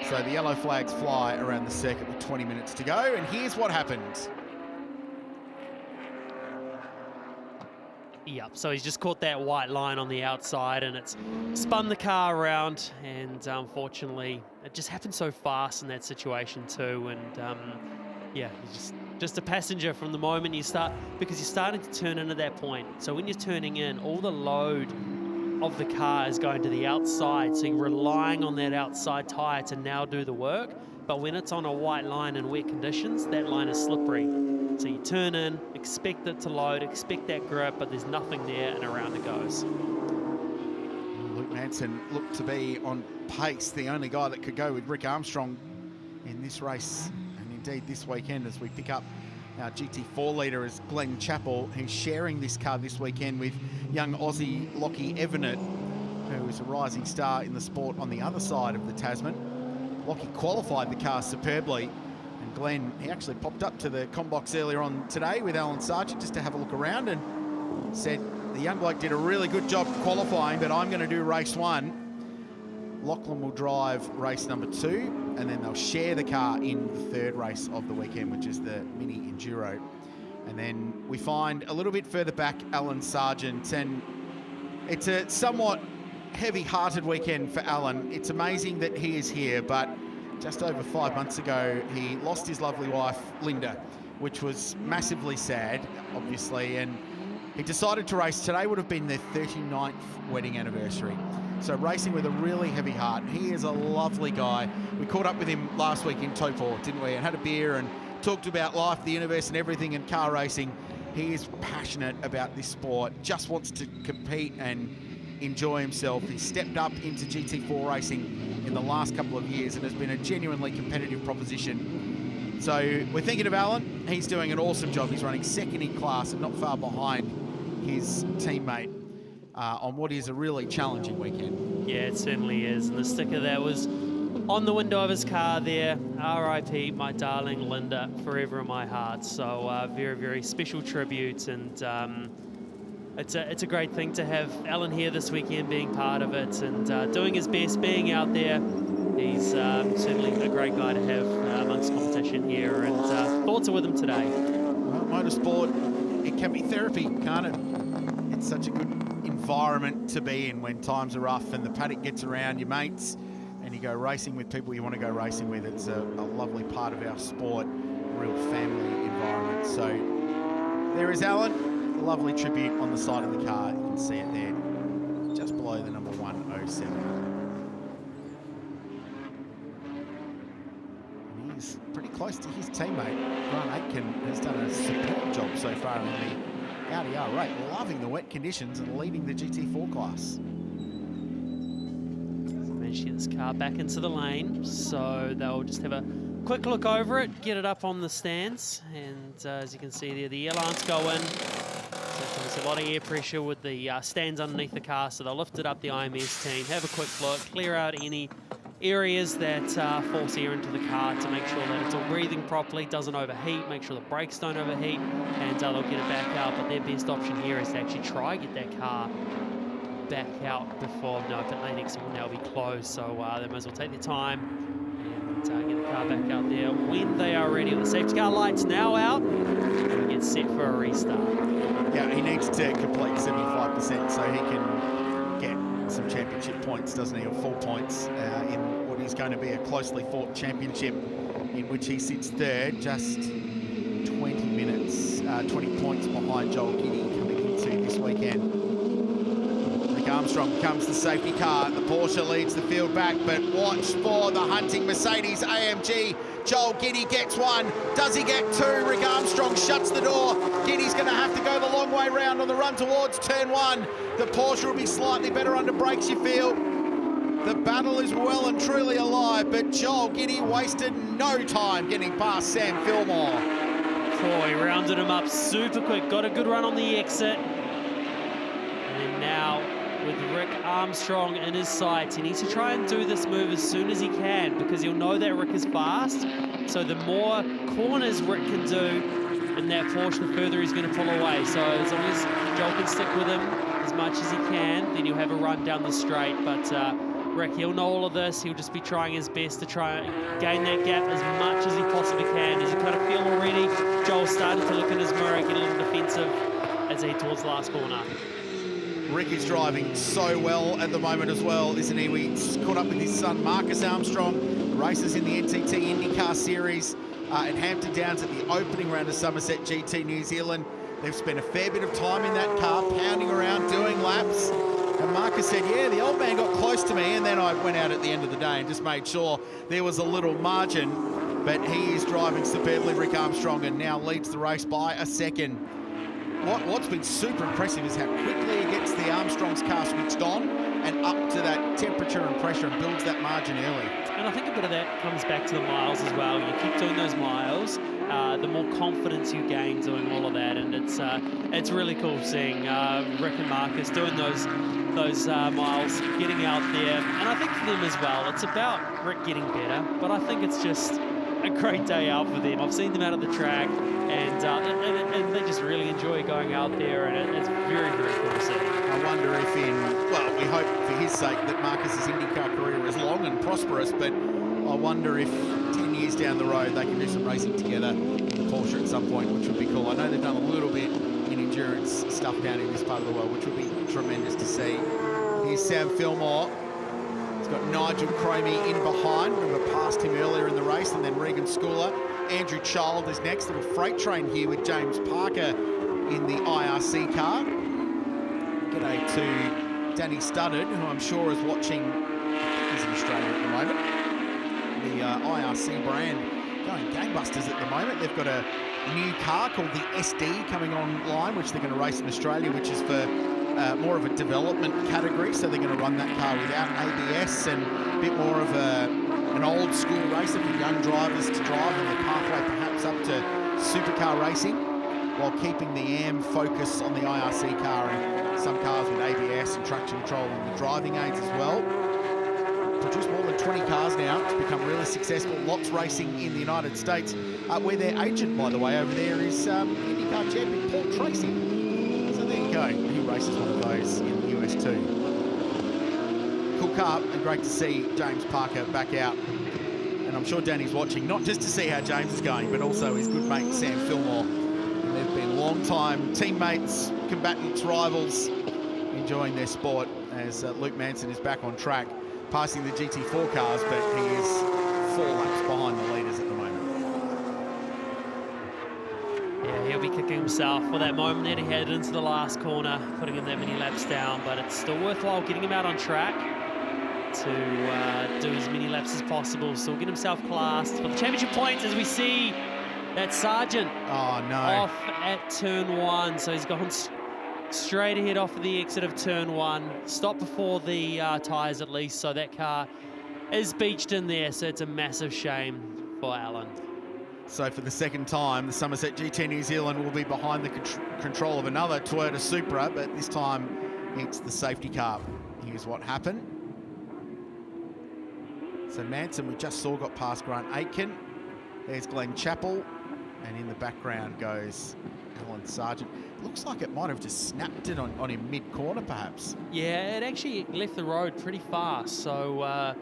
So the yellow flags fly around the circuit with 20 minutes to go, and here's what happened. Yep, so he's just caught that white line on the outside and it's spun the car around, and unfortunately it just happened so fast in that situation too. And yeah, he's just a passenger from the moment you start, because you're starting to turn in at that point. So when you're turning in, all the load of the car is going to the outside, so you're relying on that outside tyre to now do the work. But when it's on a white line in wet conditions, that line is slippery. So you turn in, expect it to load, expect that grip, but there's nothing there, and around it goes. Luke Manson looked to be on pace, the only guy that could go with Rick Armstrong in this race, and indeed this weekend, as we pick up our GT4 leader is Glenn Chappell, who's sharing this car this weekend with young Aussie Lockie Evanet, who is a rising star in the sport on the other side of the Tasman. Lockie qualified the car superbly, and Glenn, he actually popped up to the combox earlier on today with Alan Sargent just to have a look around and said the young bloke did a really good job qualifying, but I'm going to do race 1. Lachlan will drive race number 2, and then they'll share the car in the 3rd race of the weekend, which is the Mini Enduro. And then we find a little bit further back Alan Sargent, and it's a somewhat heavy-hearted weekend for Alan. It's amazing that he is here, but just over 5 months ago, he lost his lovely wife, Linda, which was massively sad, obviously, and he decided to race. Today would have been their 39th wedding anniversary. So racing with a really heavy heart. He is a lovely guy. We caught up with him last week in Taupo, didn't we? And had a beer and talked about life, the universe and everything, and car racing. He is passionate about this sport, just wants to compete and enjoy himself. He's stepped up into GT4 racing in the last couple of years and has been a genuinely competitive proposition. So we're thinking of Alan. He's doing an awesome job. He's running second in class and not far behind his teammate on what is a really challenging weekend. Yeah, it certainly is. And the sticker that was on the window of his car there, R.I.P. my darling Linda, forever in my heart. So very, very special tribute, and it's a great thing to have Alan here this weekend, being part of it and doing his best, being out there. He's certainly a great guy to have amongst competition here, and thoughts are with him today. Well, motorsport, it can be therapy, can't it? It's such a good environment to be in when times are rough and the paddock gets around your mates and you go racing with people you want to go racing with. It's a lovely part of our sport, a real family environment. So there is Alan, a lovely tribute on the side of the car. You can see it there, just below the number 107. He's pretty close to his teammate. Grant Aitken has done a superb job so far in the Audi R8, loving the wet conditions and leading the GT4 class. Managed to get this car back into the lane, so they'll just have a quick look over it, get it up on the stands, and as you can see there, the airlines go in. So there's a lot of air pressure with the stands underneath the car, so they'll lift it up, the IMS team, have a quick look, clear out any areas that force air into the car to make sure that it's all breathing properly, doesn't overheat, make sure the brakes don't overheat, and they'll get it back out. But their best option here is to actually try get that car back out before pit lane exit will now be closed. So they might as well take their time and get the car back out there when they are ready. The safety car lights now out, and we get set for a restart. Yeah, he needs to complete 75% so he can get some championship points, doesn't he, or full points in what is going to be a closely fought championship in which he sits third, just 20 points behind Joel Giddy coming into this weekend. Rick Armstrong becomes the safety car. The Porsche leads the field back, but watch for the hunting Mercedes AMG. Joel Giddy gets one. Does he get two? Rick Armstrong shuts the door. Giddy's going to have to go the long way round on the run towards turn one. The Porsche will be slightly better under brakes, you feel. The battle is well and truly alive, but Joel Giddy wasted no time getting past Sam Fillmore. Oh, he rounded him up super quick, got a good run on the exit. And now, with Rick Armstrong in his sights, he needs to try and do this move as soon as he can, because he'll know that Rick is fast. So the more corners Rick can do in that Porsche, the further he's going to pull away. So as long as Joel can stick with him as much as he can, then he'll have a run down the straight. But Rick, he'll know all of this. He'll just be trying his best to try and gain that gap as much as he possibly can. As you kind of feel already, Joel started to look in his mirror, get a little defensive as he head towards the last corner. Rick is driving so well at the moment as well, isn't he? We caught up with his son, Marcus Armstrong, races in the NTT IndyCar Series at Hampton Downs at the opening round of Summerset GT New Zealand. They've spent a fair bit of time in that car, pounding around, doing laps. And Marcus said, yeah, the old man got close to me, and then I went out at the end of the day and just made sure there was a little margin. But he is driving superbly, Rick Armstrong, and now leads the race by a second. What's been super impressive is how quickly he gets the Armstrong's car switched on and up to that temperature and pressure and builds that margin early. And I think a bit of that comes back to the miles as well. You keep doing those miles, the more confidence you gain doing all of that, and it's really cool seeing Rick and Marcus doing those miles, getting out there. And I think for them as well, it's about Rick getting better, but I think it's just a great day out for them. I've seen them out at the track, and they just really enjoy going out there, and it's very, very cool to see. I wonder if we hope for his sake that Marcus's IndyCar career is long and prosperous, but I wonder if 10 years down the road they can do some racing together in the Porsche at some point, which would be cool. I know they've done a little bit in endurance stuff down in this part of the world, which would be tremendous to see. Here's Sam Fillmore. He's got Nigel Cromie in behind. We were past him earlier in the race, and then Regan Schooler. Andrew Child is next. Little freight train here with James Parker in the IRC car. G'day to Danny Studdard, who I'm sure is watching. He's in Australia at the moment. The IRC brand going gangbusters at the moment. They've got a new car called the SD coming online, which they're going to race in Australia, which is for more of a development category. So they're going to run that car without ABS and a bit more of an old school racer for young drivers to drive on the pathway perhaps up to supercar racing, while keeping the AM focus on the IRC car and some cars with ABS and traction control and the driving aids as well. produced more than 20 cars now. It's become really successful. Lots racing in the United States, where their agent, by the way, over there is IndyCar champion Paul Tracy. So there you go. He races one of those in the US too. Cool car, and great to see James Parker back out. And I'm sure Danny's watching, not just to see how James is going, but also his good mate Sam Fillmore. And they've been long-time teammates, combatants, rivals, enjoying their sport as Luke Manson is back on track, passing the GT4 cars, but he is 4 laps behind the leaders at the moment. Yeah, he'll be kicking himself for that moment that he headed into the last corner, putting him that many laps down, but it's still worthwhile getting him out on track to do as many laps as possible. Still get himself classed for the championship points as we see that Sargent off at turn 1. So he's gone straight ahead off of the exit of turn 1. Stopped before the tyres at least, so that car is beached in there. So it's a massive shame for Alan. So for the second time, the Summerset GT New Zealand will be behind the control of another Toyota Supra, but this time it's the safety car. Here's what happened. So Manson, we just saw, got past Grant Aitken. There's Glenn Chappell, and in the background goes Alan Sargent. Looks like it might have just snapped it on him mid-corner, perhaps. Yeah, it actually left the road pretty fast. So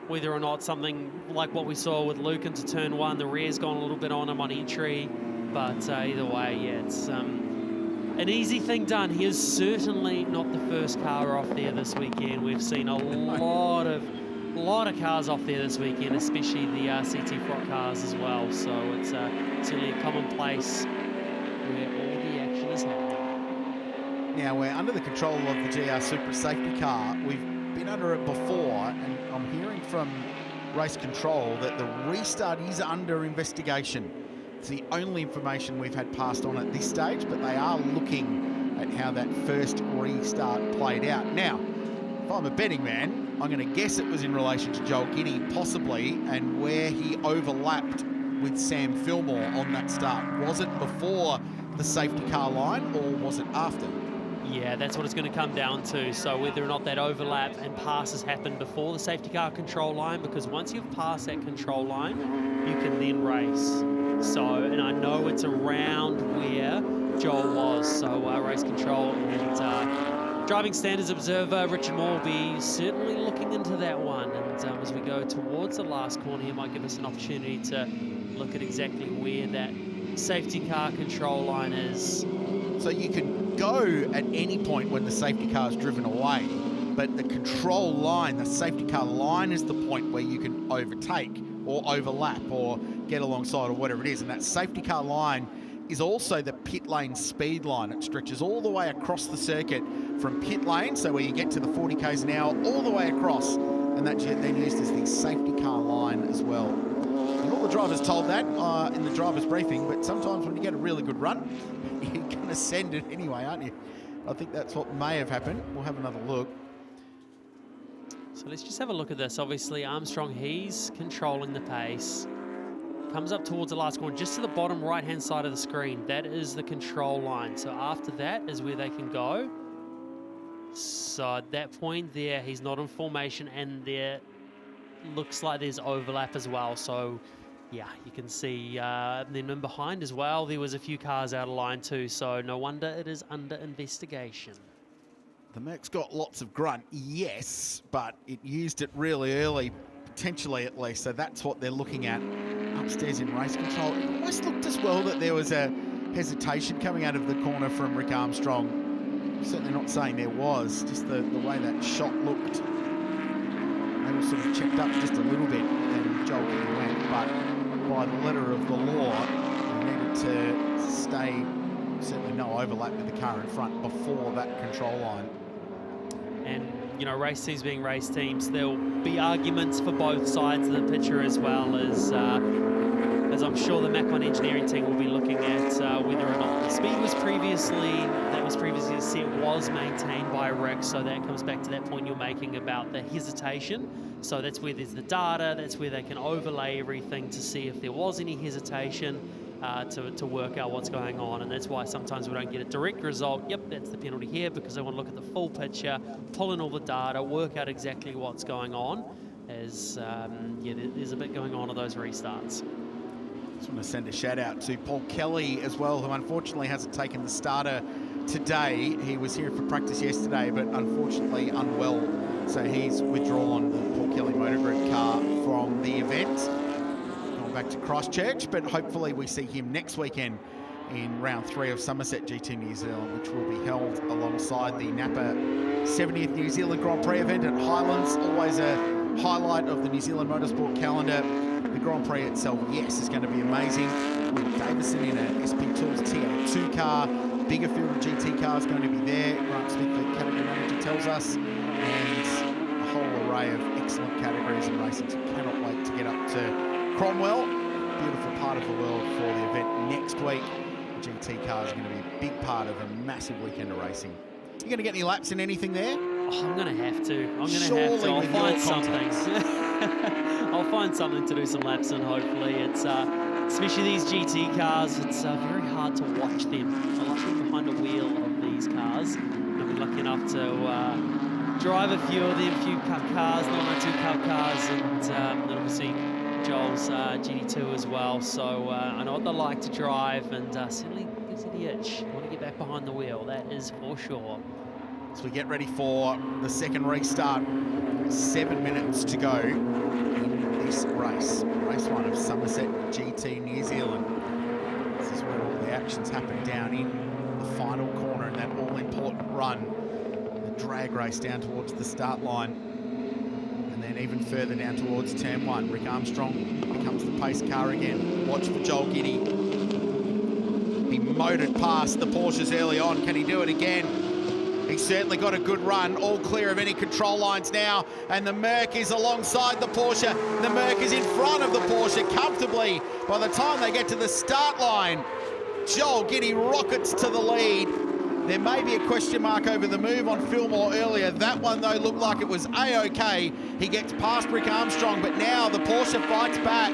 whether or not something like what we saw with Luke into turn 1, the rear's gone a little bit on him on entry. But either way, yeah, it's an easy thing done. He is certainly not the first car off there this weekend. We've seen a lot of cars off there this weekend, especially the CT Front cars as well. So it's certainly a commonplace where all the action is happening. Now we're under the control of the GR Supra safety car. We've been under it before, and I'm hearing from race control that the restart is under investigation. It's the only information we've had passed on at this stage, but they are looking at how that first restart played out. Now, if I'm a betting man, I'm going to guess it was in relation to Joel Guinea, possibly, and where he overlapped with Sam Fillmore on that start. Was it before the safety car line, or was it after? Yeah, that's what it's going to come down to. So whether or not that overlap and passes happen before the safety car control line, because once you've passed that control line, you can then race. So, and I know it's around where Joel was. So race control and driving standards observer Richard Moore will be certainly looking into that one. And as we go towards the last corner, he might give us an opportunity to look at exactly where that safety car control line is. So you can go at any point when the safety car is driven away, but the control line, the safety car line, is the point where you can overtake or overlap or get alongside or whatever it is. And that safety car line is also the pit lane speed line. It stretches all the way across the circuit from pit lane, so where you get to the 40 k's an hour, all the way across, and that's then used as the safety car line as well. And all the drivers told that in the driver's briefing, but sometimes when you get a really good run, you're going to send it anyway, aren't you? I think that's what may have happened. We'll have another look. So let's just have a look at this. Obviously, Armstrong, he's controlling the pace. Comes up towards the last corner, just to the bottom right-hand side of the screen. That is the control line. So after that is where they can go. So at that point there, he's not in formation, and there looks like there's overlap as well. So yeah, you can see then in behind as well, there was a few cars out of line too. So no wonder it is under investigation. The Merc's got lots of grunt, yes, but it used it really early, potentially at least. So that's what they're looking at upstairs in race control. It almost looked as well that there was a hesitation coming out of the corner from Rick Armstrong. Certainly not saying there was, just the way that shot looked. They were sort of checked up just a little bit, and Joel Guinea went, but by the letter of the law, he needed to stay, certainly no overlap with the car in front before that control line. And, you know, race teams being race teams, there'll be arguments for both sides of the picture, as well as I'm sure the Macon engineering team will be looking at whether or not the speed was previously set was maintained by Rick. So that comes back to that point you're making about the hesitation. So that's where there's the data, that's where they can overlay everything to see if there was any hesitation to work out what's going on. And that's why sometimes we don't get a direct result. Yep, that's the penalty here, because they want to look at the full picture, pull in all the data, work out exactly what's going on. as there's a bit going on at those restarts. Just want to send a shout out to Paul Kelly as well, who unfortunately hasn't taken the starter today. He was here for practice yesterday, but unfortunately unwell. So he's withdrawn the Paul Kelly Motor Group car from the event. Going back to Christchurch, but hopefully we see him next weekend in round 3 of Summerset GT New Zealand, which will be held alongside the NAPA 70th New Zealand Grand Prix event at Highlands. Always a highlight of the New Zealand motorsport calendar. The Grand Prix itself, yes, is going to be amazing. With Davison in a SP Tools TA2 car, bigger field of GT cars going to be there. Grant Smith, the category manager, tells us, and a whole array of excellent categories and racing. So cannot wait to get up to Cromwell. Beautiful part of the world for the event next week. GT cars are going to be a big part of a massive weekend of racing. You going to get any laps in anything there? Oh, I'm going to have to. I'll find something. I'll find something to do some laps in, hopefully. It's especially these GT cars, it's very hard to watch them. I like being behind the wheel of these cars. I've been lucky enough to drive a few of them, few cup cars, 992 cup cars, and obviously Joel's GT2 as well. So I know what they like to drive, and certainly gives you the itch. I want to get back behind the wheel, that is for sure. As we get ready for the second restart, 7 minutes to go in this race. Race 1 of Summerset GT New Zealand. This is where all the actions happen down in the final corner in that all-important run. The drag race down towards the start line. And then even further down towards turn 1. Rick Armstrong becomes the pace car again. Watch for Joel Giddy. He motored past the Porsches early on. Can he do it again? He's certainly got a good run, all clear of any control lines now, and the Merc is alongside the Porsche. The Merc is in front of the Porsche comfortably. By the time they get to the start line, Joel Giddy rockets to the lead. There may be a question mark over the move on Fillmore earlier. That one, though, looked like it was A-OK. He gets past Rick Armstrong, but now the Porsche fights back.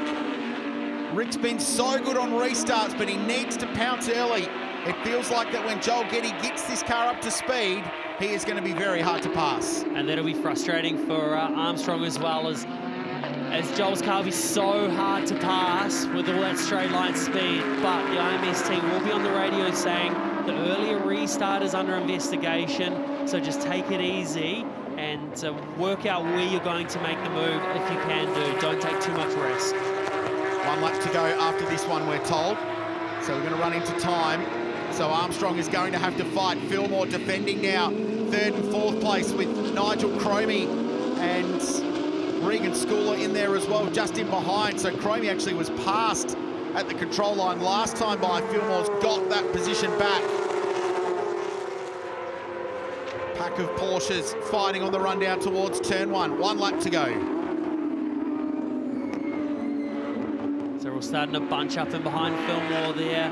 Rick's been so good on restarts, but he needs to pounce early. It feels like that when Joel Giddy gets this car up to speed, he is going to be very hard to pass. And that'll be frustrating for Armstrong as well, as Joel's car will be so hard to pass with all that straight line speed. But the IMS team will be on the radio saying the earlier restart is under investigation, so just take it easy and work out where you're going to make the move if you can do. Don't take too much risk. 1 lap to go after this one, we're told. So we're going to run into time. So Armstrong is going to have to fight. Fillmore defending now. 3rd and 4th place with Nigel Cromie and Regan Schooler in there as well, just in behind. So Cromie actually was passed at the control line last time by. Fillmore's got that position back. Pack of Porsches fighting on the run down towards turn 1. 1 lap to go. So we're starting to bunch up in behind Fillmore there.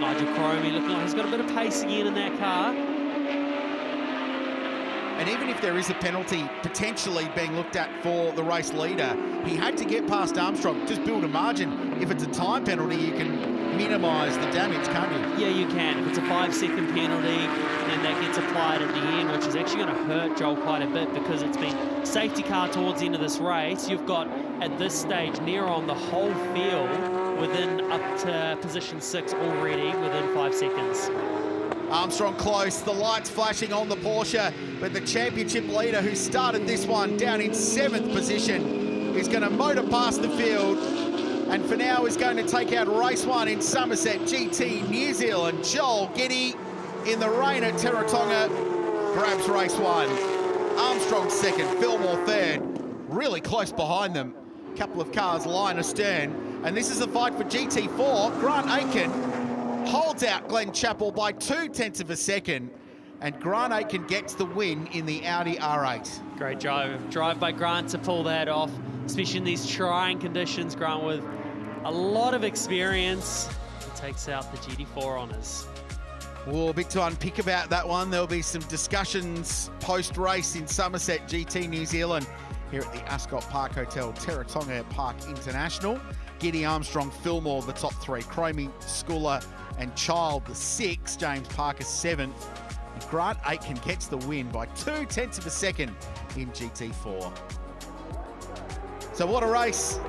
Nigel Cromie looking like he's got a bit of pace again in that car. And even if there is a penalty potentially being looked at for the race leader, he had to get past Armstrong, just build a margin. If it's a time penalty, you can minimise the damage, can't you? Yeah, you can. If it's a 5-second penalty, then that gets applied at the end, which is actually going to hurt Joel quite a bit because it's been safety car towards the end of this race. You've got, at this stage, near on the whole field within up to position 6 already within 5 seconds. Armstrong close, the lights flashing on the Porsche, but the championship leader who started this one down in 7th position is going to motor past the field, and for now is going to take out race 1 in Summerset GT New Zealand. Joel Giddy in the rain at Teretonga grabs race 1. Armstrong 2nd, Fillmore 3rd, really close behind them. A couple of cars line astern. And this is a fight for GT4. Grant Aitken holds out Glenn Chappell by 0.2 of a second. And Grant Aitken gets the win in the Audi R8. Great drive by Grant to pull that off, especially in these trying conditions. Grant with a lot of experience. He takes out the GT4 honours. Well, a bit to unpick about that one. There'll be some discussions post-race in Summerset GT New Zealand here at the Ascot Park Hotel, Teretonga Park International. Giddy, Armstrong, Fillmore, the top 3. Cromie, Schooler and Child, the 6. James Parker, 7th. And Grant Aitken gets the win by 0.2 of a second in GT4. So what a race.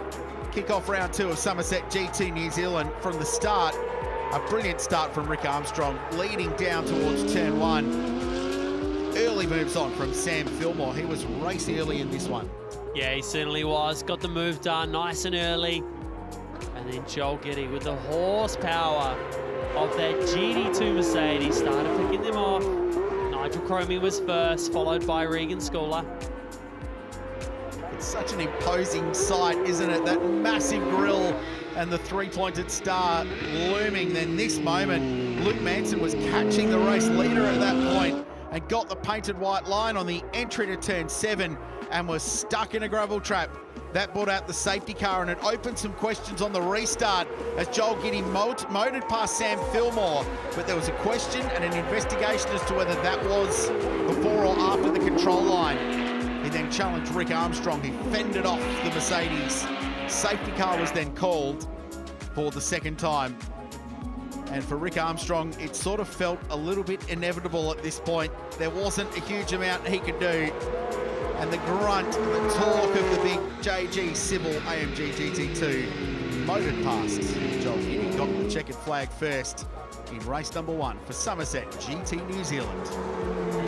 Kick-off round 2 of Summerset GT New Zealand from the start. A brilliant start from Rick Armstrong, leading down towards turn 1. Early moves on from Sam Fillmore. He was racing early in this one. Yeah, he certainly was. Got the move done nice and early. And then Joel Giddy with the horsepower of that GT2 Mercedes started picking them off. Nigel Cromie was first, followed by Regan Schooler. It's such an imposing sight, isn't it? That massive grille and the three-pointed star looming. Then this moment, Luke Manson was catching the race leader at that point and got the painted white line on the entry to turn 7 and was stuck in a gravel trap. That brought out the safety car and it opened some questions on the restart as Joel Giddy motored past Sam Fillmore. But there was a question and an investigation as to whether that was before or after the control line. He then challenged Rick Armstrong. He fended off the Mercedes. Safety car was then called for the second time. And for Rick Armstrong, it sort of felt a little bit inevitable at this point. There wasn't a huge amount he could do. And the grunt, the torque of the big JG Sybil AMG GT2 motored past Joel Giddy, got the checkered flag first in race number 1 for Summerset GT New Zealand.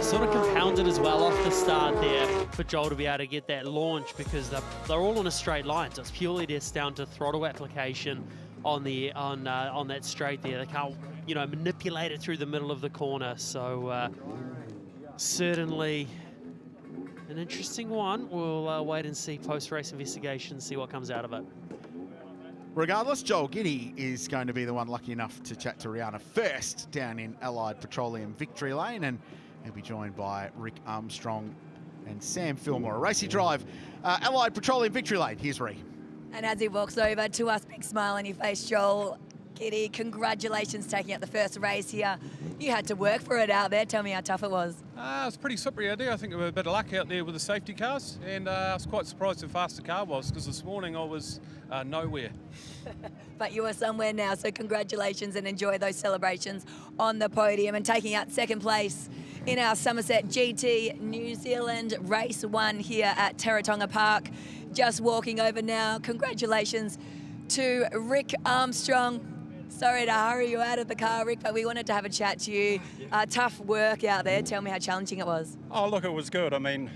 Sort of compounded as well off the start there for Joel to be able to get that launch because they're all on a straight line. So it's purely just down to throttle application on that straight there. They can't, manipulate it through the middle of the corner. So certainly an interesting one. We'll wait and see post-race investigation, see what comes out of it. Regardless, Joel Giddy is going to be the one lucky enough to chat to Rihanna first down in Allied Petroleum Victory Lane, and he'll be joined by Rick Armstrong and Sam Fillmore. A racy drive, Allied Petroleum Victory Lane. Here's Ree. And as he walks over to us, big smile on your face, Joel Giddy, congratulations taking out the first race here. You had to work for it out there. Tell me how tough it was. It was pretty slippery out there. I think there was a bit of luck out there with the safety cars, and I was quite surprised how fast the car was because this morning I was nowhere. But you are somewhere now, so congratulations and enjoy those celebrations on the podium. And taking out second place in our Summerset GT New Zealand Race 1 here at Teretonga Park. Just walking over now, congratulations to Rick Armstrong. Sorry to hurry you out of the car, Rick, but we wanted to have a chat to you. Tough work out there. Tell me how challenging it was. Oh, look, it was good. I mean,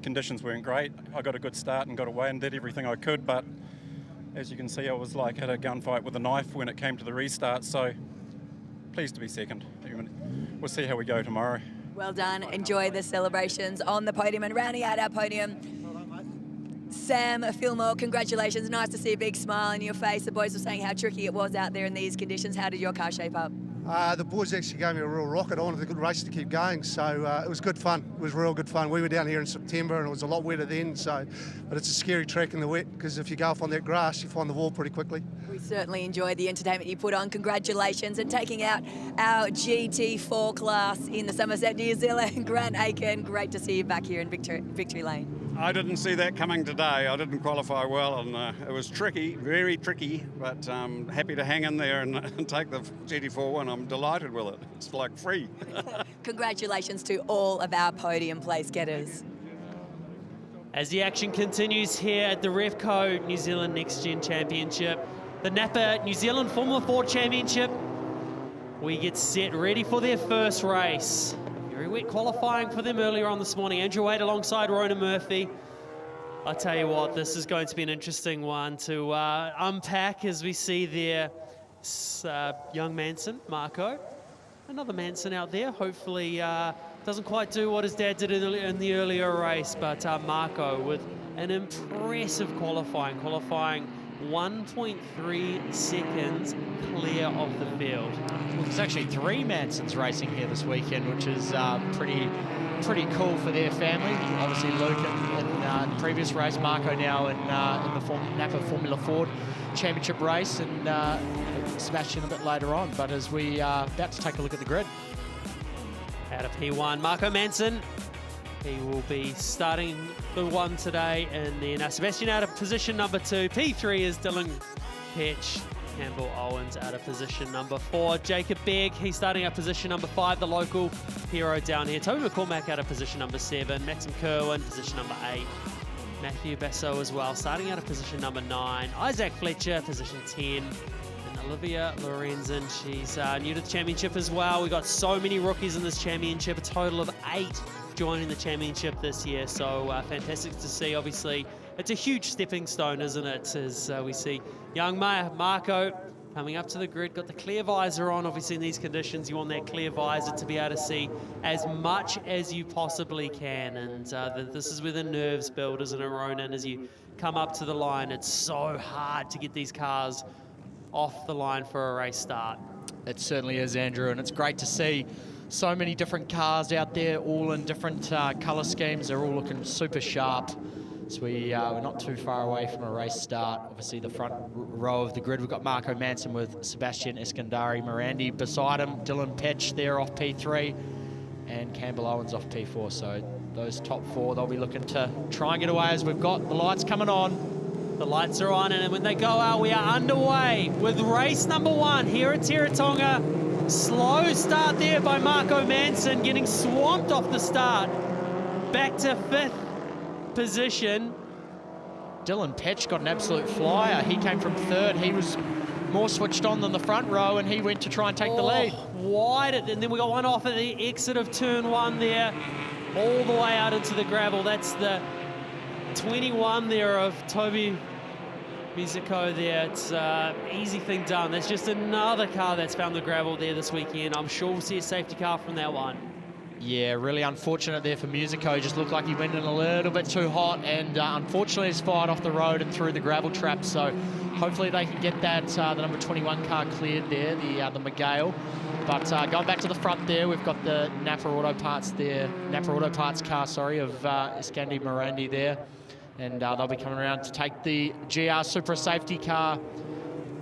conditions weren't great. I got a good start and got away and did everything I could, but as you can see, I was like at a gunfight with a knife when it came to the restart, so pleased to be second. We'll see how we go tomorrow. Well done. Enjoy the celebrations on the podium. And rounding out our podium, Sam Fillmore, congratulations. Nice to see a big smile on your face. The boys were saying how tricky it was out there in these conditions. How did your car shape up? The boys actually gave me a real rocket. I wanted a good race to keep going, so it was good fun. It was real good fun. We were down here in September and it was a lot wetter then, but it's a scary track in the wet because if you go off on that grass, you find the wall pretty quickly. We certainly enjoyed the entertainment you put on. Congratulations. And taking out our GT4 class in the Summerset New Zealand, Grant Aitken, great to see you back here in Victory Lane. I didn't see that coming today. I didn't qualify well, and it was tricky, very tricky, but happy to hang in there and take the GT4 one. I'm delighted with it. It's like free. Congratulations to all of our podium place getters. As the action continues here at the Repco New Zealand NextGen Championship, the NAPA New Zealand Formula Ford Championship, we get set ready for their first race. Very wet qualifying for them earlier on this morning. Andrew Wade alongside Rona Murphy. I tell you what, this is going to be an interesting one to unpack as we see there young Manson, Marco. Another Manson out there. Hopefully doesn't quite do what his dad did in the earlier race, but Marco with an impressive qualifying 1.3 seconds clear of the field. Well, there's actually 3 Mansons racing here this weekend, which is pretty cool for their family. Obviously Luke in previous race, Marco now in the NAPA Formula Ford Championship race, and Sebastian a bit later on. But as we are about to take a look at the grid. Out of P1, Marco Manson. He will be starting the 1 today, and then Sebastian out of position number 2. P3 is Dylan Petch. Campbell Owens out of position number 4. Jacob Begg, he's starting at position number 5, the local hero down here. Toby McCormack out of position number 7. Maxim Kerwin, position number 8. Matthew Basso as well, starting out of position number 9. Isaac Fletcher, position 10. And Olivia Lorenzen, she's new to the championship as well. We've got so many rookies in this championship, a total of 8 joining the championship this year. So fantastic to see. Obviously, it's a huge stepping stone, isn't it? As we see young Marco coming up to the grid, got the clear visor on. Obviously, in these conditions, you want that clear visor to be able to see as much as you possibly can. And this is where the nerves build, isn't it, Ronan? As you come up to the line, it's so hard to get these cars off the line for a race start. It certainly is, Andrew, and it's great to see so many different cars out there, all in different colour schemes. They're all looking super sharp. So we're not too far away from a race start. Obviously, the front row of the grid, we've got Marco Manson with Sebastian Eskandari Morandi beside him. Dylan Petch there off P3 and Campbell Owens off P4. So those top 4, they'll be looking to try and get away as we've got the lights coming on. The lights are on, and when they go out, we are underway with race number 1 here at Teretonga. Slow start there by Marco Manson, getting swamped off the start. Back to 5th position. Dylan Petch got an absolute flyer. He came from 3rd. He was more switched on than the front row, and he went to try and take the lead. Wide, and then we got one off at the exit of turn 1 there, all the way out into the gravel. That's the 21 there of Toby Mizuko there. It's easy thing done. That's just another car that's found the gravel there this weekend. I'm sure we'll see a safety car from that one. Yeah, really unfortunate there for Musico. Just looked like he went in a little bit too hot, and unfortunately he's fired off the road and through the gravel trap. So hopefully they can get that the number 21 car cleared there, the Miguel. But going back to the front there, we've got the NAPA Auto Parts there, NAPA Auto Parts car, sorry, of Iskandi Morandi there. And they'll be coming around to take the GR Supra safety car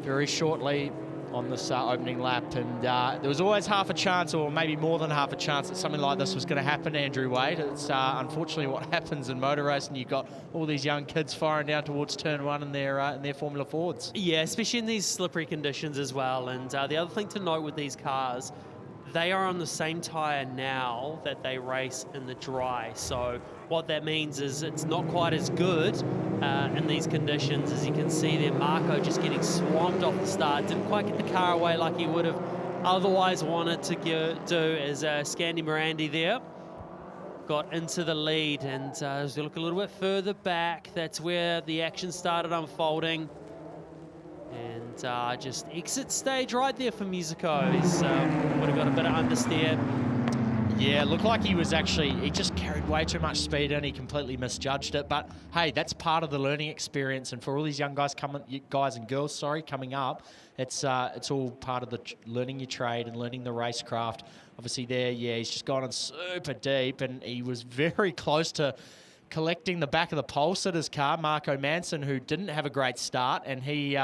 very shortly on this opening lap. And there was always half a chance, or maybe more than half a chance, that something like this was going to happen, Andrew Wade. It's unfortunately what happens in motor racing. You've got all these young kids firing down towards turn 1 in their Formula Fords. Yeah, especially in these slippery conditions as well. And the other thing to note with these cars, they are on the same tyre now that they race in the dry. So what that means is it's not quite as good in these conditions. As you can see there, Marco just getting swamped off the start. Didn't quite get the car away like he would have otherwise wanted to do, as Scandi Morandi there got into the lead. And as we look a little bit further back, that's where the action started unfolding. And just exit stage right there for Musico. He's would have got a bit of understeer. Yeah, looked like he was he just carried way too much speed and he completely misjudged it. But hey, that's part of the learning experience. And for all these young guys and girls, coming up, it's all part of the learning your trade and learning the racecraft. Obviously there, yeah, he's just gone in super deep, and he was very close to collecting the back of the pole sitter's car, Marco Manson, who didn't have a great start, and he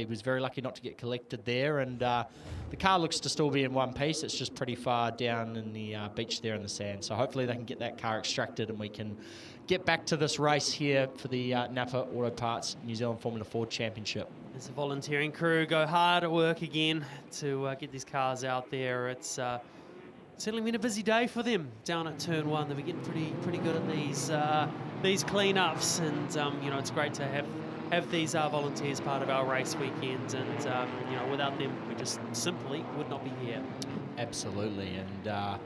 was very lucky not to get collected there. And the car looks to still be in one piece. It's just pretty far down in the beach there in the sand. So hopefully they can get that car extracted and we can get back to this race here for the NAPA Auto Parts New Zealand Formula Ford Championship. There's a volunteering crew go hard at work again to get these cars out there. It's certainly been a busy day for them down at turn 1. They've been getting pretty good at these cleanups, and you know, it's great to have these volunteers part of our race weekend. And you know, without them, we just simply would not be here. Absolutely, and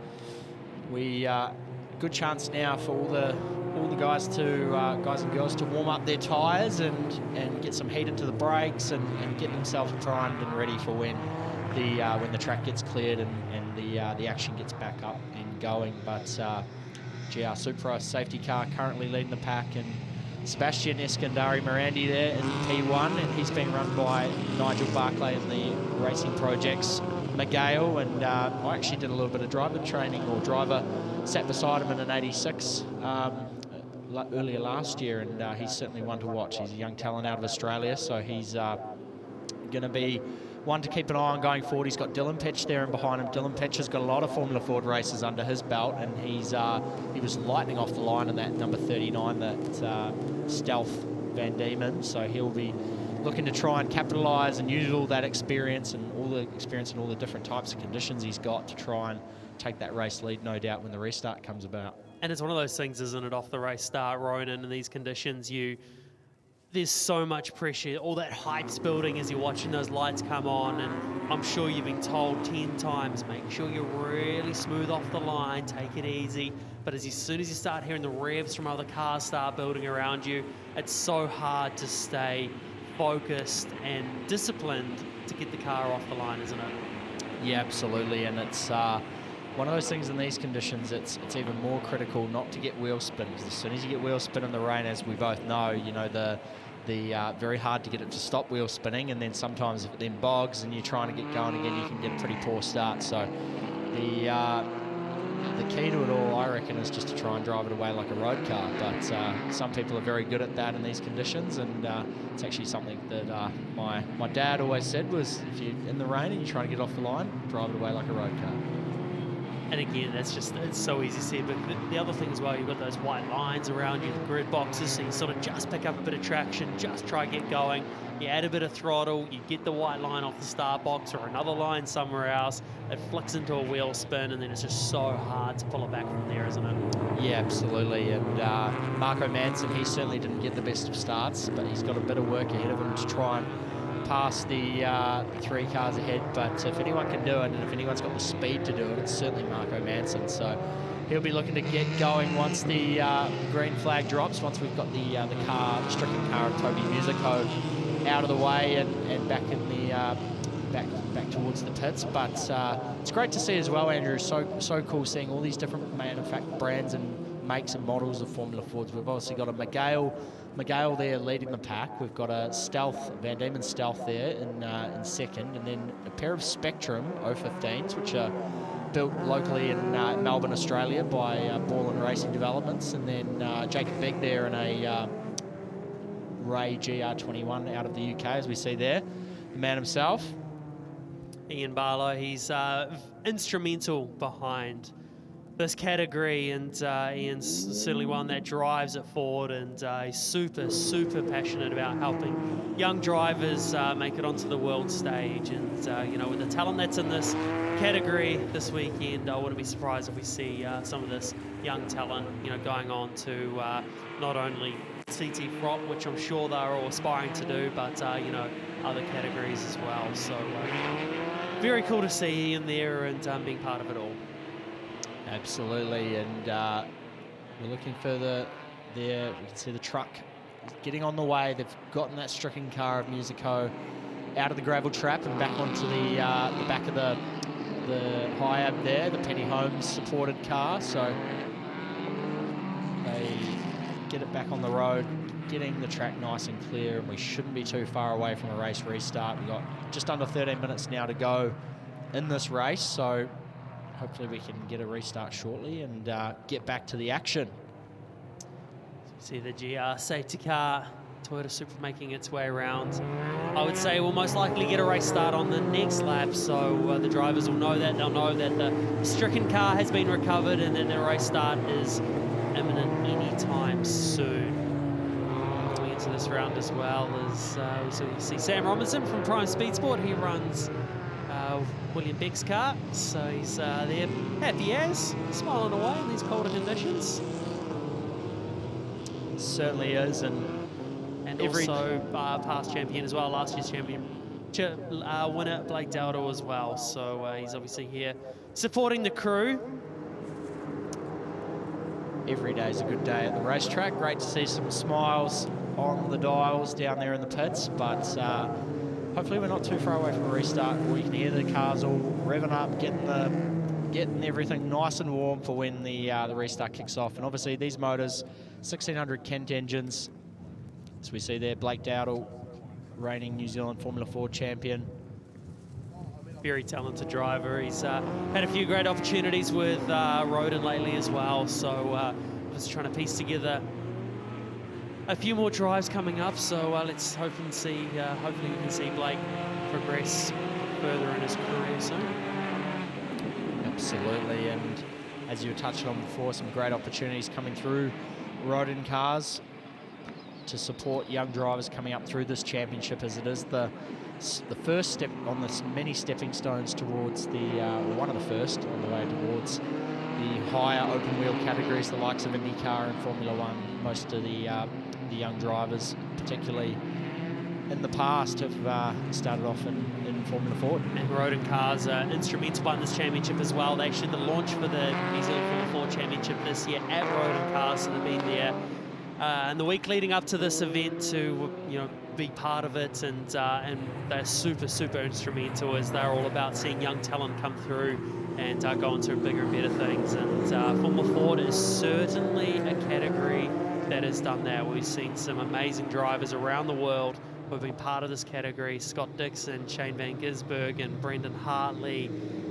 we good chance now for all the guys and girls to warm up their tyres and get some heat into the brakes and get themselves primed and ready for when the track gets cleared and the action gets back up and going. But GR Supra safety car currently leading the pack, and Sebastian Eskandari Morandi there in P1, and he's being run by Nigel Barclay in the Racing Projects Miguel. And I actually did a little bit of driver training, or driver sat beside him in an 86 earlier last year, and he's certainly one to watch. He's a young talent out of Australia, so he's going to be one to keep an eye on going forward. He's got Dylan Petch there and behind him. Dylan Petch has got a lot of Formula Ford races under his belt, and he was lightning off the line in that number 39, that Stealth Van Diemen. So he'll be looking to try and capitalise and use all that experience and all the different types of conditions he's got to try and take that race lead, no doubt, when the restart comes about. And it's one of those things, isn't it, off the race start, Ronan, in these conditions, there's so much pressure, all that hype's building as you're watching those lights come on, and I'm sure you've been told 10 times, make sure you're really smooth off the line, take it easy. But as soon as you start hearing the revs from other cars start building around you, it's so hard to stay focused and disciplined to get the car off the line, isn't it? Yeah, absolutely, and it's one of those things in these conditions, it's even more critical not to get wheel spin, because as soon as you get wheel spin in the rain, as we both know, the very hard to get it to stop wheel spinning, and then sometimes if it then bogs and you're trying to get going again, you can get a pretty poor start. So the key to it all, I reckon, is just to try and drive it away like a road car. But some people are very good at that in these conditions, and it's actually something that my dad always said was, if you're in the rain and you're trying to get off the line, drive it away like a road car. And again, it's so easy to see. But the other thing as well, you've got those white lines around you, the grid boxes, so you sort of just pick up a bit of traction, just try and get going. You add a bit of throttle, you get the white line off the start box or another line somewhere else, it flicks into a wheel spin, and then it's just so hard to pull it back from there, isn't it? Yeah, absolutely. And Marco Manson, he certainly didn't get the best of starts, but he's got a bit of work ahead of him to try and pass the 3 cars ahead. But if anyone can do it, and if anyone's got the speed to do it, it's certainly Marco Manson. So he'll be looking to get going once the green flag drops, once we've got the stricken car of Toby Musico out of the way and back in the back towards the pits. But it's great to see as well, Andrew. So cool seeing all these different brands and makes and models of Formula Fords. We've obviously got a Miguel there leading the pack. We've got a Stealth, Van Diemen Stealth there in second, and then a pair of Spectrum 015s, which are built locally in Melbourne, Australia by Ball and Racing Developments, and then Jacob Big there in a Ray GR21 out of the UK, as we see there. The man himself, Ian Barlow, he's instrumental behind this category, and Ian's certainly one that drives it forward, and he's super passionate about helping young drivers make it onto the world stage. And with the talent that's in this category this weekend, I wouldn't be surprised if we see some of this young talent going on to not only CT Frop, which I'm sure they're all aspiring to do, but other categories as well. So very cool to see Ian there and being part of it all. Absolutely, and we're looking further there. We can see the truck getting on the way. They've gotten that stricken car of Musico out of the gravel trap and back onto the back of the Hiab there, the Penny Holmes supported car. So they get it back on the road, getting the track nice and clear, and we shouldn't be too far away from a race restart. We've got just under 13 minutes now to go in this race, so hopefully we can get a restart shortly and get back to the action. See the GR safety car, Toyota Supra making its way around. I would say we'll most likely get a race start on the next lap, so the drivers will know that. They'll know that the stricken car has been recovered and then the race start is imminent anytime soon. Coming into this round as well as we see Sam Robinson from Prime Speed Sport. He runs William Beck's car, so he's there happy as, smiling away in these colder conditions. Certainly is, and also past champion as well, last year's champion winner Blake Dowdle as well, so he's obviously here supporting the crew. Every day is a good day at the racetrack. Great to see some smiles on the dials down there in the pits, but hopefully we're not too far away from a restart. We can hear the cars all revving up, getting everything nice and warm for when the restart kicks off. And obviously these motors, 1600 Kent engines, as we see there, Blake Dowdle, reigning New Zealand Formula 4 champion. Very talented driver. He's had a few great opportunities with Roden lately as well, so just trying to piece together a few more drives coming up, so let's hope and see, hopefully we can see Blake progress further in his career soon. Absolutely, and as you were touching on before, some great opportunities coming through Roden cars. to support young drivers coming up through this championship, as it is the first step on this many stepping stones towards the, or one of the first on the way towards the higher open wheel categories, the likes of IndyCar and Formula One. Most of the young drivers, particularly in the past, have started off in Formula Ford. And Roden cars are instrumental in this championship as well. They actually had the launch for the New Zealand Formula Ford Championship this year at Roden cars, so they've been there in the week leading up to this event to be part of it, and they're super instrumental, as they're all about seeing young talent come through and go into bigger and better things. And Formula Ford is certainly a category that has done that. We've seen some amazing drivers around the world who have been part of this category. Scott Dixon, Shane Van Gisbergen, Brendan Hartley,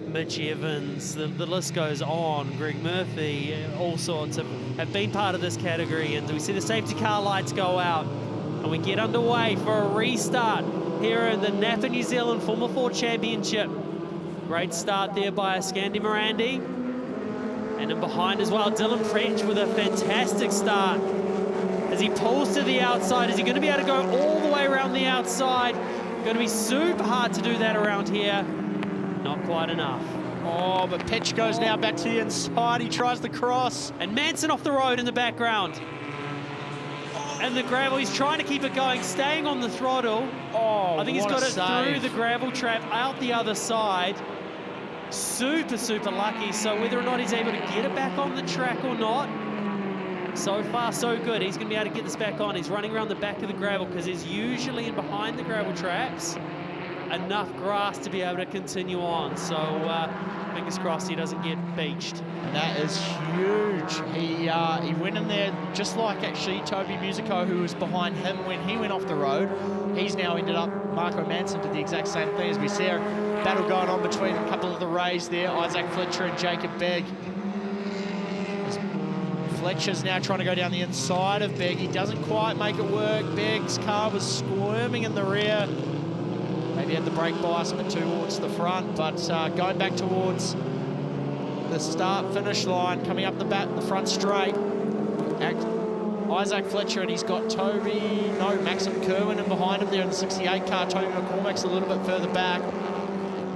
Mitch Evans, the list goes on. Greg Murphy, all sorts have been part of this category. And we see the safety car lights go out, and we get underway for a restart here in the NAPA New Zealand Formula Ford Championship. Great start there by Scandi Morandi. And in behind as well, Dylan French with a fantastic start. As he pulls to the outside, is he going to be able to go all the way around the outside? Going to be super hard to do that around here. Not quite enough. Oh, but pitch goes now back to the inside. He tries the cross. And Manson off the road in the background. And the gravel, he's trying to keep it going, staying on the throttle. Oh, I think he's got it save through the gravel trap, out the other side. Super lucky. So whether or not he's able to get it back on the track or not, so far so good. He's going to be able to get this back on. He's running around the back of the gravel, because there's usually in behind the gravel traps enough grass to be able to continue on. So fingers crossed he doesn't get beached. And that is huge. He went in there just like actually Toby Musico, who was behind him when he went off the road. He's now ended up, Marco Manson did the exact same thing, as we see a battle going on between a couple of the Rays there, Isaac Fletcher and Jacob Begg. Fletcher's now trying to go down the inside of Begg. He doesn't quite make it work. Begg's car was squirming in the rear. Maybe had the brake bias a bit towards the front, but going back towards the start-finish line, coming up the front straight. Isaac Fletcher, and he's got Maxim Kerwin in behind him there in the 68 car. Toby McCormack's a little bit further back.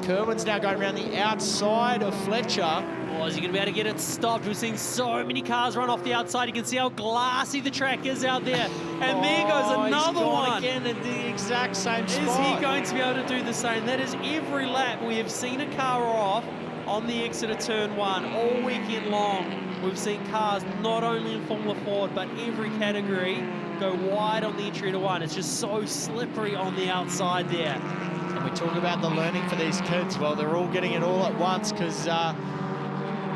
Kerwin's now going around the outside of Fletcher. Oh, is he going to be able to get it stopped? We've seen so many cars run off the outside. You can see how glassy the track is out there. And there goes another one. Again in the exact same spot. Is he going to be able to do the same? That is every lap. We have seen a car off on the exit of turn one all weekend long. We've seen cars not only in Formula Ford, but every category go wide on the entry to one. It's just so slippery on the outside there. And we talk about the learning for these kids. Well, they're all getting it all at once, because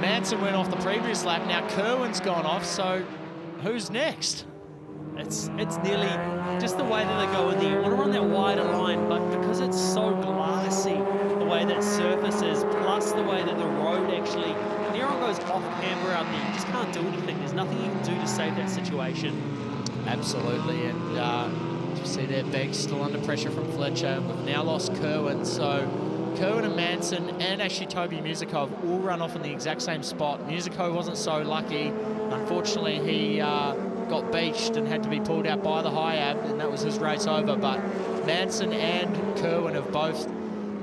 Manson went off the previous lap. Now Kerwin's gone off, so who's next? It's nearly just the way that they go in there. You want to run that wider line, but because it's so glassy, the way that surface is, plus the way that the road actually, when everyone goes off camber out there, you just can't do anything. There's nothing you can do to save that situation. Absolutely, and you see there, Begg still under pressure from Fletcher. We've now lost Kerwin, so Kerwin and Manson and actually Toby Musico have all run off in the exact same spot. Musico wasn't so lucky. Unfortunately, he got beached and had to be pulled out by the high ab, and that was his race over. But Manson and Kerwin have both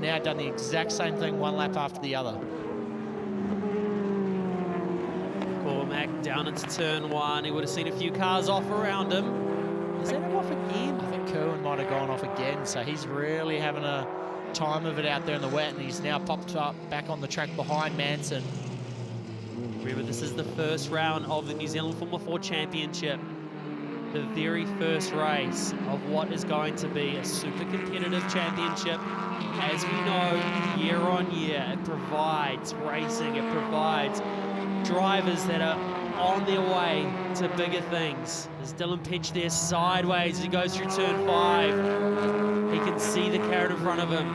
now done the exact same thing, one lap after the other. Cormac down into turn one. He would have seen a few cars off around him. Is that him off again? I think Kerwin might have gone off again, so he's really having a time of it out there in the wet, and he's now popped up back on the track behind Manson. Remember, this is the first round of the New Zealand Formula Ford Championship. The very first race of what is going to be a super competitive championship. As we know, year on year, it provides racing, it provides drivers that are on their way to bigger things. There's Dylan Pitch there sideways as he goes through turn 5. He can see the carrot in front of him.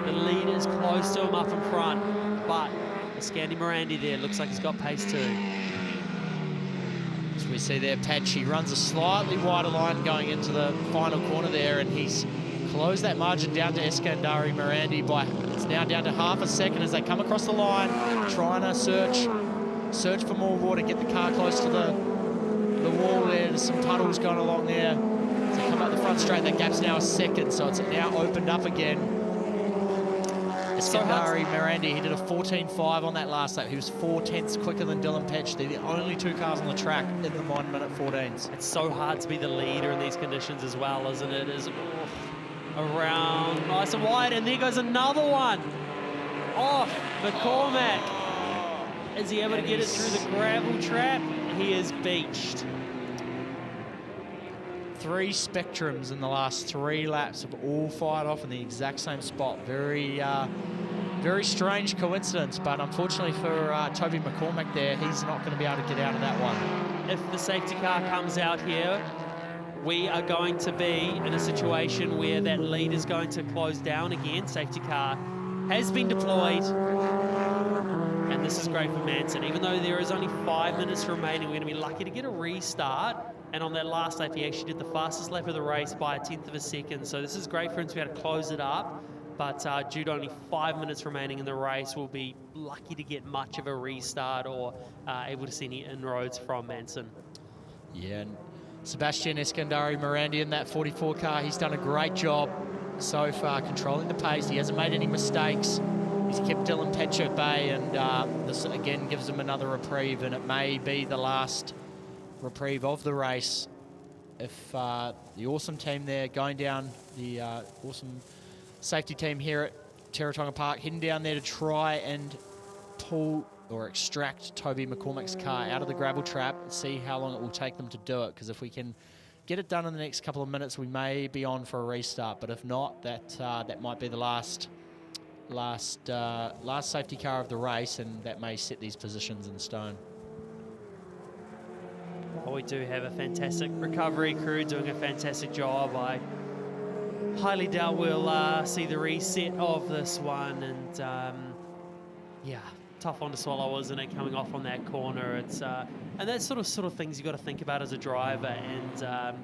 The lead is close to him up in front, but Scandi Morandi there looks like he's got pace too. As we see there, Patchy runs a slightly wider line going into the final corner there, and he's closed that margin down to Eskandari Morandi by, it's now down to half a second as they come across the line, trying to search for more water, get the car close to the wall there. There's some puddles going along there. So come out the front straight, that gap's now a second, so it's now opened up again. Iskandari Mirandi, he did a 14.5 on that last lap. He was 4/10 quicker than Dylan Petch. They're the only two cars on the track in the 1 minute 14s. It's so hard to be the leader in these conditions as well, isn't it? Around nice and wide, and there goes another one. Off McCormack. Is he able to get it through the gravel trap? He is beached. 3 Spectrums in the last 3 laps have all fired off in the exact same spot. Very strange coincidence, but unfortunately for Toby McCormack there, he's not going to be able to get out of that one. If the safety car comes out here, we are going to be in a situation where that lead is going to close down again. Safety car has been deployed, and this is great for Manson. Even though there is only 5 minutes remaining, we're going to be lucky to get a restart. And on that last lap, he actually did the fastest lap of the race by 1/10 of a second. So this is great for him to be able to close it up. But due to only 5 minutes remaining in the race, we'll be lucky to get much of a restart or able to see any inroads from Manson. Yeah, and Sebastian Iskandari Mirandi in that 44 car, he's done a great job so far controlling the pace. He hasn't made any mistakes. He's kept Dylan Petch at bay, and this again gives him another reprieve, and it may be the last reprieve of the race if the awesome team there going down, the awesome safety team here at Teretonga Park, heading down there to try and pull or extract Toby McCormack's car out of the gravel trap and see how long it will take them to do it, because if we can get it done in the next couple of minutes, we may be on for a restart, but if not, that might be the last safety car of the race, and that may set these positions in stone. Well, we do have a fantastic recovery crew doing a fantastic job. I highly doubt we'll see the reset of this one, and yeah, tough one to swallow, isn't it, coming off on that corner. It's and that's sort of things you got to think about as a driver, and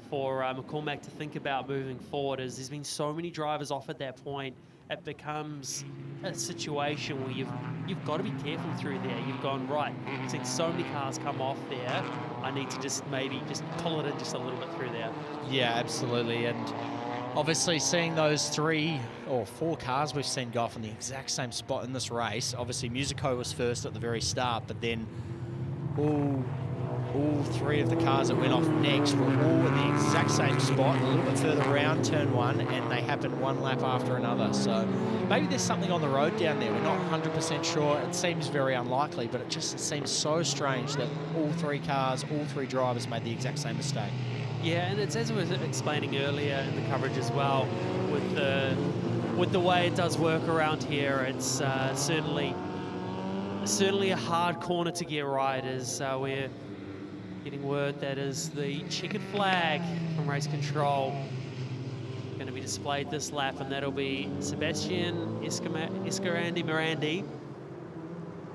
for McCormack to think about moving forward, is there's been so many drivers off at that point. It becomes a situation where you've got to be careful through there. You've gone, right, I've seen so many cars come off there, I need to maybe pull it in just a little bit through there. Yeah, absolutely. And obviously seeing those 3 or 4 cars we've seen go off in the exact same spot in this race, obviously Musico was first at the very start, but then all 3 of the cars that went off next were all in the exact same spot, a little bit further around turn 1, and they happened 1 lap after another. So maybe there's something on the road down there. We're not 100% sure. It seems very unlikely, but it seems so strange that all 3 cars, all 3 drivers made the exact same mistake. Yeah, and it's as I was explaining earlier in the coverage as well, with the way it does work around here, it's certainly a hard corner to get right, as we're getting word that is the checkered flag from race control going to be displayed this lap, and that'll be Sebastian Iskandari Mirandi,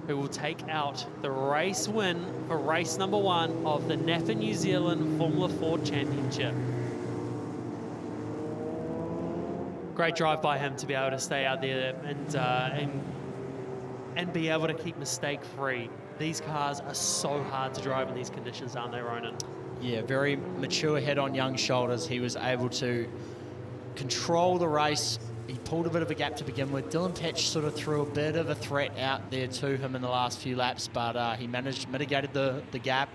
who will take out the race win for race number 1 of the NAPA New Zealand Formula 4 Championship. Great drive by him to be able to stay out there and be able to keep mistake-free. These cars are so hard to drive in these conditions, aren't they, Ronan? Yeah, very mature head on young shoulders. He was able to control the race. He pulled a bit of a gap to begin with. Dylan Petch sort of threw a bit of a threat out there to him in the last few laps, but he mitigated the gap,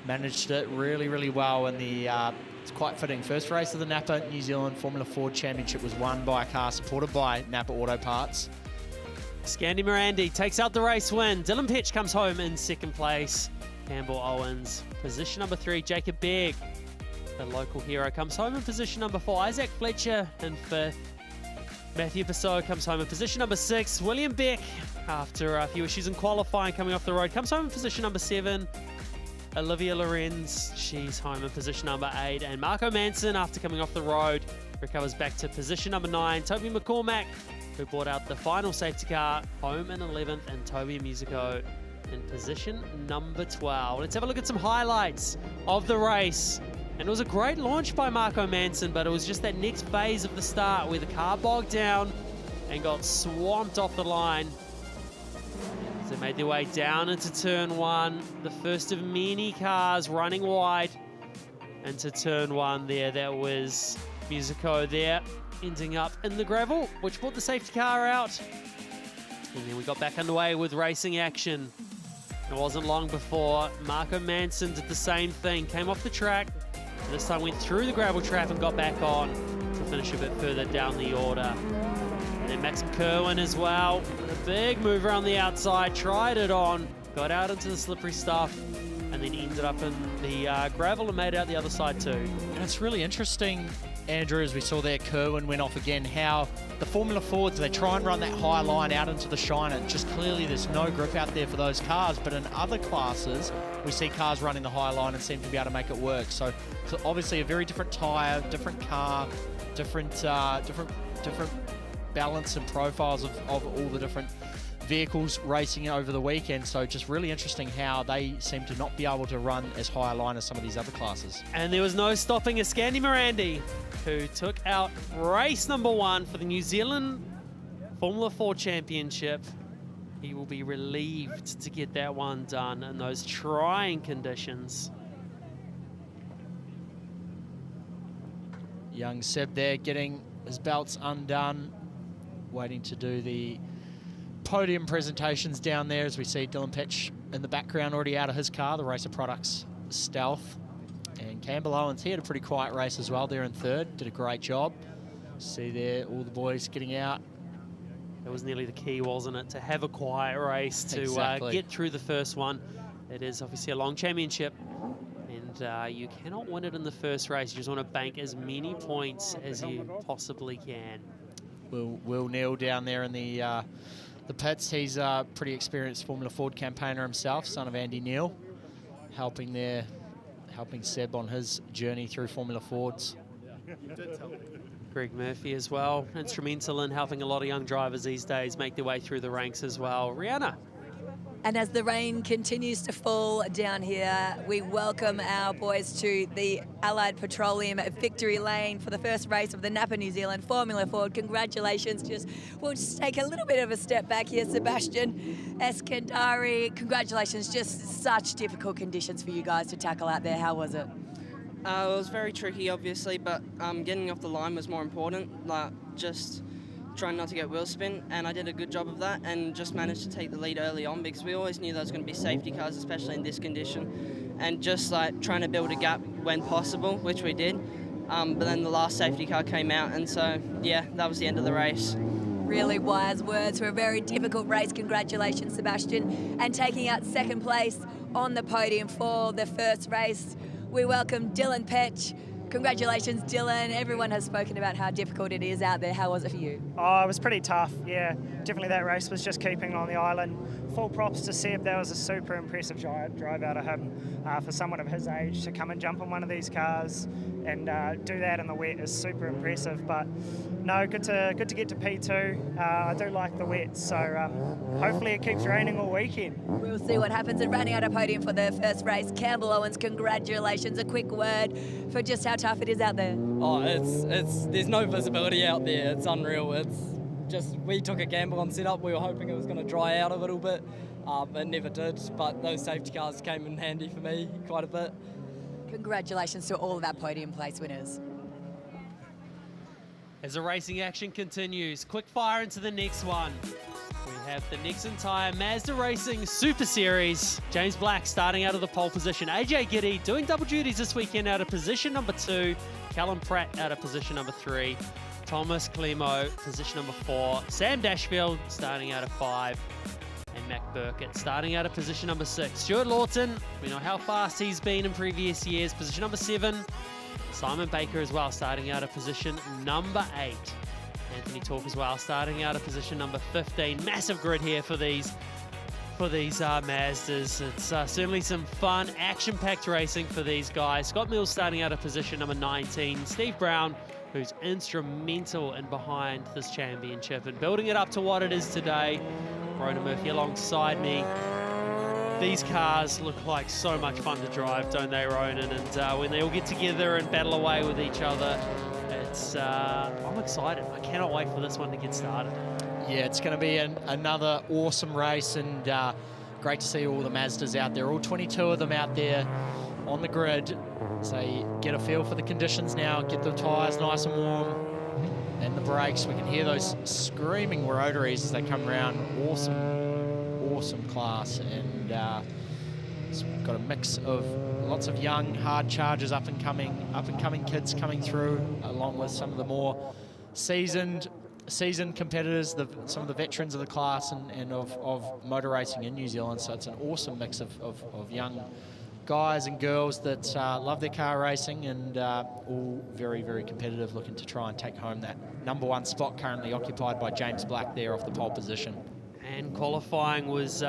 managed it really, really well. And it's quite fitting. First race of the NAPA New Zealand Formula 4 Championship was won by a car supported by NAPA Auto Parts. Scandi Mirandi takes out the race win. Dylan Petch comes home in 2nd place. Campbell Owens, position number 3. Jacob Begg, the local hero, comes home in position number 4. Isaac Fletcher in 5th. Matthew Passau comes home in position number 6. William Beck, after a few issues in qualifying coming off the road, comes home in position number 7. Olivia Lorenz, she's home in position number 8. And Marco Manson, after coming off the road, recovers back to position number 9. Toby McCormack, who brought out the final safety car, home in 11th, and Toby Musico in position number 12. Let's have a look at some highlights of the race. And it was a great launch by Marco Manson, but it was just that next phase of the start where the car bogged down and got swamped off the line. As they made their way down into turn 1, the first of many cars running wide. into turn 1 there. That was Musico there, ending up in the gravel, which brought the safety car out. And then we got back underway with racing action. It wasn't long before Marco Manson did the same thing, came off the track, this time went through the gravel trap and got back on to finish a bit further down the order. And then Max Kerwin as well, a big move around the outside, tried it on, got out into the slippery stuff, and then ended up in the gravel and made it out the other side too. And it's really interesting, Andrew, as we saw there, Kerwin went off again, how the Formula Fords, they try and run that high line out into the shine, and just clearly there's no grip out there for those cars. But in other classes, we see cars running the high line and seem to be able to make it work. So obviously a very different tyre, different car, different balance and profiles of all the different vehicles racing over the weekend. So just really interesting how they seem to not be able to run as high a line as some of these other classes. And there was no stopping Ascani Morandi, who took out race number 1 for the New Zealand Formula 4 Championship. He will be relieved to get that one done in those trying conditions. Young Seb there getting his belts undone, waiting to do the podium presentations down there, as we see Dylan Pitch in the background already out of his car, the Racer Products Stealth. And Campbell Owens, he had a pretty quiet race as well there in 3rd, did a great job. See there, all the boys getting out. That was nearly the key, wasn't it? To have a quiet race, to get through the first one. It is obviously a long championship, and you cannot win it in the first race. You just want to bank as many points as you possibly can. Will Neal down there in the pits. He's a pretty experienced Formula Ford campaigner himself, son of Andy Neal, helping Seb on his journey through Formula Fords. Greg Murphy as well, instrumental in helping a lot of young drivers these days make their way through the ranks as well. Rihanna. And as the rain continues to fall down here, we welcome our boys to the Allied Petroleum victory lane for the first race of the NAPA New Zealand Formula Ford. Congratulations. We'll just take a little bit of a step back here, Sebastian Eskandari. Congratulations. Just such difficult conditions for you guys to tackle out there. How was it? It was very tricky, obviously, but getting off the line was more important. Just trying not to get wheel spin, and I did a good job of that and just managed to take the lead early on, because we always knew there was going to be safety cars, especially in this condition, and just trying to build a gap when possible, which we did. But then the last safety car came out, and so yeah, that was the end of the race. Really wise words for a very difficult race. Congratulations, Sebastian. And taking out 2nd place on the podium for the first race, we welcome Dylan Petch. Congratulations, Dylan. Everyone has spoken about how difficult it is out there. How was it for you? Oh, it was pretty tough, yeah. Definitely that race was just keeping on the island. Full props to Seb. That was a super impressive drive out of him. For someone of his age to come and jump on one of these cars and do that in the wet is super impressive. But no, good to get to P2. I do like the wet, so hopefully it keeps raining all weekend. We'll see what happens. And running out a podium for the first race, Campbell Owens, congratulations. A quick word for just how tough it is out there. Oh, there's no visibility out there. It's unreal. It's just, we took a gamble on setup. We were hoping it was going to dry out a little bit. It never did, but those safety cars came in handy for me quite a bit. Congratulations to all of our podium place winners. As the racing action continues, quick fire into the next one. We have the Nexen Tyre Mazda Racing Super Series. James Black starting out of the pole position. AJ Giddy doing double duties this weekend out of position number 2. Callum Pratt out of position number 3. Thomas Clemo, position number 4. Sam Dashfield starting out of 5. And Mac Burkett starting out of position number 6. Stuart Lawton, we know how fast he's been in previous years, position number 7. Simon Baker as well, starting out of position number 8. Anthony Talk as well, starting out of position number 15. Massive grid here for these Mazdas. It's certainly some fun, action-packed racing for these guys. Scott Mills starting out of position number 19. Steve Brown, who's instrumental in behind this championship and building it up to what it is today. Ronan Murphy alongside me. These cars look like so much fun to drive, don't they, Ronan? And when they all get together and battle away with each other, I'm excited. I cannot wait for this one to get started. Yeah, it's going to be another awesome race, and great to see all the Mazdas out there, all 22 of them out there on the grid as they get a feel for the conditions now, get the tyres nice and warm, and the brakes. We can hear those screaming rotaries as they come around. Awesome class, and so we've got a mix of lots of young, hard chargers, up and coming kids coming through, along with some of the more seasoned competitors, some of the veterans of the class and of motor racing in New Zealand. So it's an awesome mix of young guys and girls that love their car racing, and all very, very competitive, looking to try and take home that #1 spot currently occupied by James Black there off the pole position. And qualifying was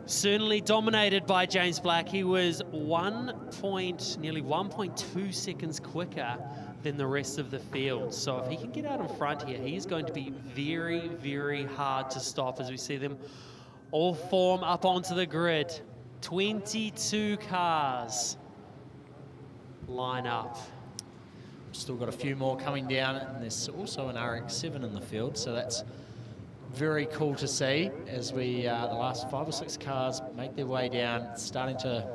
certainly dominated by James Black. He was nearly 1.2 seconds quicker than the rest of the field. So if he can get out in front here, he is going to be very, very hard to stop as we see them all form up onto the grid. 22 cars line up. Still got a few more coming down, and there's also an RX-7 in the field, so that's very cool to see as we the last 5 or 6 cars make their way down. It's starting to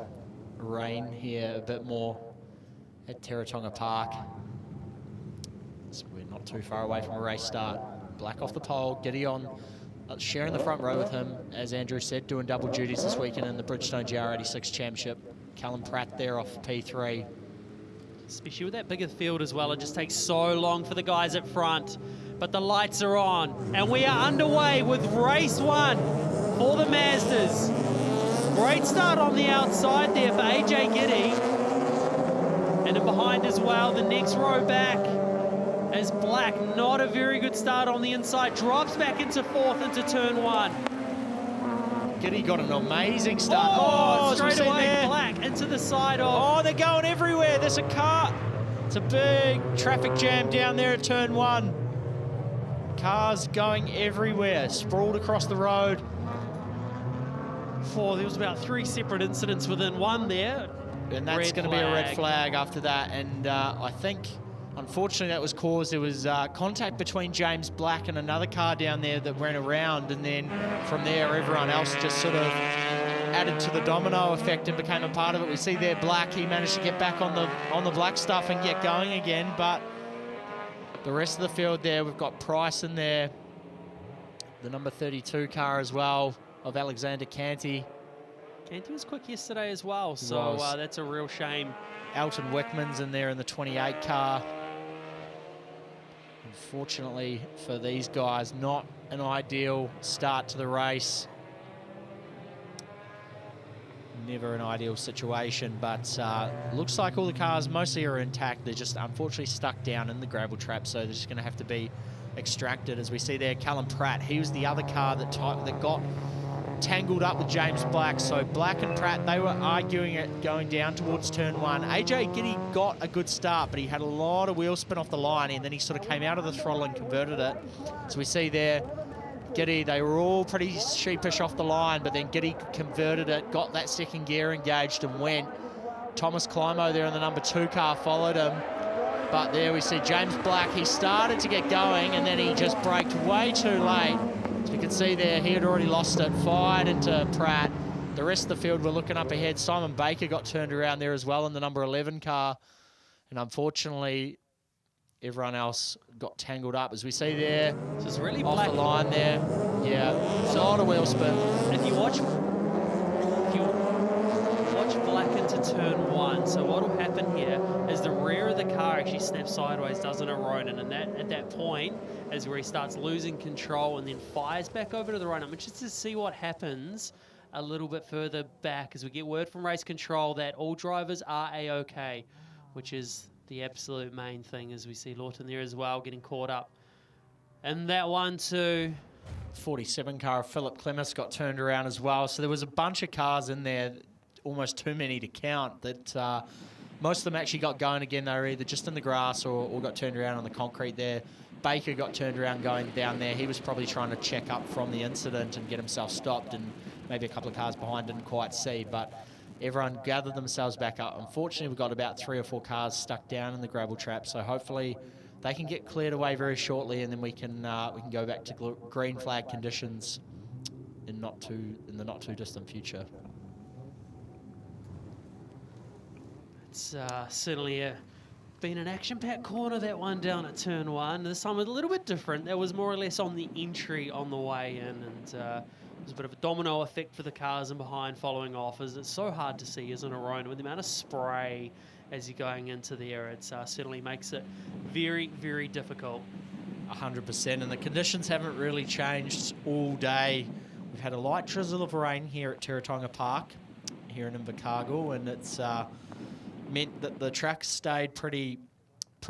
rain here a bit more at Teretonga Park. So we're not too far away from a race start. Black off the pole, Giddy on, sharing the front row with him, as Andrew said, doing double duties this weekend in the Bridgestone GR86 Championship. Callum Pratt there off P3. Especially with that bigger field as well, it just takes so long for the guys up front. But the lights are on, and we are underway with race 1 for the Mazdas. Great start on the outside there for AJ Giddy. And in behind as well, the next row back as Black, not a very good start on the inside, drops back into 4th into turn 1. Giddy got an amazing start. Oh, straight away, Black into the side of... Oh, they're going everywhere. There's a car. It's a big traffic jam down there at turn 1. Cars going everywhere, sprawled across the road. There was about 3 separate incidents within one there. And that's going to be a red flag after that. And I think, unfortunately, that was caused. There was contact between James Black and another car down there that ran around. And then from there, everyone else just sort of added to the domino effect and became a part of it. We see there Black, he managed to get back on the black stuff and get going again. But the rest of the field there, we've got Price in there, the number 32 car as well of Alexander Canty. Canty was quick yesterday as well, so that's a real shame. Elton Wickman's in there in the 28 car. Unfortunately for these guys, not an ideal start to the race. Never an ideal situation, but looks like all the cars mostly are intact. They're just unfortunately stuck down in the gravel trap, so they're just going to have to be extracted. As we see there, Callum Pratt, he was the other car that got tangled up with James Black. So Black and Pratt, they were arguing it going down towards turn 1. AJ Giddy got a good start, but he had a lot of wheel spin off the line, and then he sort of came out of the throttle and converted it. So we see there, Giddy, they were all pretty sheepish off the line, but then Giddy converted it, got that second gear engaged and went. Thomas Climo there in the number 2 car followed him. But there we see James Black, he started to get going and then he just braked way too late. So you can see there, he had already lost it, fired into Pratt. The rest of the field were looking up ahead. Simon Baker got turned around there as well in the number 11 car. And unfortunately, everyone else got tangled up, as we see there. So it's really off Black. The line there. Yeah, it's a lot of wheel spin. If you watch Black into turn 1, so what will happen here is the rear of the car actually snaps sideways, doesn't it, Ronan? And at that point is where he starts losing control and then fires back over to the right. I'm interested to see what happens a little bit further back as we get word from race control that all drivers are A-OK, which is the absolute main thing, as we see Lawton there as well getting caught up. And that one too. 47 car of Philip Clemmis got turned around as well. So there was a bunch of cars in there, almost too many to count, that most of them actually got going again. They were either just in the grass or got turned around on the concrete there. Baker got turned around going down there. He was probably trying to check up from the incident and get himself stopped, and maybe a couple of cars behind didn't quite see, but everyone gathered themselves back up. Unfortunately, we've got about 3 or 4 cars stuck down in the gravel trap, so hopefully they can get cleared away very shortly, and then we can go back to green flag conditions in the not too distant future. It's certainly been an action-packed corner, that one down at turn 1. This time a little bit different. That was more or less on the entry on the way in, and there's a bit of a domino effect for the cars in behind following off, as it's so hard to see, isn't it, Ryan? With the amount of spray as you're going into there, it certainly makes it very, very difficult. 100%, and the conditions haven't really changed all day. We've had a light drizzle of rain here at Teretonga Park, here in Invercargill, and it's meant that the track stayed pretty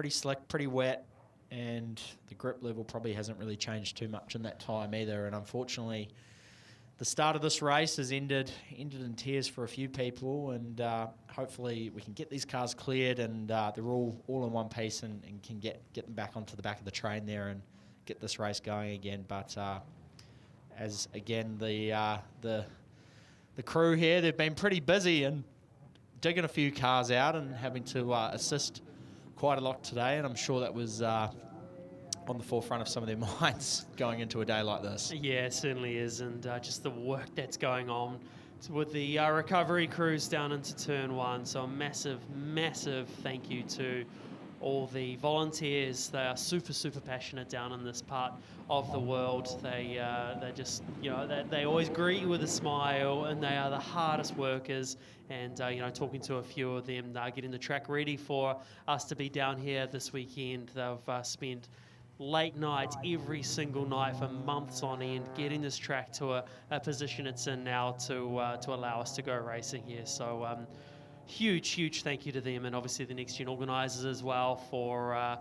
slick, pretty wet, and the grip level probably hasn't really changed too much in that time either. And unfortunately, the start of this race has ended in tears for a few people, and hopefully we can get these cars cleared, and they're all in one piece, and can get them back onto the back of the train there and get this race going again. But as again the crew here, they've been pretty busy and digging a few cars out and having to assist quite a lot today, and I'm sure that was on the forefront of some of their minds going into a day like this. Yeah, it certainly is, and just the work that's going on with the recovery crews down into turn 1. So a massive, massive thank you to all the volunteers. They are super, super passionate down in this part of the world. They just, they always greet you with a smile, and they are the hardest workers. And, talking to a few of them, getting the track ready for us to be down here this weekend. They've spent late nights every single night for months on end, getting this track to a position it's in now to allow us to go racing here. So huge thank you to them, and obviously the NextGen organisers as well for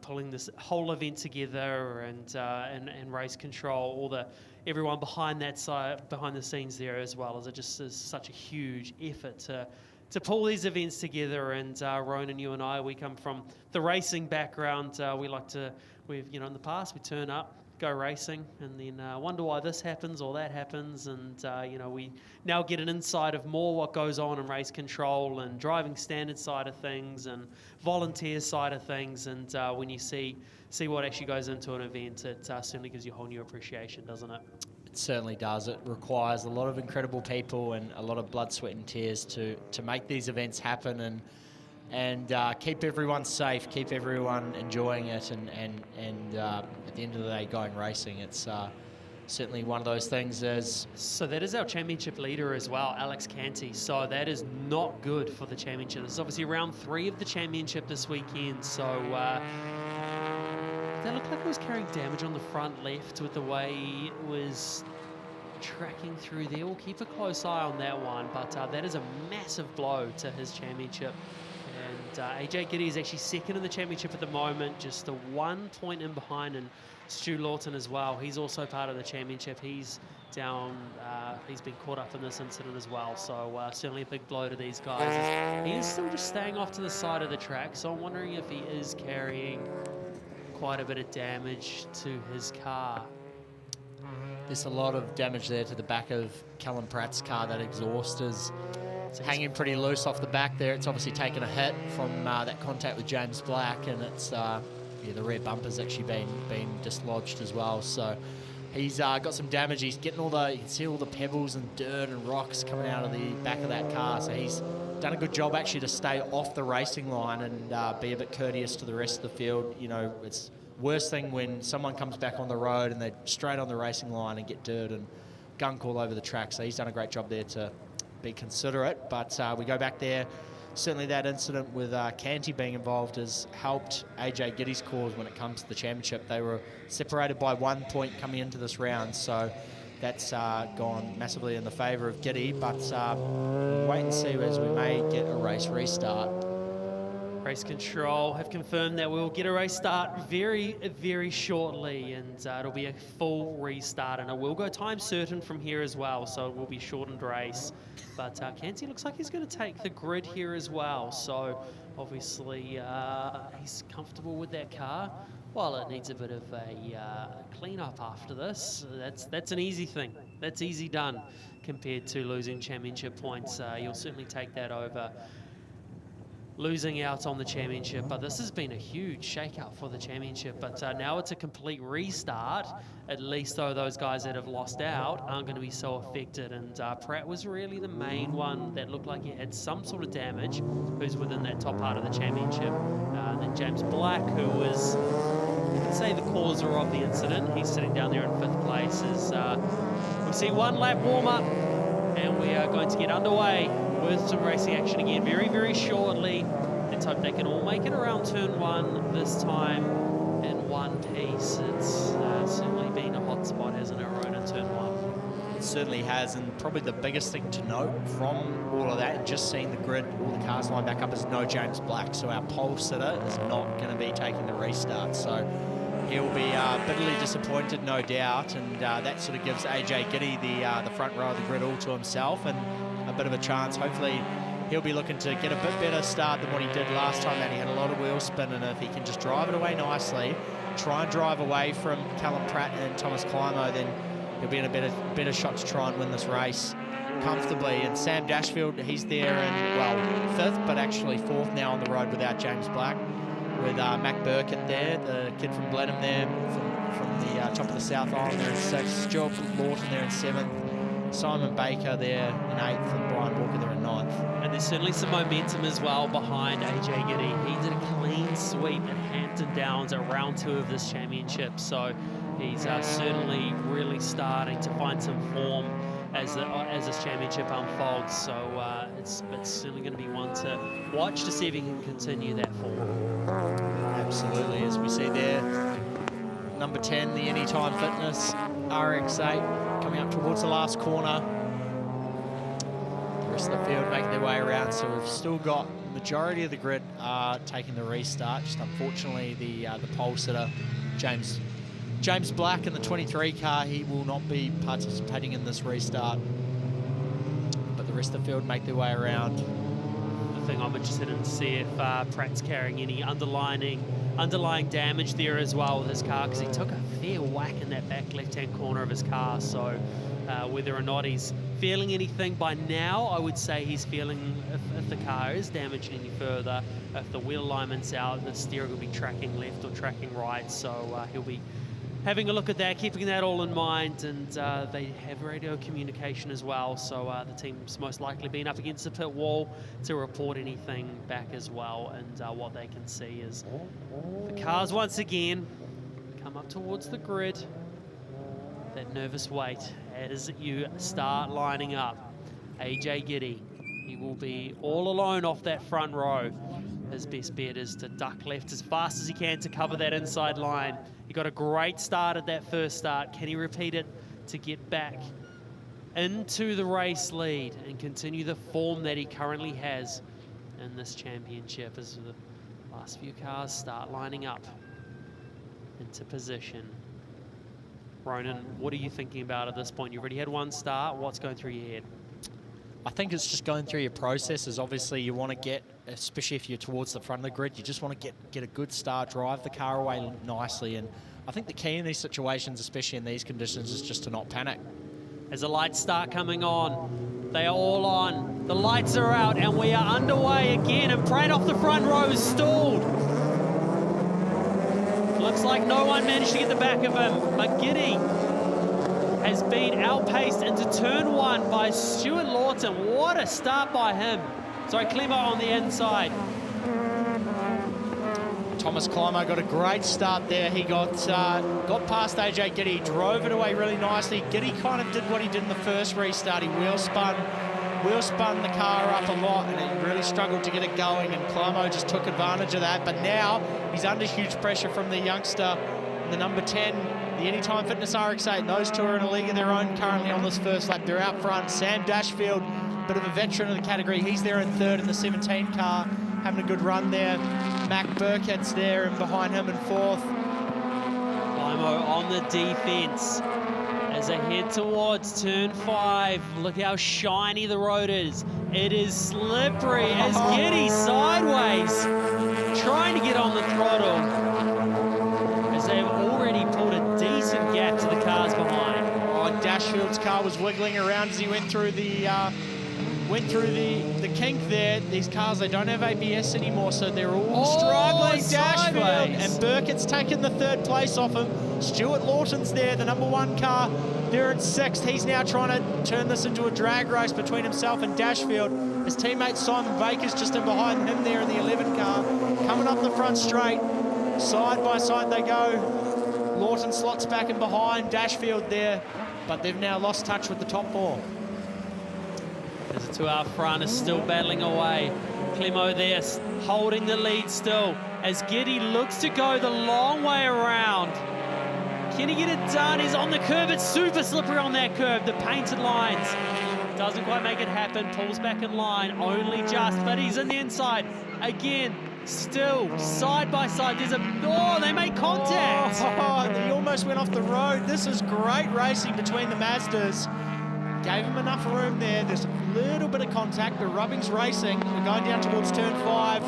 pulling this whole event together, and race control, everyone behind that side, behind the scenes there as well, as it just is such a huge effort to pull these events together. And Ronan, you and I, we come from the racing background. We've in the past we turn up, go racing, and then wonder why this happens or that happens, and we now get an insight of more what goes on in race control and driving standard side of things and volunteer side of things. And when you see what actually goes into an event, it certainly gives you a whole new appreciation, doesn't it? It certainly does. It requires a lot of incredible people and a lot of blood, sweat and tears to make these events happen, and keep everyone safe, keep everyone enjoying it, and at the end of the day going racing. It's certainly one of those things. So that is our championship leader as well, Alex Canty. So that is not good for the championship. This is obviously round 3 of the championship this weekend. So that looked like it was carrying damage on the front left with the way it was tracking through there. We'll keep a close eye on that one, but that is a massive blow to his championship. And AJ Giddy is actually second in the championship at the moment, just 1 point in behind, and Stu Lawton as well. He's also part of the championship. He's down, he's been caught up in this incident as well. So certainly a big blow to these guys. He is still just staying off to the side of the track, so I'm wondering if he is carrying quite a bit of damage to his car. There's a lot of damage there to the back of Callum Pratt's car. That exhaust is hanging pretty loose off the back there. It's obviously taken a hit from that contact with James Black, and it's the rear bumper's actually been dislodged as well. So he's got some damage. He's getting you can see all the pebbles and dirt and rocks coming out of the back of that car. So he's done a good job actually to stay off the racing line and be a bit courteous to the rest of the field. It's worst thing when someone comes back on the road and they're straight on the racing line and get dirt and gunk all over the track. So he's done a great job there to be considerate. But we go back there. Certainly that incident with Canty being involved has helped AJ Giddy's cause when it comes to the championship. They were separated by 1 point coming into this round, so that's gone massively in the favour of Giddy. But wait and see, as we may get a race restart. Race control have confirmed that we'll get a race start very, very shortly, and it'll be a full restart, and it will go time certain from here as well, so it will be shortened race. But Canty looks like he's going to take the grid here as well, so obviously he's comfortable with that car. Well, it needs a bit of a clean-up after this. That's an easy thing. That's easy done compared to losing championship points. You'll certainly take that over losing out on the championship, but this has been a huge shake-up for the championship. But now it's a complete restart, at least though those guys that have lost out aren't going to be so affected. And Pratt was really the main one that looked like he had some sort of damage, who's within that top part of the championship. Then James Black, who was, you could say, the causer of the incident. He's sitting down there in 5th place. We see one lap warm-up, and we are going to get underway with some racing action again very, very shortly. Let's hope they can all make it around turn 1 this time in one piece. It's certainly been a hot spot, hasn't it, Ronan, in turn 1? It certainly has, and probably the biggest thing to note from all of that, and just seeing the grid, all the cars lined back up, is no James Black. So our pole sitter is not going to be taking the restart. So he'll be bitterly disappointed, no doubt, and that sort of gives AJ Giddy the front row of the grid all to himself, and a bit of a chance. Hopefully he'll be looking to get a bit better start than what he did last time, and he had a lot of wheel spin, and if he can just drive it away nicely, try and drive away from Callum Pratt and Thomas Climo, then he'll be in a better shot to try and win this race comfortably. And Sam Dashfield, he's there in, well, 5th, but actually 4th now on the road without James Black, with Mac Burkett there, the kid from Blenheim there, from the top of the South Island there in 6th, Stuart Lawton there in 7th, Simon Baker there in 8th, and Brian Walker there in 9th. And there's certainly some momentum as well behind AJ Giddy. He did a clean sweep at Hampton Downs at round 2 of this championship, so he's certainly really starting to find some form as this championship unfolds. So it's certainly going to be one to watch to see if he can continue that form. Absolutely, as we see there, number 10, the Anytime Fitness RX-8 coming up towards the last corner. The rest of the field making their way around, so we've still got the majority of the grid taking the restart. Just unfortunately, the pole sitter, James Black in the 23 car, he will not be participating in this restart. But the rest of the field make their way around. The thing I'm interested in to see if Pratt's carrying any underlying damage there as well with his car, because he took a fair whack in that back left-hand corner of his car. So whether or not he's feeling anything by now, I would say he's feeling if the car is damaged any further, if the wheel alignment's out, the steering will be tracking left or tracking right. So he'll be having a look at that, keeping that all in mind, and they have radio communication as well, so the team's most likely been up against the pit wall to report anything back as well. And what they can see is the cars once again come up towards the grid. That nervous wait as you start lining up. AJ Giddy, he will be all alone off that front row. His best bet is to duck left as fast as he can to cover that inside line. He got a great start at that first start. Can he repeat it to get back into the race lead and continue the form that he currently has in this championship as the last few cars start lining up into position? Ronan, what are you thinking about at this point? You've already had one start. What's going through your head? I think it's just going through your processes. Obviously, you want to get, especially if you're towards the front of the grid, you just want to get a good start, drive the car away nicely. And I think the key in these situations, especially in these conditions, is just to not panic. As the lights start coming on, they are all on. The lights are out, and we are underway again. And Pratt off the front row is stalled. Looks like no one managed to get the back of him, but Giddy has been outpaced into turn 1 by Stuart Lawton. What a start by him. Sorry, Clemo on the inside. Thomas Climo got a great start there. He got past AJ Giddy, drove it away really nicely. Giddy kind of did what he did in the first restart. He wheel spun the car up a lot, and he really struggled to get it going, and Climo just took advantage of that. But now he's under huge pressure from the youngster, the number 10, the Anytime Fitness RX-8. Those two are in a league of their own currently on this first lap. They're out front. Sam Dashfield, bit of a veteran of the category. He's there in 3rd in the 17 car, having a good run there. Mac Burkett's there, and behind him in 4th. Climo on the defense as they head towards turn 5. Look how shiny the road is. It is slippery as Giddy sideways, trying to get on the throttle, as they've already pulled a decent gap to the cars behind. Oh, Dashfield's car was wiggling around as he went through the went through the kink there. These cars, they don't have ABS anymore, so they're all struggling. Dashfield, and Burkett's taken the 3rd place off him. Stuart Lawton's there, the #1 car. They're in 6th. He's now trying to turn this into a drag race between himself and Dashfield. His teammate Simon Baker's just in behind him there in the 11 car. Coming up the front straight, side by side they go. Lawton slots back in behind, Dashfield there, but they've now lost touch with the top 4. As the 2 out front is still battling away. Clemo there holding the lead still as Giddy looks to go the long way around. Can he get it done? He's on the curb. It's super slippery on that curb. The painted lines. Doesn't quite make it happen. Pulls back in line. Only just, but he's in the inside. Again, still side by side. There's a... Oh, they make contact. Oh, he almost went off the road. This is great racing between the Mazdas. Gave him enough room there. There's a little bit of contact, but Rubbing's racing. We're going down towards turn 5.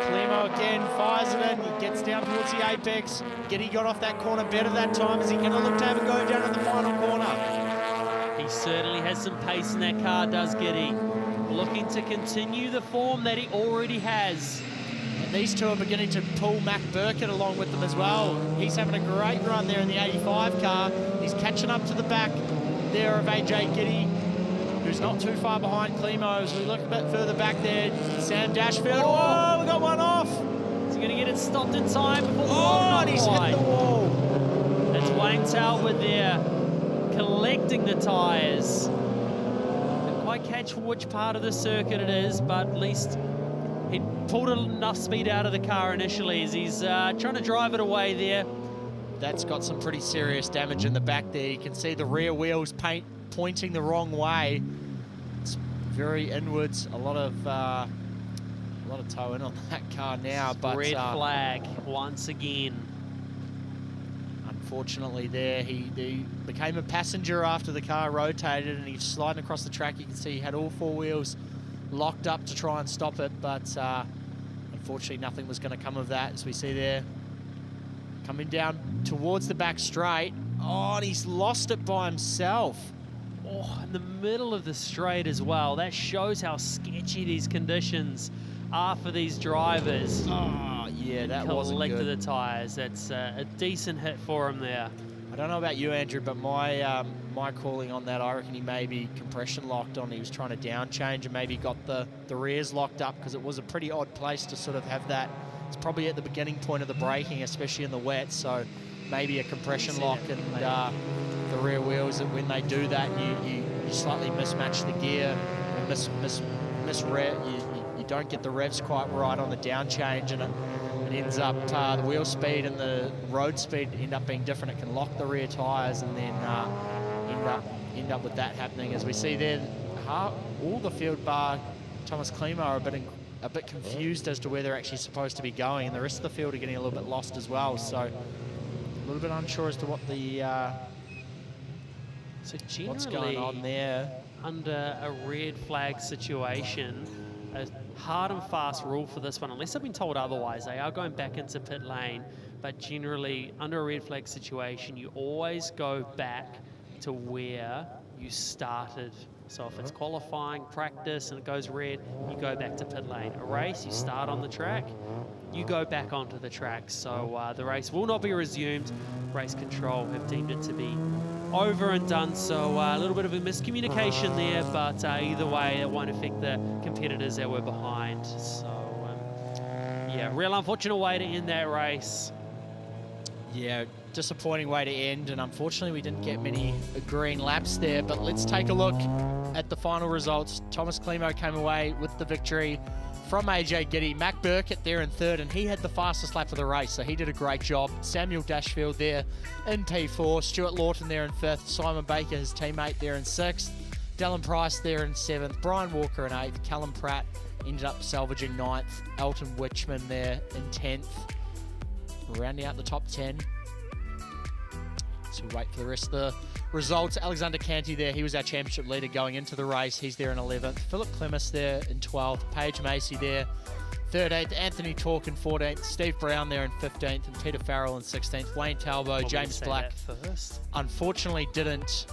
Clemo again fires it in. He gets down towards the apex. Giddy got off that corner better that time. Is he going to look to have a go down at the final corner? He certainly has some pace in that car, does Giddy. Looking to continue the form that he already has. And these two are beginning to pull Mac Burkett along with them as well. He's having a great run there in the 85 car. He's catching up to the back there of AJ Giddy, who's not too far behind Clemo. As we look a bit further back there, Sam Dashfield. Oh, we got one off. Is he going to get it stopped in time? And he's hit the wall. That's Wayne Talbot there, collecting the tyres. Didn't quite catch which part of the circuit it is, but at least he pulled enough speed out of the car initially as he's trying to drive it away there. That's got some pretty serious damage in the back there. You can see the rear wheels pointing the wrong way. It's very inwards. A lot of toe in on that car now. But red flag once again. Unfortunately, there he became a passenger after the car rotated, and he's sliding across the track. You can see he had all 4 wheels locked up to try and stop it, but unfortunately, nothing was going to come of that. As we see there, coming down towards the back straight. Oh, and he's lost it by himself. Oh, in the middle of the straight as well. That shows how sketchy these conditions are for these drivers. Oh, yeah, that wasn't good. Collected the tyres. That's a decent hit for him there. I don't know about you, Andrew, but my calling on that, I reckon he maybe compression locked on. He was trying to down change and maybe got the rears locked up, because it was a pretty odd place to sort of have that. It's probably at the beginning point of the braking, especially in the wet, so maybe a compression lock and the rear wheels, and when they do that, you slightly mismatch the gear, or misrev. You don't get the revs quite right on the down change, and it ends up the wheel speed and the road speed end up being different. It can lock the rear tyres and then end up with that happening. As we see there, all the field bar Thomas Clemo are a bit confused as to where they're actually supposed to be going, and the rest of the field are getting a little bit lost as well. So a little bit unsure as to what the what's going on there. Under a red flag situation, a hard and fast rule for this one, unless I've been told otherwise. They are going back into pit lane, but generally under a red flag situation, you always go back to where you started. So if it's qualifying, practice, and it goes red, you go back to pit lane. A race, you start on the track, you go back onto the track. So the race will not be resumed. Race control have deemed it to be over and done. So a little bit of a miscommunication there, but either way, it won't affect the competitors that were behind. So yeah, real unfortunate way to end that race. Yeah, disappointing way to end, and unfortunately we didn't get many green laps there. But let's take a look at the final results. Thomas Clemo came away with the victory from AJ Giddy. Mac Burkett there in 3rd, and he had the fastest lap of the race, so he did a great job. Samuel Dashfield there in P4, Stuart Lawton there in 5th, Simon Baker, his teammate, there in 6th, Dylan Price there in 7th, Brian Walker in 8th, Callum Pratt ended up salvaging 9th, Elton Witchman there in 10th. Rounding out the top 10. So we wait for the rest of the results. Alexander Canty there, he was our championship leader going into the race. He's there in 11th. Philip Clemis there in 12th. Paige Macy there 13th. Anthony Tork in 14th. Steve Brown there in 15th. And Peter Farrell in 16th. Wayne Talbot, James Black, unfortunately didn't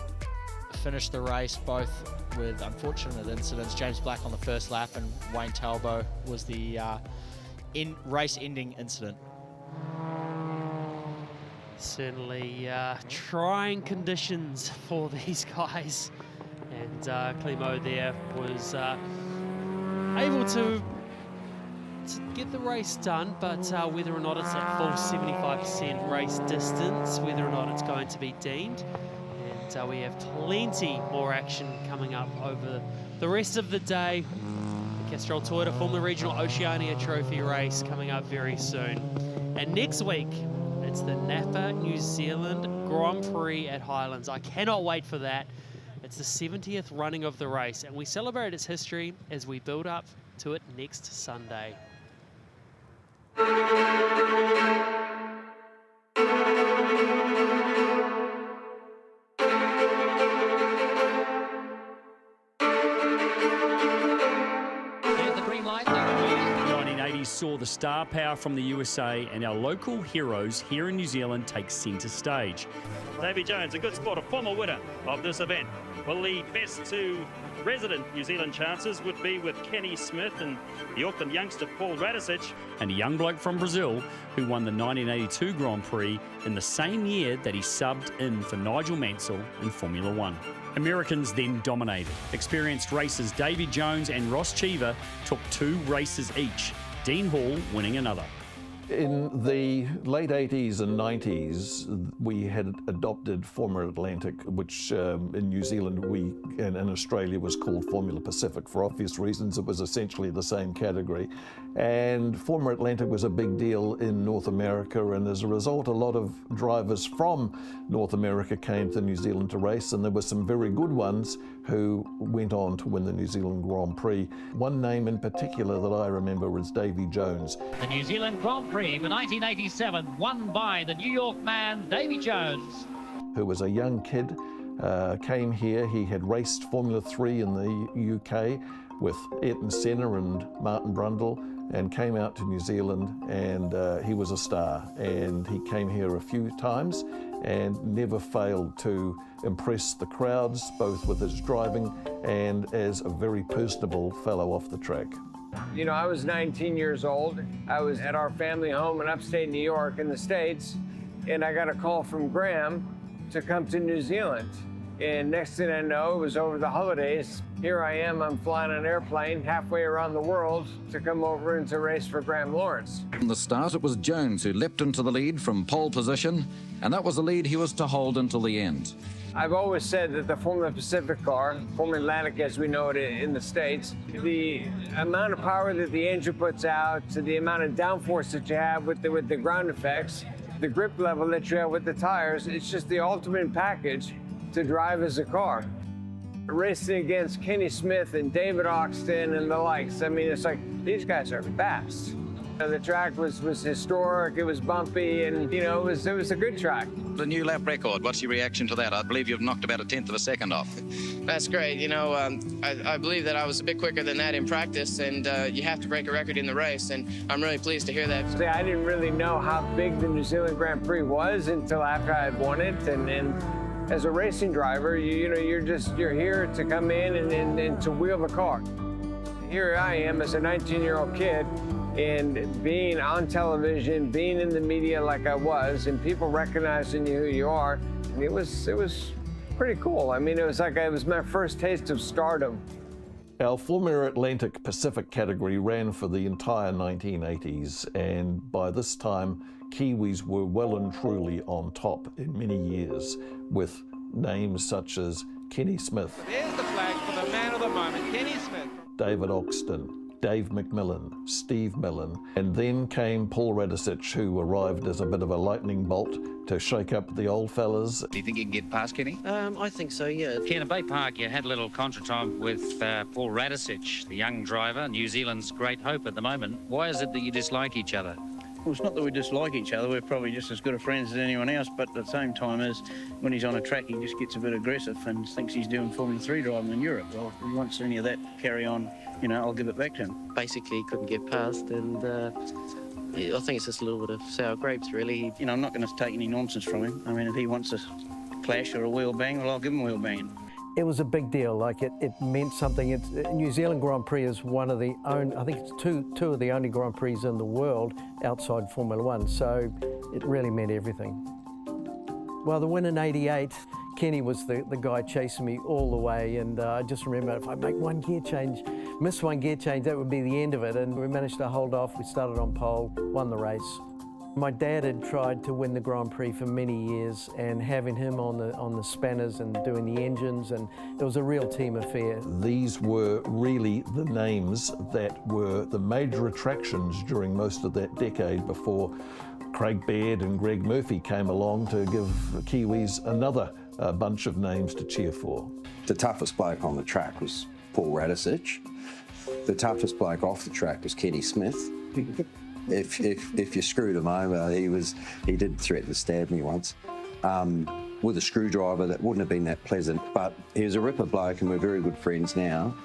finished the race, both with unfortunate incidents. James Black on the first lap and Wayne Talbot was the race-ending incident. Certainly trying conditions for these guys. And Clemo there was able to get the race done, but whether or not it's that full 75% race distance, whether or not it's going to be deemed. And we have plenty more action coming up over the rest of the day. The Castrol Toyota Formula Regional Oceania Trophy race coming up very soon. And next week, it's the NAPA New Zealand Grand Prix at Highlands. I cannot wait for that. It's the 70th running of the race, and we celebrate its history as we build up to it next Sunday. Saw the star power from the USA and our local heroes here in New Zealand take centre stage. Davy Jones, a good spot, a former winner of this event. Well, the best two resident New Zealand chances would be with Kenny Smith and the Auckland youngster Paul Radisich. And a young bloke from Brazil who won the 1982 Grand Prix in the same year that he subbed in for Nigel Mansell in Formula One. Americans then dominated. Experienced racers Davy Jones and Ross Cheever took 2 races each, Dean Hall winning another. In the late 80s and 90s, we had adopted Formula Atlantic, which in New Zealand and in Australia was called Formula Pacific. For obvious reasons, it was essentially the same category. And Formula Atlantic was a big deal in North America, and as a result, a lot of drivers from North America came to New Zealand to race, and there were some very good ones who went on to win the New Zealand Grand Prix. One name in particular that I remember is Davy Jones. The New Zealand Grand Prix for 1987, won by the New York man, Davy Jones. Who was a young kid, came here. He had raced Formula 3 in the UK with Ayrton Senna and Martin Brundle, and came out to New Zealand, and he was a star. And he came here a few times and never failed to impress the crowds, both with his driving and as a very personable fellow off the track. You know, I was 19 years old. I was at our family home in upstate New York in the States, and I got a call from Graham to come to New Zealand. And next thing I know, it was over the holidays. Here I am, I'm flying an airplane halfway around the world to come over and to race for Graham Lawrence. From the start, it was Jones who leapt into the lead from pole position, and that was the lead he was to hold until the end. I've always said that the Formula Pacific car, Formula Atlantic as we know it in the States, the amount of power that the engine puts out, to the amount of downforce that you have with the ground effects, the grip level that you have with the tires, it's just the ultimate package to drive as a car. Racing against Kenny Smith and David Oxton and the likes, I mean, it's like, these guys are fast. The track was historic, it was bumpy, and you know, it was a good track. The new lap record, what's your reaction to that? I believe you've knocked about 1/10 of a second off. That's great. You know, I believe that I was a bit quicker than that in practice, and you have to break a record in the race, and I'm really pleased to hear that. See, I didn't really know how big the New Zealand Grand Prix was until after I had won it, and as a racing driver, you're here to come in and to wheel the car. Here I am as a 19-year-old kid, and being on television, being in the media like I was, and people recognizing you who you are, and it was pretty cool. I mean, it was my first taste of stardom. Our Formula Atlantic Pacific category ran for the entire 1980s, and by this time, Kiwis were well and truly on top in many years, with names such as Kenny Smith. There's the flag for the man of the moment, Kenny Smith. David Oxton, Dave McMillan, Steve Millen, and then came Paul Radisich, who arrived as a bit of a lightning bolt to shake up the old fellas. Do you think you can get past Kenny? I think so, yeah. Here in Bay Park, you had a little contretemps with Paul Radisich, the young driver, New Zealand's great hope at the moment. Why is it that you dislike each other? Well, it's not that we dislike each other, we're probably just as good of friends as anyone else, but at the same time as when he's on a track, he just gets a bit aggressive and thinks he's doing Formula 3 driving in Europe. Well, if he wants any of that carry on, you know, I'll give it back to him. Basically, couldn't get past, and I think it's just a little bit of sour grapes, really. You know, I'm not going to take any nonsense from him. I mean, if he wants a clash or a wheel bang, well, I'll give him a wheel bang. It was a big deal. Like it meant something. New Zealand Grand Prix is one of the only, I think it's two of the only Grand Prix in the world outside Formula One. So it really meant everything. Well, the win in '88, Kenny was the guy chasing me all the way, and I just remember if I make one gear change, miss one gear change, that would be the end of it. And we managed to hold off. We started on pole, won the race. My dad had tried to win the Grand Prix for many years, and having him on the spanners and doing the engines, and it was a real team affair. These were really the names that were the major attractions during most of that decade before Craig Baird and Greg Murphy came along to give Kiwis another bunch of names to cheer for. The toughest bloke on the track was Paul Radisich. The toughest bloke off the track was Kenny Smith. If you screwed him over, he did threaten to stab me once. With a screwdriver, that wouldn't have been that pleasant, but he was a ripper bloke and we're very good friends now.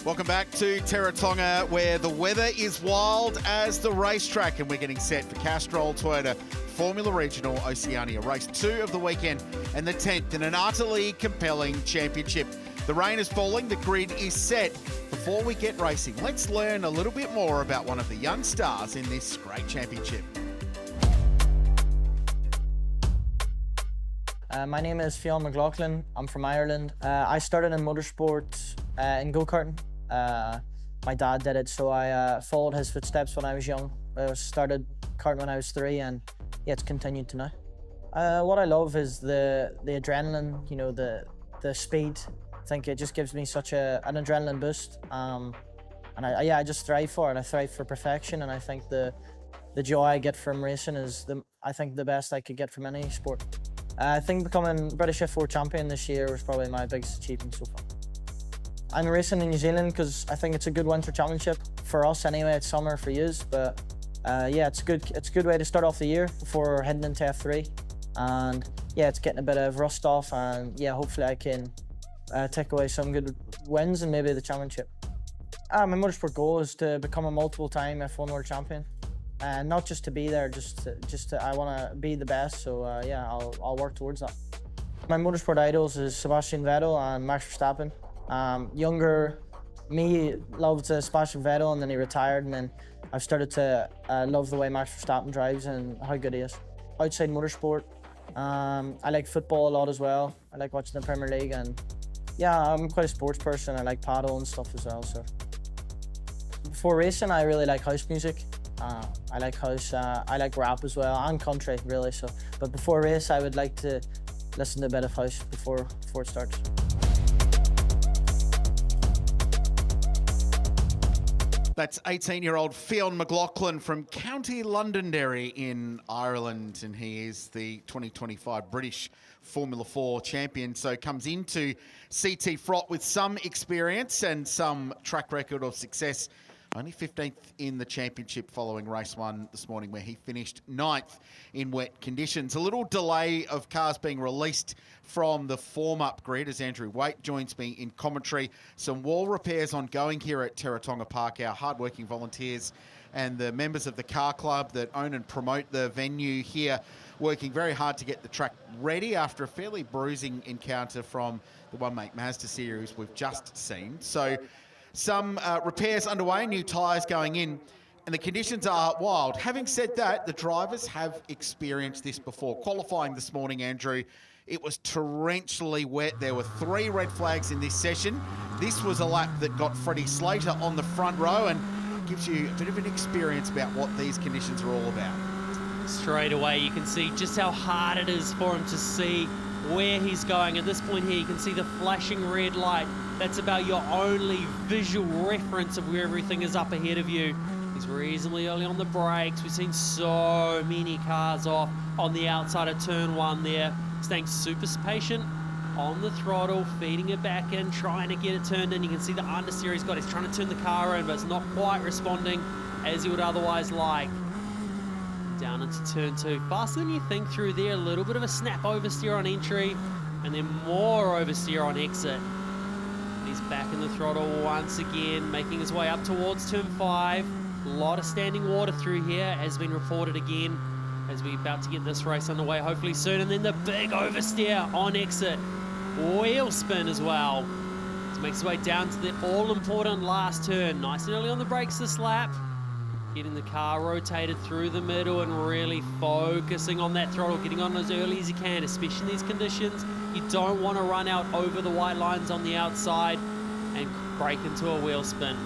Welcome back to Teretonga, where the weather is wild as the racetrack, and we're getting set for Castrol Toyota Formula Regional Oceania, race 2 of the weekend and the 10th in an utterly compelling championship. The rain is falling, the grid is set. Before we get racing, let's learn a little bit more about one of the young stars in this great championship. My name is Fionn McLaughlin. I'm from Ireland. I started in motorsport in go-karting. My dad did it, so I followed his footsteps when I was young. I started karting when I was 3, and yeah, it's continued to now. What I love is the adrenaline, you know, the speed. I think it just gives me such an adrenaline boost, and I just thrive for it. I thrive for perfection, and I think the joy I get from racing is I think the best I could get from any sport. I think becoming British F4 champion this year was probably my biggest achievement so far. I'm racing in New Zealand because I think it's a good winter championship for us anyway. It's summer for yous, but yeah, it's a good way to start off the year before heading into F3, and yeah, it's getting a bit of rust off, and yeah, hopefully I can take away some good wins and maybe the championship. My motorsport goal is to become a multiple-time F1 world champion. And not just to be there, I want to be the best. So yeah, I'll work towards that. My motorsport idols is Sebastian Vettel and Max Verstappen. Younger me loved Sebastian Vettel, and then he retired, and then I've started to love the way Max Verstappen drives and how good he is. Outside motorsport, I like football a lot as well. I like watching the Premier League, and yeah, I'm quite a sports person. I like paddle and stuff as well. So before racing, I really like house music. I like house, I like rap as well, and country really. So, but before race, I would like to listen to a bit of house before it starts. That's 18-year-old Fionn McLaughlin from County Londonderry in Ireland, and he is the 2025 British Formula 4 champion, so comes into CT Frott with some experience and some track record of success. Only 15th in the championship following race 1 this morning, where he finished 9th in wet conditions. A little delay of cars being released from the form-up grid as Andrew Waite joins me in commentary. Some wall repairs ongoing here at Teretonga Park. Our hard-working volunteers and the members of the car club that own and promote the venue here working very hard to get the track ready after a fairly bruising encounter from the one-make Mazda Series we've just seen. So some repairs underway, new tyres going in, and the conditions are wild. Having said that, the drivers have experienced this before. Qualifying this morning, Andrew, it was torrentially wet. There were 3 red flags in this session. This was a lap that got Freddie Slater on the front row and gives you a bit of an experience about what these conditions are all about. Straight away, you can see just how hard it is for him to see where he's going. At this point here, you can see the flashing red light. That's about your only visual reference of where everything is up ahead of you. He's reasonably early on the brakes. We've seen so many cars off on the outside of turn 1 there. Staying super patient on the throttle, feeding it back in, trying to get it turned in. You can see the understeer he's got. He's trying to turn the car in, but it's not quite responding as he would otherwise like. Down into turn 2. Faster than you think through there. A little bit of a snap oversteer on entry, and then more oversteer on exit. He's back in the throttle once again, making his way up towards turn 5. A lot of standing water through here has been reported again as we're about to get this race underway hopefully soon. And then the big oversteer on exit. Wheel spin as well. He makes his way down to the all-important last turn. Nice and early on the brakes this lap. Getting the car rotated through the middle and really focusing on that throttle, getting on as early as you can, especially in these conditions. You don't want to run out over the white lines on the outside and break into a wheel spin.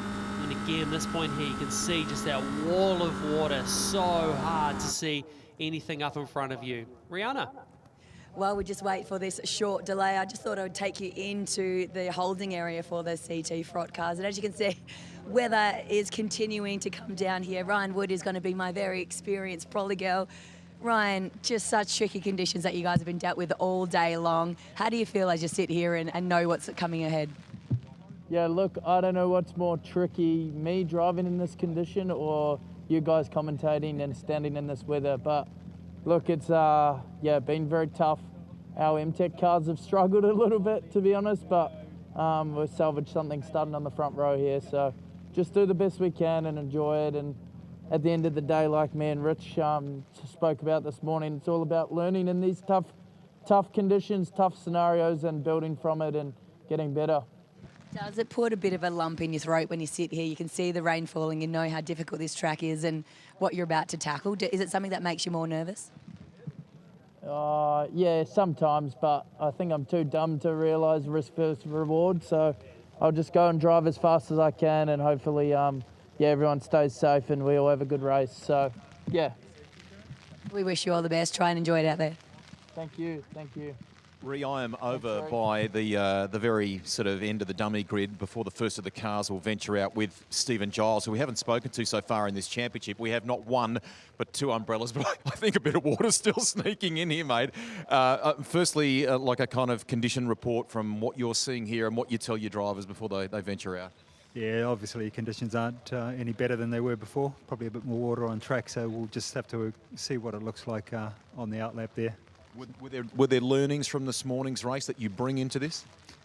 And again, this point here, you can see just that wall of water. So hard to see anything up in front of you. Rihanna. While we just wait for this short delay, I just thought I would take you into the holding area for the CT Frott cars. And as you can see, weather is continuing to come down here. Ryan Wood is going to be my very experienced Prolly girl. Ryan, just such tricky conditions that you guys have been dealt with all day long. How do you feel as you sit here and know what's coming ahead? Yeah, look, I don't know what's more tricky, me driving in this condition or you guys commentating and standing in this weather. But look, it's been very tough. Our MTech cars have struggled a little bit, to be honest, but we'll salvage something starting on the front row here. So just do the best we can and enjoy it. And at the end of the day, like me and Rich spoke about this morning, it's all about learning in these tough conditions, tough scenarios, and building from it and getting better. Does it put a bit of a lump in your throat when you sit here? You can see the rain falling, you know how difficult this track is and what you're about to tackle. Is it something that makes you more nervous? Yeah, sometimes, but I think I'm too dumb to realise risk versus reward. So I'll just go and drive as fast as I can, and hopefully, everyone stays safe and we all have a good race. So, yeah. We wish you all the best. Try and enjoy it out there. Thank you. Thank you. Ree, I am over by the very sort of end of the dummy grid before the first of the cars will venture out with Stephen Giles, who we haven't spoken to so far in this championship. We have not one, but two umbrellas, but I think a bit of water's still sneaking in here, mate. Firstly, like a kind of condition report from what you're seeing here and what you tell your drivers before they venture out. Yeah, obviously conditions aren't any better than they were before. Probably a bit more water on track, so we'll just have to see what it looks like on the outlap there. Were there learnings from this morning's race that you bring into this?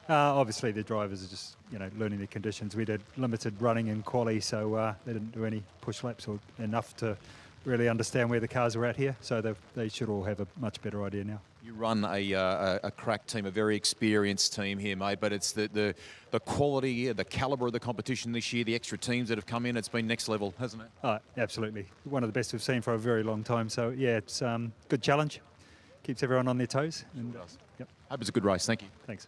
Obviously, the drivers are just learning the conditions. We did limited running in quali, so they didn't do any push laps or enough to really understand where the cars are at here. So they should all have a much better idea now. You run a crack team, a very experienced team here, mate. But it's the quality, the calibre of the competition this year, the extra teams that have come in. It's been next level, hasn't it? Oh, absolutely. One of the best we've seen for a very long time. So yeah, it's good challenge. Keeps everyone on their toes. And, yep. Hope it's a good race. Thank you. Thanks.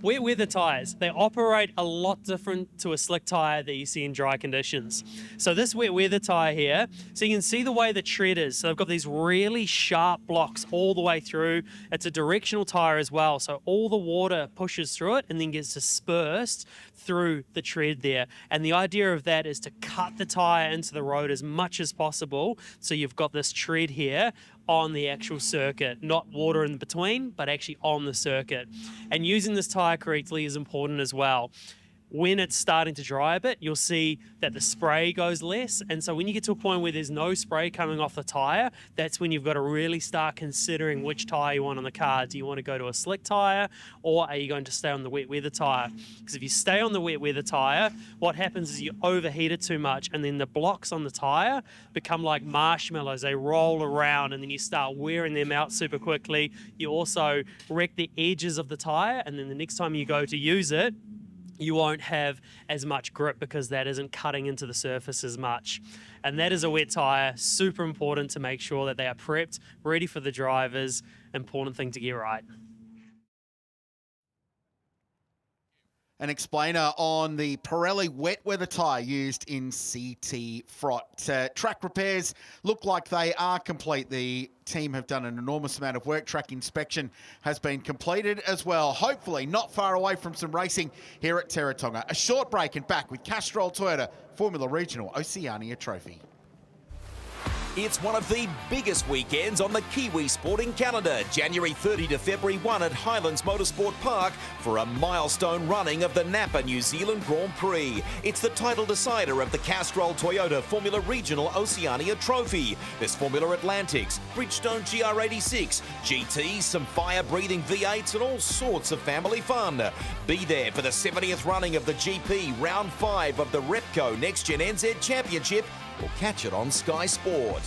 Wet weather tyres, they operate a lot different to a slick tyre that you see in dry conditions. So this wet weather tyre here, so you can see the way the tread is. So they've got these really sharp blocks all the way through. It's a directional tyre as well, so all the water pushes through it and then gets dispersed through the tread there. And the idea of that is to cut the tyre into the road as much as possible, so you've got this tread here on the actual circuit, not water in between, but actually on the circuit. And using this tyre correctly is important as well. When it's starting to dry a bit, you'll see that the spray goes less. And so when you get to a point where there's no spray coming off the tyre, that's when you've got to really start considering which tyre you want on the car. Do you want to go to a slick tyre, or are you going to stay on the wet weather tyre? Because if you stay on the wet weather tyre, what happens is you overheat it too much, and then the blocks on the tyre become like marshmallows. They roll around, and then you start wearing them out super quickly. You also wreck the edges of the tyre, and then the next time you go to use it, you won't have as much grip because that isn't cutting into the surface as much. And that is a wet tyre, super important to make sure that they are prepped, ready for the drivers, important thing to get right. An explainer on the Pirelli wet weather tyre used in CT Frot. Track repairs look like they are complete. The team have done an enormous amount of work. Track inspection has been completed as well. Hopefully not far away from some racing here at Teretonga. A short break and back with Castrol Toyota Formula Regional Oceania Trophy. It's one of the biggest weekends on the Kiwi sporting calendar, January 30 to February 1 at Highlands Motorsport Park for a milestone running of the NAPA New Zealand Grand Prix. It's the title decider of the Castrol Toyota Formula Regional Oceania Trophy. There's Formula Atlantics, Bridgestone GR86, GTs, some fire-breathing V8s and all sorts of family fun. Be there for the 70th running of the GP Round 5 of the Repco NextGen NZ Championship, or catch it on Sky Sport.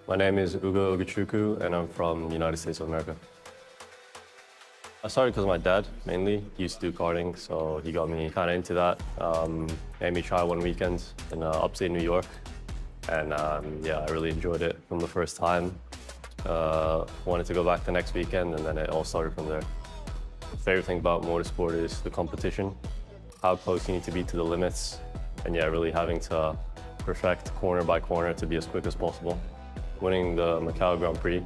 My name is Ugo Ogachukwu, and I'm from the United States of America. I started because of my dad, mainly. He used to do karting, so he got me kind of into that. Made me try one weekend in upstate New York, and yeah, I really enjoyed it from the first time. Wanted to go back the next weekend, and then it all started from there. The favorite thing about motorsport is the competition, how close you need to be to the limits, and yeah, really having to perfect corner by corner to be as quick as possible. Winning the Macau Grand Prix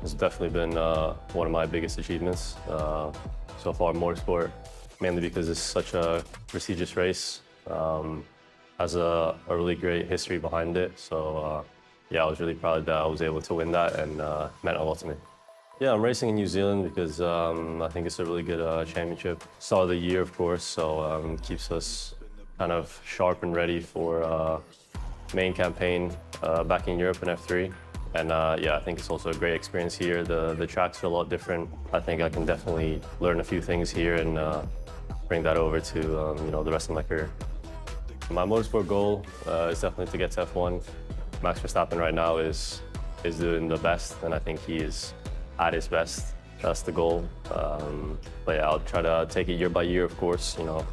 has definitely been one of my biggest achievements so far in motorsport, mainly because it's such a prestigious race, has a really great history behind it. So yeah, I was really proud that I was able to win that, and meant a lot to me. Yeah, I'm racing in New Zealand because I think it's a really good championship. Start of the year, of course, so keeps us kind of sharp and ready for main campaign back in Europe in F3. And yeah, I think it's also a great experience here. The tracks are a lot different. I think I can definitely learn a few things here and bring that over to you know, the rest of my career. My motorsport goal is definitely to get to F1. Max Verstappen right now is doing the best, and I think he is at his best. That's the goal. But yeah, I'll try to take it year by year, of course. You know,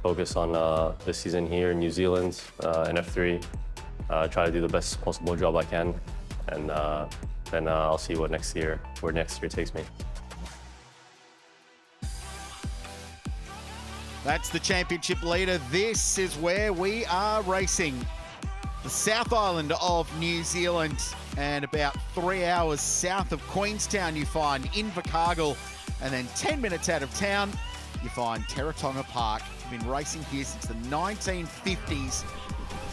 focus on this season here in New Zealand in F3. Try to do the best possible job I can. And then I'll see where next year takes me. That's the championship leader. This is where we are racing. The South Island of New Zealand, and about 3 hours south of Queenstown you find Invercargill, and then 10 minutes out of town you find Teretonga Park. We've been racing here since the 1950s.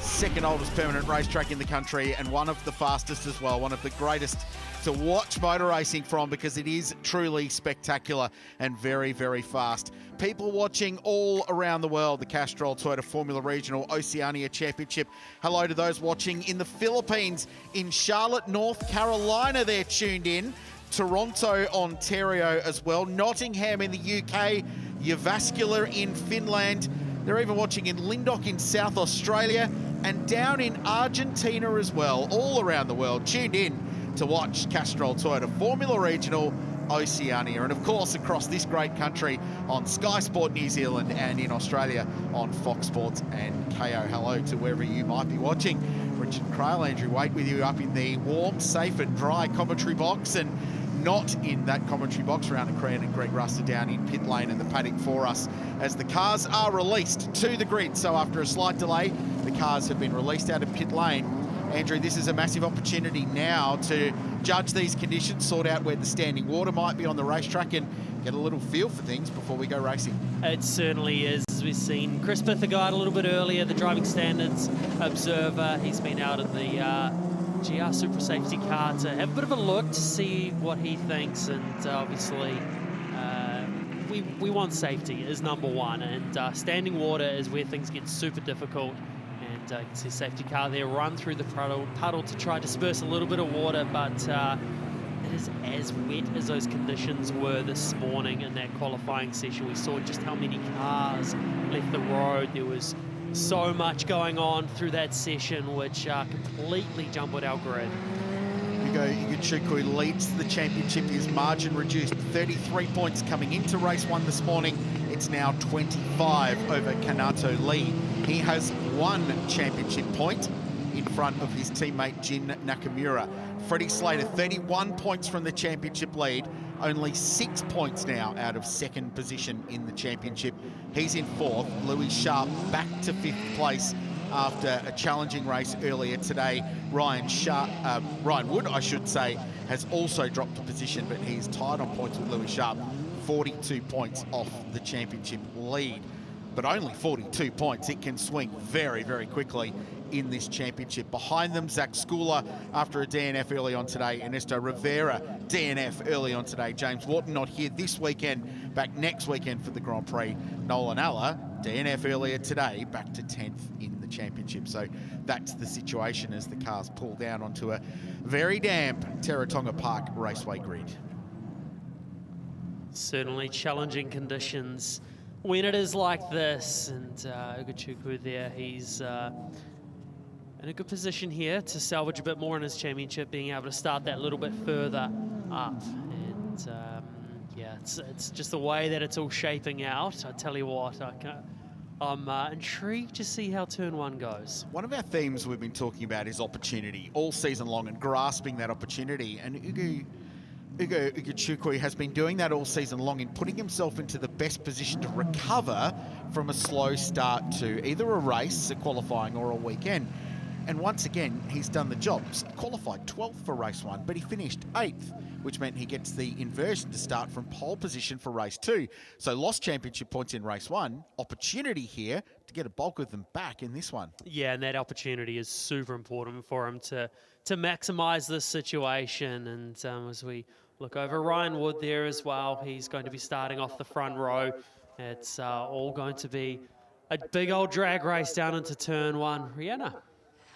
Second oldest permanent racetrack in the country, and one of the fastest as well, one of the greatest to watch motor racing from, because it is truly spectacular and very, very fast. People watching all around the world, the Castrol Toyota Formula Regional Oceania Championship. Hello to those watching in the Philippines, in Charlotte, North Carolina, they're tuned in. Toronto, Ontario as well. Nottingham in the UK, Jyväskylä in Finland. They're even watching in Lindok in South Australia, and down in Argentina as well, all around the world, tuned in to watch Castrol Toyota Formula Regional Oceania. And of course, across this great country on Sky Sport New Zealand, and in Australia on Fox Sports and KO. Hello to wherever you might be watching. Richard Crail, Andrew Waite with you up in the warm, safe and dry commentary box, and not in that commentary box. Round and Crean and Greg Ruster down in pit lane and the paddock for us as the cars are released to the grid. So after a slight delay, the cars have been released out of pit lane. Andrew, this is a massive opportunity now to judge these conditions, sort out where the standing water might be on the racetrack, and get a little feel for things before we go racing. It certainly is. As we've seen Chris Pitherguide a little bit earlier, the driving standards observer. He's been out in the GR Super Safety car to have a bit of a look to see what he thinks, and obviously we want safety is number one, and standing water is where things get super difficult. And you can see safety car there run through the puddle to try to disperse a little bit of water, but it is as wet as those conditions were this morning in that qualifying session. We saw just how many cars left the road. There was so much going on through that session, which completely jumbled our grid. Ugo Ogachukwu leads the championship. His margin reduced 33 points coming into race one this morning. It's now 25 over Kanato Lee. He has one championship point in front of his teammate Jin Nakamura. Freddie Slater, 31 points from the championship lead, only 6 points now out of second position in the championship. He's in fourth. Louis Sharp back to fifth place after a challenging race earlier today. Ryan Wood, I should say, has also dropped a position, but he's tied on points with Louis Sharp, 42 points off the championship lead. But only 42 points. It can swing very, very quickly in this championship. Behind them, Zach Skula after a DNF early on today. Ernesto Rivera, DNF early on today. James Wharton not here this weekend, back next weekend for the Grand Prix. Nolan Alla, DNF earlier today, back to 10th in the championship. So that's the situation as the cars pull down onto a very damp Teretonga Park Raceway grid. Certainly challenging conditions when it is like this, and Ogachukwu there, he's in a good position here to salvage a bit more in his championship, being able to start that little bit further up. And yeah, it's just the way that it's all shaping out. I tell you what, I'm intrigued to see how turn 1 goes. One of our themes we've been talking about is opportunity all season long and grasping that opportunity. And Ugo Chukwu has been doing that all season long in putting himself into the best position to recover from a slow start to either a race, a qualifying, or a weekend. And once again, he's done the job. Qualified 12th for race 1, but he finished 8th, which meant he gets the inversion to start from pole position for race 2. So lost championship points in race 1, opportunity here to get a bulk of them back in this one. Yeah, and that opportunity is super important for him to maximise this situation. And as we look over Ryan Wood there as well, he's going to be starting off the front row. It's all going to be a big old drag race down into turn 1. Rihanna.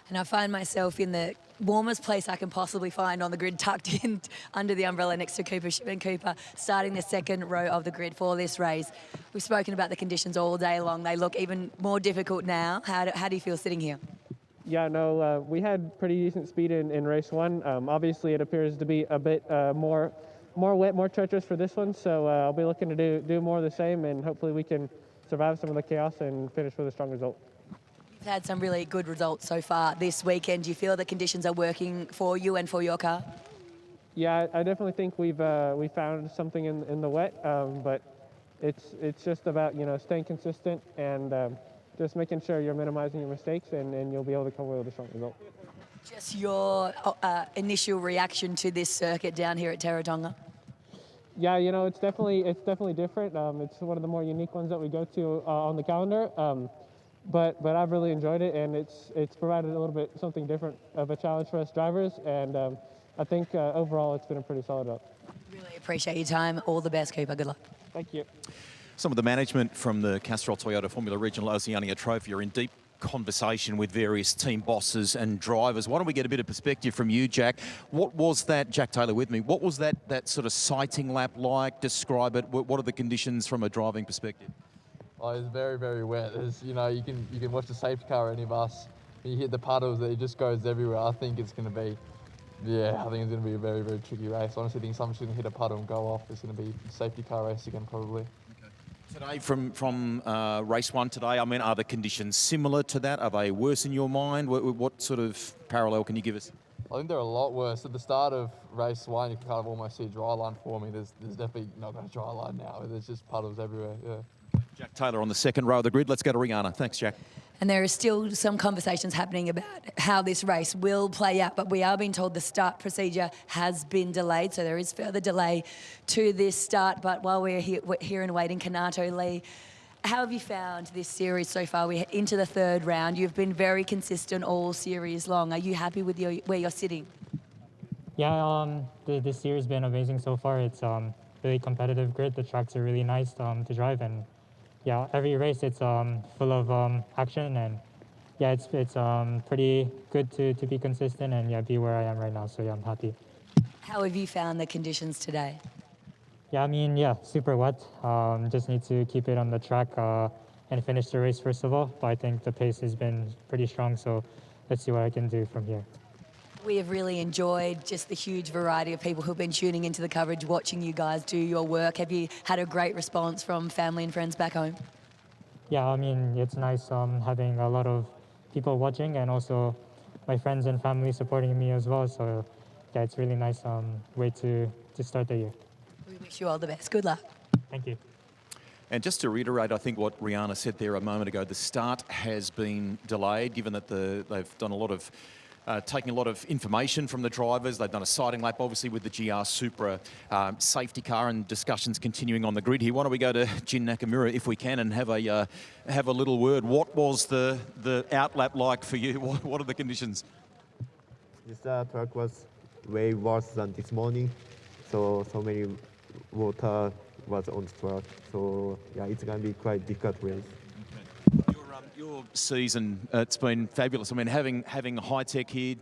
And I find myself in the warmest place I can possibly find on the grid, tucked in under the umbrella next to Cooper and Cooper, starting the second row of the grid for this race. We've spoken about the conditions all day long. They look even more difficult now. How do you feel sitting here? Yeah, no, we had pretty decent speed in race 1. Obviously, it appears to be a bit more wet, more treacherous for this one. So I'll be looking to do more of the same, and hopefully we can survive some of the chaos and finish with a strong result. You've had some really good results so far this weekend. Do you feel the conditions are working for you and for your car? Yeah, I definitely think we found something in the wet, but it's just about staying consistent and just making sure you're minimizing your mistakes, and you'll be able to come away with a strong result. Just your initial reaction to this circuit down here at Teretonga? Yeah, it's definitely different. It's one of the more unique ones that we go to on the calendar. But I've really enjoyed it, and it's provided a little bit something different of a challenge for us drivers, and I think overall it's been a pretty solid route. Really appreciate your time. All the best, Cooper. Good luck. Thank you. Some of the management from the Castrol Toyota Formula Regional Oceania Trophy are in deep conversation with various team bosses and drivers. Why don't we get a bit of perspective from you, Jack? What was that, Jack Taylor with me, what was that sort of sighting lap like? Describe it. What are the conditions from a driving perspective? Oh, it's very, very wet. You can watch the safety car or any of us. You hit the puddles, it just goes everywhere. I think it's going to be a very, very tricky race. Honestly, I think someone's going to hit a puddle and go off. It's going to be a safety car race again, probably. Today, from race 1 today, I mean, are the conditions similar to that? Are they worse in your mind? What sort of parallel can you give us? I think they're a lot worse. At the start of race 1, you can kind of almost see a dry line for me. There's definitely not going to dry line now. There's just puddles everywhere, yeah. Jack Taylor on the second row of the grid. Let's go to Rihanna. Thanks, Jack. And there are still some conversations happening about how this race will play out, but we are being told the start procedure has been delayed, so there is further delay to this start. But while we're here and waiting, Kanato Lee, how have you found this series so far? We're into the third round. You've been very consistent all series long. Are you happy with where you're sitting? Yeah, this series has been amazing so far. It's really competitive grid. The tracks are really nice to drive, and yeah, every race it's full of action, and yeah, it's pretty good to be consistent and yeah, be where I am right now. So yeah, I'm happy. How have you found the conditions today? Yeah, I mean, yeah, super wet. Just need to keep it on the track and finish the race first of all. But I think the pace has been pretty strong, so let's see what I can do from here. We have really enjoyed just the huge variety of people who've been tuning into the coverage, watching you guys do your work. Have you had a great response from family and friends back home? Yeah, I mean, it's nice having a lot of people watching and also my friends and family supporting me as well. So yeah, it's really nice way to start the year. We wish you all the best. Good luck. Thank you. And just to reiterate, I think what Rihanna said there a moment ago, the start has been delayed, given that they've done a lot of taking a lot of information from the drivers. They've done a sighting lap, obviously, with the GR Supra safety car, and discussions continuing on the grid here. Why don't we go to Jin Nakamura, if we can, and have a little word. What was the out lap like for you? What are the conditions? This track was way worse than this morning. So many water was on the track. So yeah, it's going to be quite difficult race. Your season, it's been fabulous. I mean, having high tech here,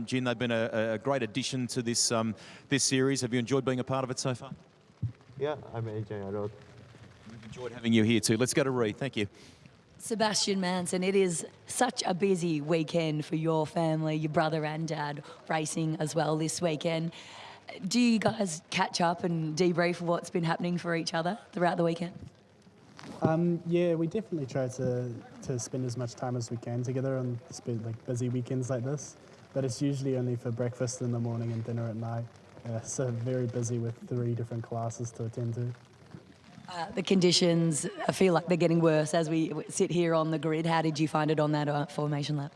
Jin, they've been a great addition to this this series. Have you enjoyed being a part of it so far? Yeah, I'm enjoying a lot. We've enjoyed having you here too. Let's go to Ree. Thank you. Sebastian Manson, it is such a busy weekend for your family, your brother and dad racing as well this weekend. Do you guys catch up and debrief what's been happening for each other throughout the weekend? Yeah, we definitely try to spend as much time as we can together on busy weekends like this, but it's usually only for breakfast in the morning and dinner at night. So very busy with 3 different classes to attend to. The conditions, I feel like they're getting worse as we sit here on the grid. How did you find it on that formation lap?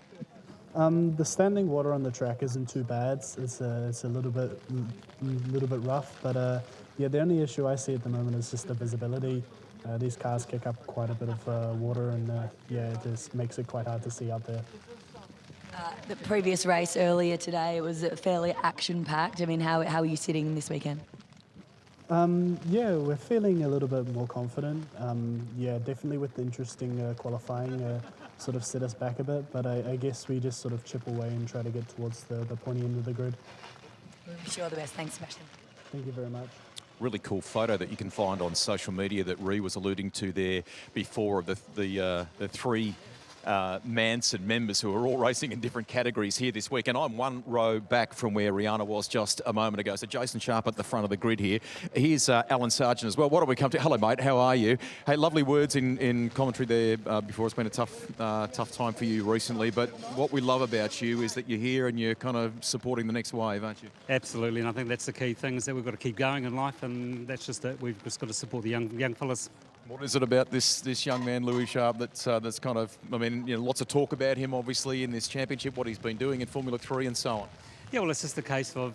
The standing water on the track isn't too bad. It's a little bit rough, but yeah, the only issue I see at the moment is just the visibility. These cars kick up quite a bit of water, and yeah, it just makes it quite hard to see out there. The previous race earlier today, it was fairly action-packed. I mean, how are you sitting this weekend? Yeah, we're feeling a little bit more confident. Yeah, definitely with the interesting qualifying sort of set us back a bit, but I guess we just sort of chip away and try to get towards the pointy end of the grid. Wish you all the best. Thanks, Sebastian. Thank you very much. Really cool photo that you can find on social media that Ree was alluding to there before of the 3 Manson members who are all racing in different categories here this week. And I'm 1 row back from where Rihanna was just a moment ago. So Jason Sharp at the front of the grid here. Here's Alan Sargent as well. What do we come to? Hello, mate. How are you? Hey, lovely words in commentary there before. It's been a tough time for you recently. But what we love about you is that you're here and you're kind of supporting the next wave, aren't you? Absolutely. And I think that's the key thing, is that we've got to keep going in life. And that's just that. We've just got to support the young fellas. What is it about this young man, Louis Sharp, that's kind of, I mean, you know, lots of talk about him, obviously, in this championship, what he's been doing in Formula 3 and so on? Yeah, well, it's just a case of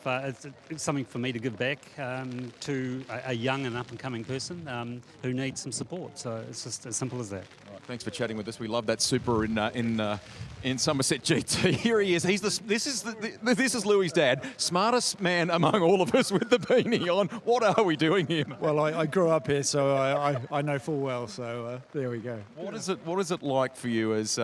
it's something for me to give back to a young and up-and-coming person who needs some support. So it's just as simple as that. Right, thanks for chatting with us. We love that super in Summerset GT. Here he is. This is Louis' dad, smartest man among all of us with the beanie on. What are we doing here, mate? Well, I grew up here, so I know full well. So there we go. What is it like for you as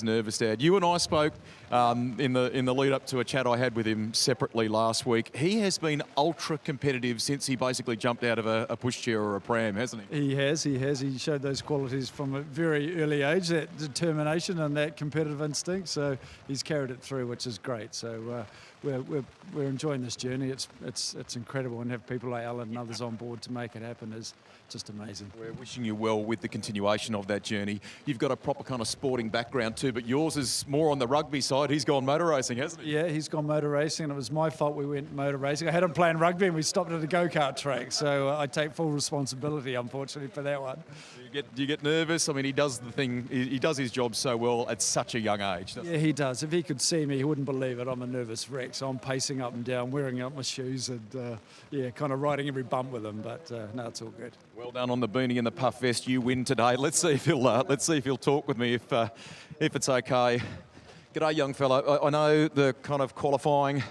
Nervous Dad? You and I spoke in the lead up to a chat I had with him separately last week. He has been ultra competitive since he basically jumped out of a pushchair or a pram, hasn't he? He has. He showed those qualities from a very early age, that determination and that competitive instinct. So he's carried it through, which is great. So we're enjoying this journey. It's incredible, and have people like Alan and others on board to make it happen is just amazing. We're wishing you well with the continuation of that journey. You've got a proper kind of sporting background too, but yours is more on the rugby side. He's gone motor racing, hasn't he? Yeah, he's gone motor racing, and it was my fault we went motor racing. I had him playing rugby and we stopped at a go-kart track, so I take full responsibility, unfortunately, for that one. Do you get nervous? I mean, he does the thing, he does his job so well at such a young age. Yeah, he does. If he could see me, he wouldn't believe it. I'm a nervous wreck, so I'm pacing up and down, wearing out my shoes, and yeah, kind of riding every bump with him, but no, it's all good. Well done on the beanie and the puff vest. You win today. Let's see if he'll talk with me if it's okay. G'day, young fellow. I know the kind of qualifying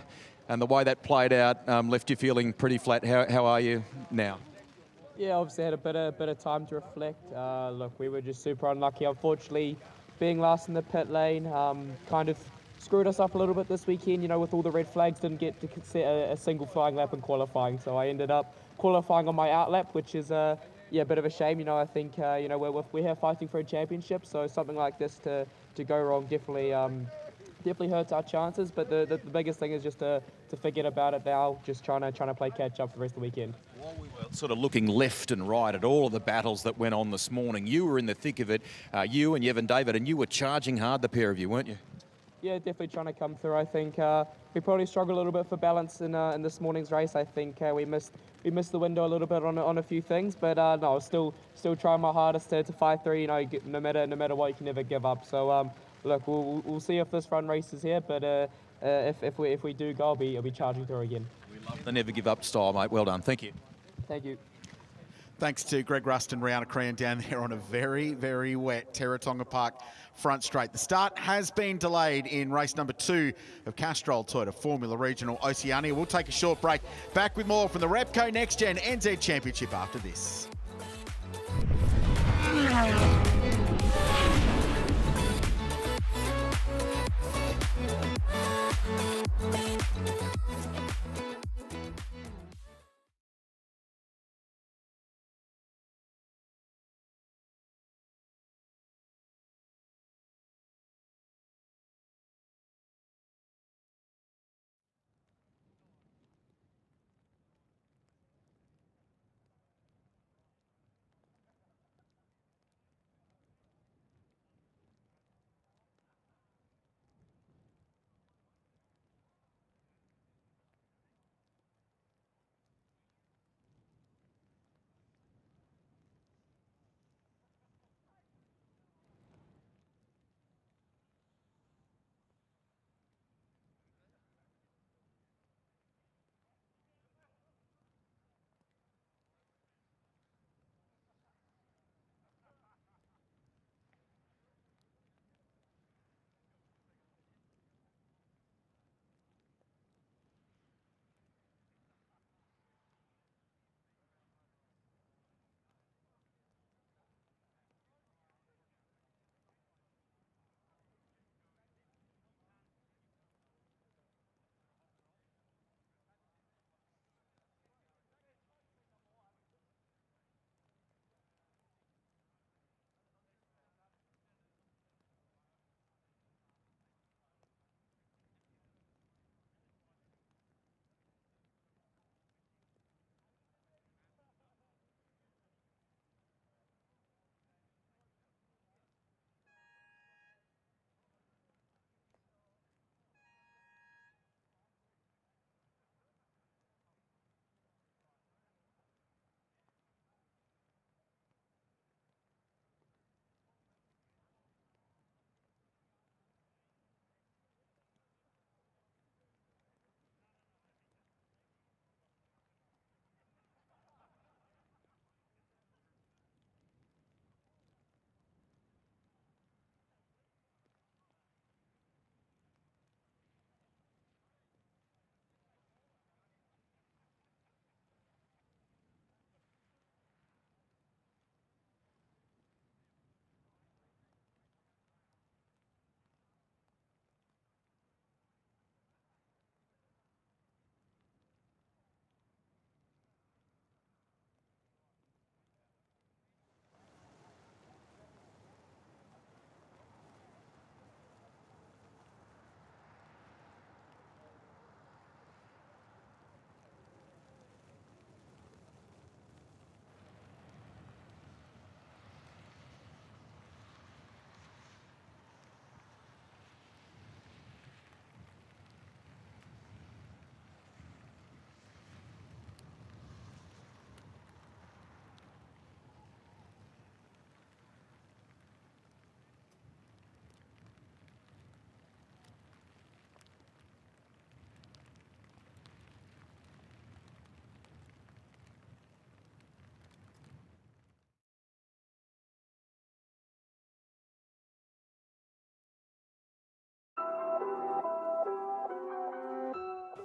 and the way that played out left you feeling pretty flat. How are you now? Yeah, obviously had a bit of time to reflect. Look, we were just super unlucky. Unfortunately, being last in the pit lane kind of screwed us up a little bit this weekend. You know, with all the red flags, didn't get to set a single flying lap in qualifying. So I ended up qualifying on my out lap, which is a bit of a shame. You know, I think you know, we're here fighting for a championship, so something like this to go wrong definitely hurts our chances. But the biggest thing is just to forget about it now, just trying to play catch up for the rest of the weekend. While we were sort of looking left and right at all of the battles that went on this morning, you were in the thick of it, you and Yevon David, and you were charging hard, the pair of you, weren't you? Yeah, definitely trying to come through. I think we probably struggled a little bit for balance in this morning's race. I think we missed the window a little bit on a few things, but no, I was still trying my hardest to fight through. You know, no matter what, you can never give up. So look, we'll see if this run race is here, but if we do go, I'll be charging through again. We love the never give up style, mate. Well done. Thank you. Thank you. Thanks to Greg Rust and Rihanna Crean down there on a very, very wet Teretonga Park front straight. The start has been delayed in race number 2 of Castrol Toyota Formula Regional Oceania. We'll take a short break. Back with more from the Repco NextGen NZ Championship after this.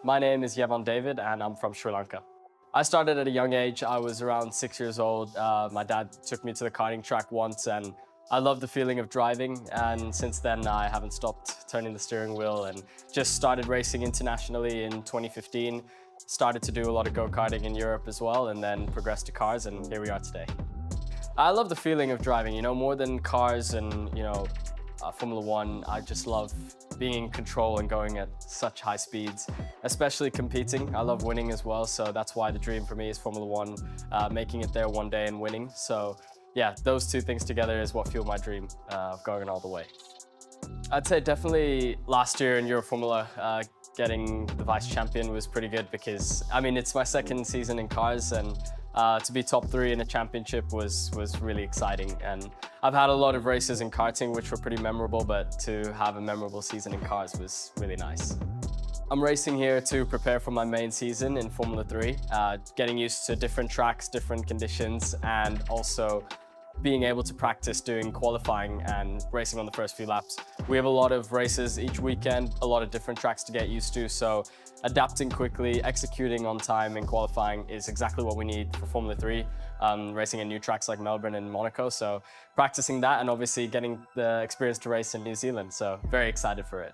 My name is Yevan David and I'm from Sri Lanka. I started at a young age. I was around 6 years old. My dad took me to the karting track once and I love the feeling of driving, and since then I haven't stopped turning the steering wheel and just started racing internationally in 2015. Started to do a lot of go-karting in Europe as well and then progressed to cars, and here we are today. I love the feeling of driving, you know, more than cars and, you know, Formula One. I just love being in control and going at such high speeds, especially competing. I love winning as well, so that's why the dream for me is Formula One, making it there one day and winning. So yeah, those two things together is what fueled my dream of going all the way. I'd say definitely last year in Euro Formula, getting the vice champion was pretty good because, I mean, it's my second season in cars, and to be top 3 in a championship was really exciting. And I've had a lot of races in karting which were pretty memorable, but to have a memorable season in cars was really nice. I'm racing here to prepare for my main season in Formula 3, getting used to different tracks, different conditions, and also being able to practice doing qualifying and racing on the first few laps. We have a lot of races each weekend, a lot of different tracks to get used to, so adapting quickly, executing on time in qualifying is exactly what we need for Formula 3, racing in new tracks like Melbourne and Monaco, so practicing that and obviously getting the experience to race in New Zealand, so very excited for it.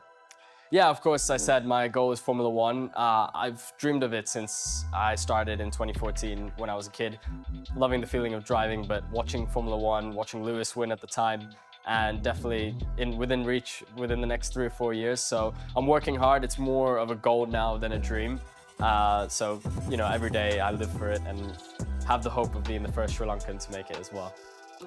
Yeah, of course, I said my goal is Formula One. I've dreamed of it since I started in 2014 when I was a kid, loving the feeling of driving, but watching Formula One, watching Lewis win at the time, and definitely within reach within the next 3 or 4 years. So I'm working hard. It's more of a goal now than a dream. So, you know, every day I live for it and have the hope of being the first Sri Lankan to make it as well.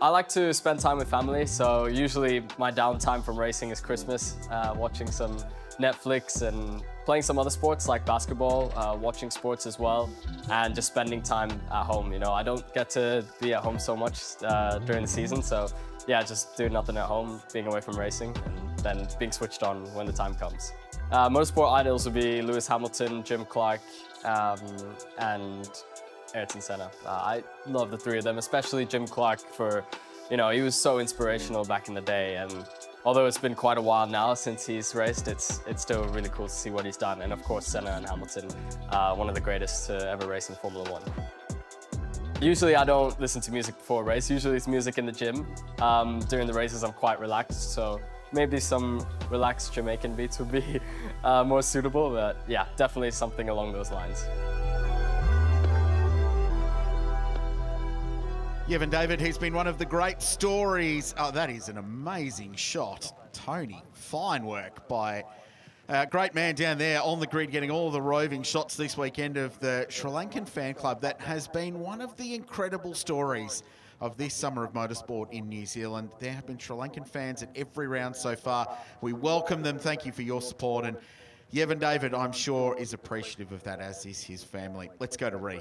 I like to spend time with family, so usually my downtime from racing is Christmas, watching some Netflix and playing some other sports like basketball, watching sports as well, and just spending time at home. You know, I don't get to be at home so much during the season, so yeah, just doing nothing at home, being away from racing, and then being switched on when the time comes. Motorsport idols would be Lewis Hamilton, Jim Clark, and Ayrton Senna. I love the 3 of them, especially Jim Clark for, you know, he was so inspirational back in the day, and although it's been quite a while now since he's raced, it's still really cool to see what he's done. And of course, Senna and Hamilton, one of the greatest to ever race in Formula One. Usually I don't listen to music before a race. Usually it's music in the gym. During the races, I'm quite relaxed, so maybe some relaxed Jamaican beats would be more suitable, but yeah, definitely something along those lines. Yevan David, he's been one of the great stories. Oh, that is an amazing shot. Tony, fine work by a great man down there on the grid, getting all of the roving shots this weekend of the Sri Lankan fan club. That has been one of the incredible stories of this summer of motorsport in New Zealand. There have been Sri Lankan fans at every round so far. We welcome them. Thank you for your support. And Yevan David, I'm sure, is appreciative of that, as is his family. Let's go to Ree.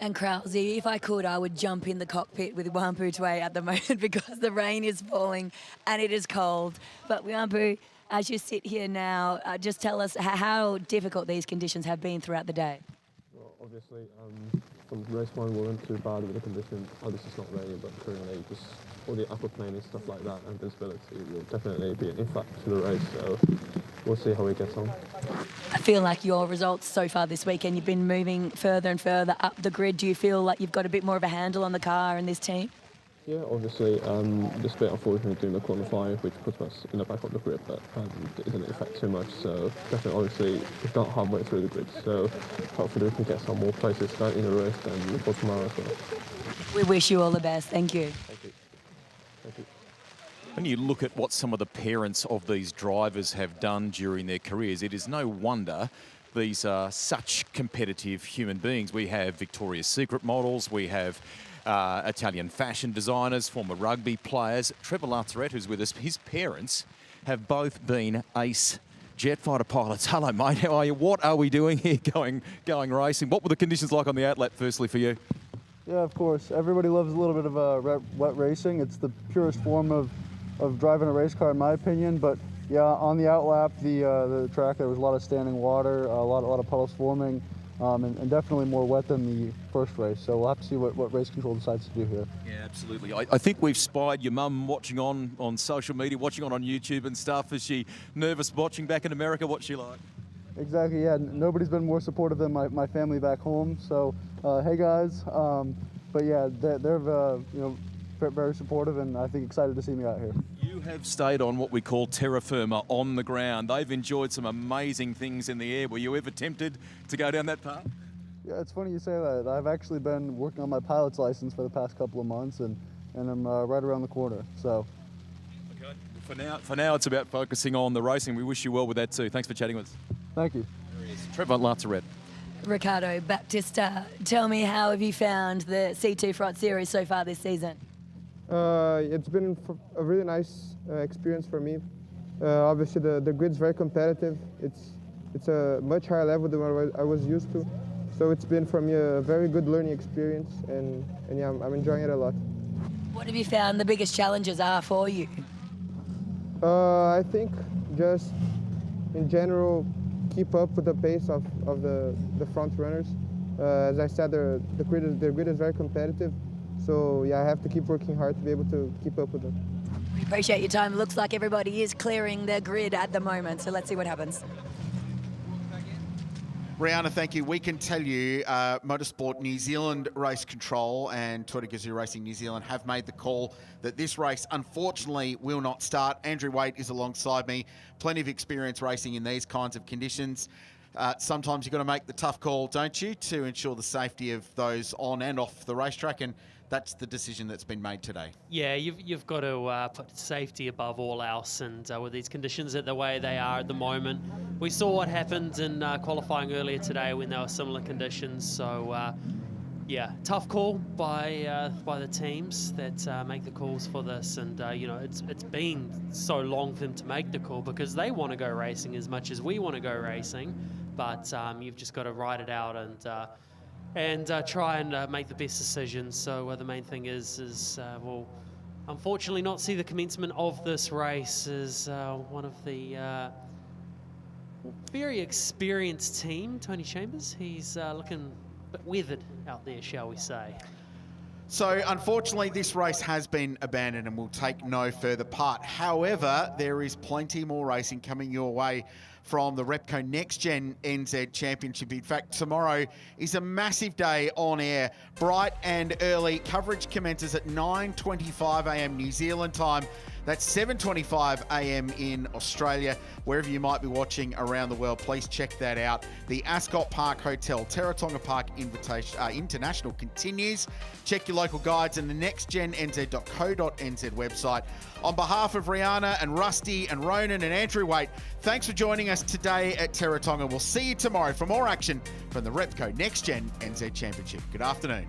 And Krause, if I could, I would jump in the cockpit with Wampu Tue at the moment because the rain is falling and it is cold. But Wampu, as you sit here now, just tell us how difficult these conditions have been throughout the day. Well, obviously, from race 1 we weren't too bad with the conditions. Obviously it's not raining, but currently just all the upper plane and stuff like that and visibility will definitely be an impact to the race. So we'll see how it gets on. I feel like your results so far this weekend, you've been moving further and further up the grid. Do you feel like you've got a bit more of a handle on the car and this team? Yeah, obviously, just a bit unfortunate doing the qualifying, which puts us in the back of the grid, but it doesn't affect too much. So definitely, obviously, it's not halfway through the grid. So hopefully we can get some more places in the race and for tomorrow as well. We wish you all the best. Thank you. Thank you. Thank you. When you look at what some of the parents of these drivers have done during their careers, it is no wonder these are such competitive human beings. We have Victoria's Secret models, we have Italian fashion designers, former rugby players. Trevor Lazaret, who's with us, his parents have both been ace jet fighter pilots. Hello, mate. How are you? What are we doing here going racing? What were the conditions like on the outlet, firstly, for you? Yeah, of course. Everybody loves a little bit of wet racing. It's the purest form of driving a race car, in my opinion. But yeah, on the outlap, the track, there was a lot of standing water, a lot of puddles forming. And definitely more wet than the first race. So we'll have to see what race control decides to do here. Yeah, absolutely. I think we've spied your mum watching on social media, watching on YouTube and stuff. Is she nervous watching back in America? What's she like? Exactly, yeah. Nobody's been more supportive than my family back home. So, hey guys. But yeah, they're you know, very supportive, and I think excited to see me out here. You have stayed on what we call terra firma, on the ground. They've enjoyed some amazing things in the air. Were you ever tempted to go down that path? Yeah, it's funny you say that. I've actually been working on my pilot's license for the past couple of months, and I'm right around the corner. So. Okay. For now, it's about focusing on the racing. We wish you well with that too. Thanks for chatting with us. Thank you. There he is, Trevor Lazarette. Ricardo Baptista, tell me, how have you found the C2 Front Series so far this season? It's been a really nice experience for me. Obviously, the grid's very competitive. It's a much higher level than what I was used to. So it's been for me a very good learning experience, and yeah, I'm enjoying it a lot. What have you found the biggest challenges are for you? I think just in general, keep up with the pace of the front runners. As I said, their grid is very competitive. So yeah, I have to keep working hard to be able to keep up with them. We appreciate your time. It looks like everybody is clearing their grid at the moment, so let's see what happens. Rihanna, thank you. We can tell you Motorsport New Zealand Race Control and Toyota Gazoo Racing New Zealand have made the call that this race unfortunately will not start. Andrew Waite is alongside me. Plenty of experience racing in these kinds of conditions. Sometimes you've got to make the tough call, don't you, to ensure the safety of those on and off the racetrack, and that's the decision that's been made today. Yeah, you've got to put safety above all else, and with these conditions the way they are at the moment, we saw what happened in qualifying earlier today when there were similar conditions. So yeah, tough call by the teams that make the calls for this, and you know, it's been so long for them to make the call because they want to go racing as much as we want to go racing, but you've just got to ride it out and try and make the best decisions. So the main thing is we'll unfortunately not see the commencement of this race as one of the very experienced team, Tony Chambers. He's looking a bit weathered out there, shall we say. So unfortunately this race has been abandoned and will take no further part. However, there is plenty more racing coming your way from the Repco NextGen NZ Championship. In fact, tomorrow is a massive day on air. Bright and early. Coverage commences at 9:25 a.m. New Zealand time. That's 7:25 a.m. in Australia. Wherever you might be watching around the world, please check that out. The Ascot Park Hotel Teretonga Park International continues. Check your local guides and the nextgennz.co.nz website. On behalf of Rihanna and Rusty and Ronan and Andrew Waite, thanks for joining us today at Teretonga. We'll see you tomorrow for more action from the Repco NextGen NZ Championship. Good afternoon.